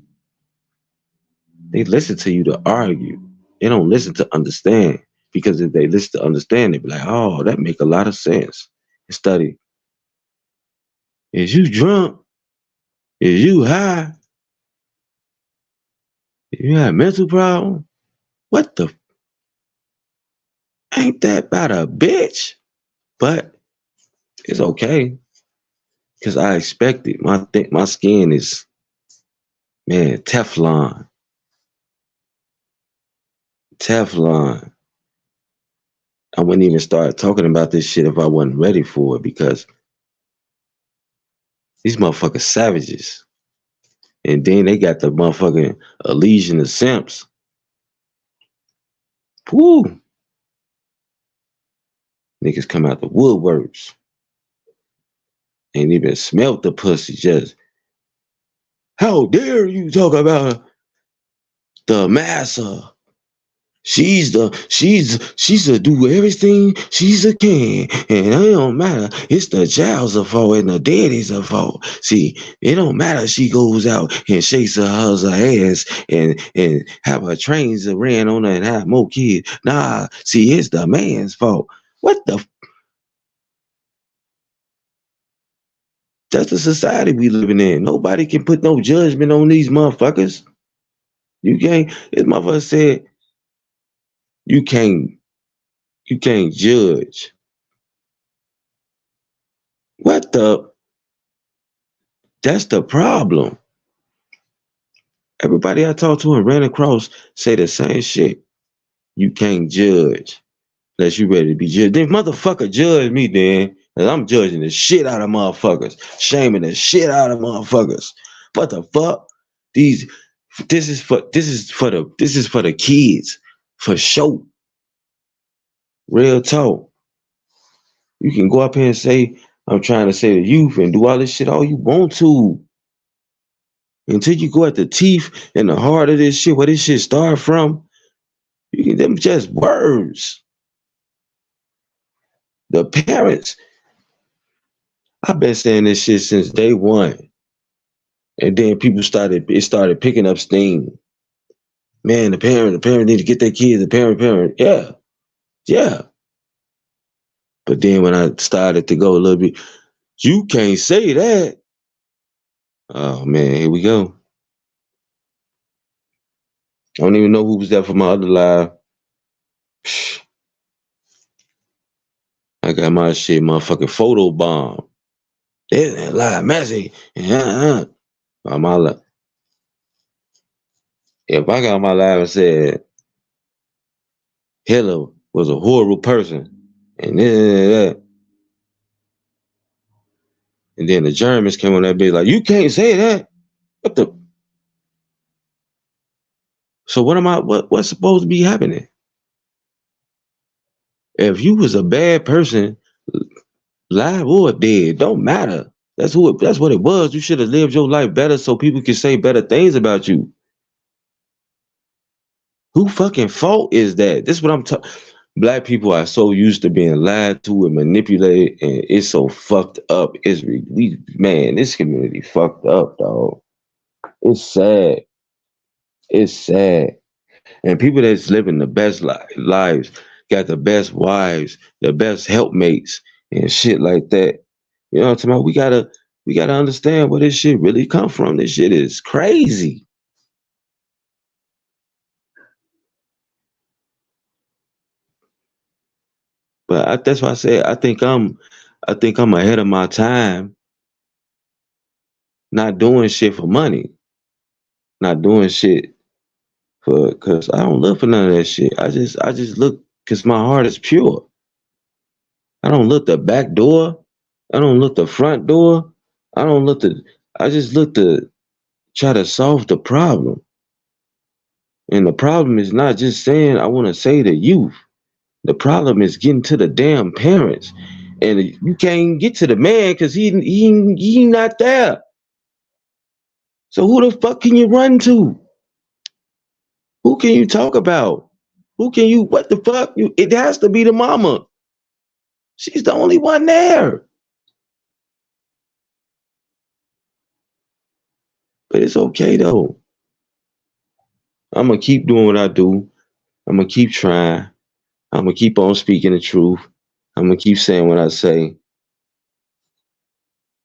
They listen to you to argue. They don't listen to understand. Because if they listen to understand, they be like, oh, that make a lot of sense. Study. Is you drunk? Is you high? You got a mental problem? What the? Ain't that about a bitch? But it's okay. Because I expect it. My skin is, man, Teflon. Teflon. I wouldn't even start talking about this shit if I wasn't ready for it because these motherfuckers savages. And then they got the motherfucking Elysian of Simps. Woo! Niggas come out the woodworks. Ain't even smelt the pussy. Just, how dare you talk about the massa? She's a do everything she's a can, and it don't matter. It's the child's a fault and the daddy's a fault. See, it don't matter. She goes out and shakes her ass and have her trains ran on her and have more kids. Nah, see, it's the man's fault. What the? That's the society we living in. Nobody can put no judgment on these motherfuckers. You can't. This motherfucker said you can't. You can't judge. What the? That's the problem. Everybody I talk to and ran across say the same shit. You can't judge unless you ready to be judged. Then motherfucker judge me then. And I'm judging the shit out of motherfuckers. Shaming the shit out of motherfuckers. What the fuck? These this is for the kids. For sure. Real talk. You can go up here and say, I'm trying to say the youth and do all this shit all you want to. Until you go at the teeth and the heart of this shit, where this shit start from, you can them just words. The parents, I've been saying this shit since day one. And then it started picking up steam. Man, the parent need to get their kids, the parent. Yeah, yeah. But then when I started to go a little bit, you can't say that. Oh man, here we go. I don't even know who was there for my other live. I got my shit, motherfucking photo bomb. It's live messy. My life. If I got my live and said Hitler was a horrible person and this and that, And then the Germans came on that bitch like, you can't say that. What the? So what am I? What's supposed to be happening? If you was a bad person, live or dead, don't matter. That's what it was. You should have lived your life better so people can say better things about you. Who fucking fault is that? This is what I'm talking. Black people are so used to being lied to and manipulated, and it's so fucked up. Man, this community fucked up, dog. It's sad. It's sad. And people that's living the best lives got the best wives, the best helpmates, and shit like that. You know what I'm talking about? We gotta understand where this shit really come from. This shit is crazy. But that's why I said I think I'm ahead of my time, not doing shit for money, not doing shit for because I don't look for none of that shit. I just look because my heart is pure. I don't look the back door. I don't look the front door. I don't look the. I just look to try to solve the problem. And the problem is not just saying I want to say to youth. The problem is getting to the damn parents. And you can't get to the man because he not there. So who the fuck can you run to? Who can you talk about? Who can you? What the fuck? It has to be the mama. She's the only one there. But it's okay though. I'm gonna keep doing what I do. I'm gonna keep trying. I'm gonna keep on speaking the truth. I'm gonna keep saying what I say.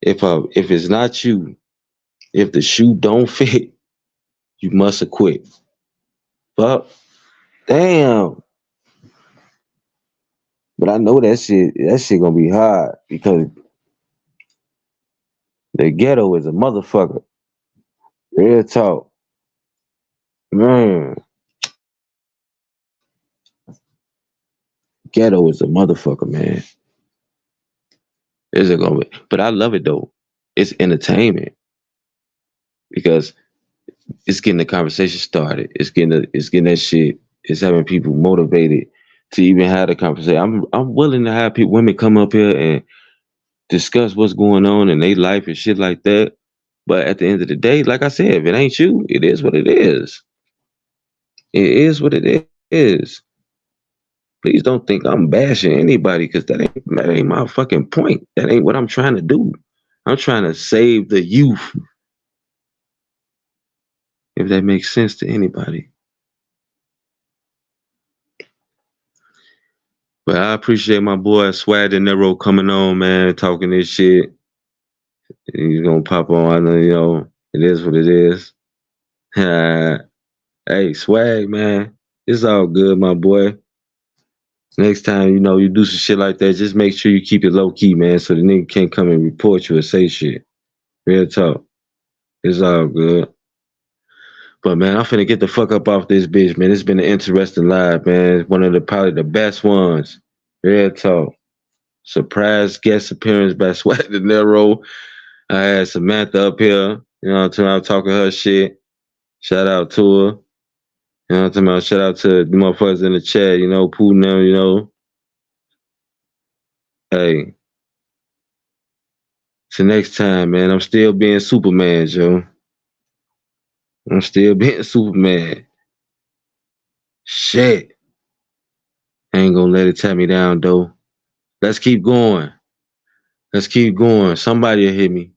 If it's not you, if the shoe don't fit, you must have quit. But damn. But I know that shit gonna be hard because the ghetto is a motherfucker. Real talk. Man, ghetto is a motherfucker, man. Is it gonna be? But I love it though. It's entertainment because it's getting the conversation started. It's getting that shit. It's having people motivated to even have the conversation. I'm willing to have women come up here and discuss what's going on in their life and shit like that. But at the end of the day, like I said, if it ain't you, it is what it is. It is what it is. Please don't think I'm bashing anybody because that ain't my fucking point. That ain't what I'm trying to do. I'm trying to save the youth, if that makes sense to anybody. But I appreciate my boy Swag De Niro coming on, man, talking this shit. He's gonna pop on. I know, it is what it is. Hey, Swag, man, it's all good, my boy. Next time, you do some shit like that, just make sure you keep it low key, man, so the nigga can't come and report you or say shit. Real talk. It's all good. But man, I'm finna get the fuck up off this bitch, man. It's been an interesting live, man. One of the probably the best ones. Real talk. Surprise guest appearance by Swag De Niro. I had Samantha up here, I'm talking her shit. Shout out to her. I'm talking about shout out to the motherfuckers in the chat, Pooh now, Hey, till next time, man. I'm still being Superman, Joe. I'm still being Superman. Shit. I ain't gonna let it tie me down though. Let's keep going. Let's keep going. Somebody will hit me.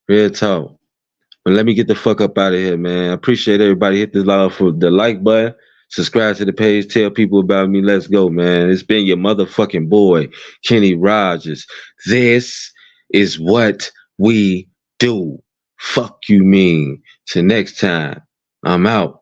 Real talk. But let me get the fuck up out of here, man. I appreciate everybody. Hit the love for the like button. Subscribe to the page. Tell people about me. Let's go, man. It's been your motherfucking boy, Kenny Rogers. This is what we do. Fuck you mean. Till next time. I'm out.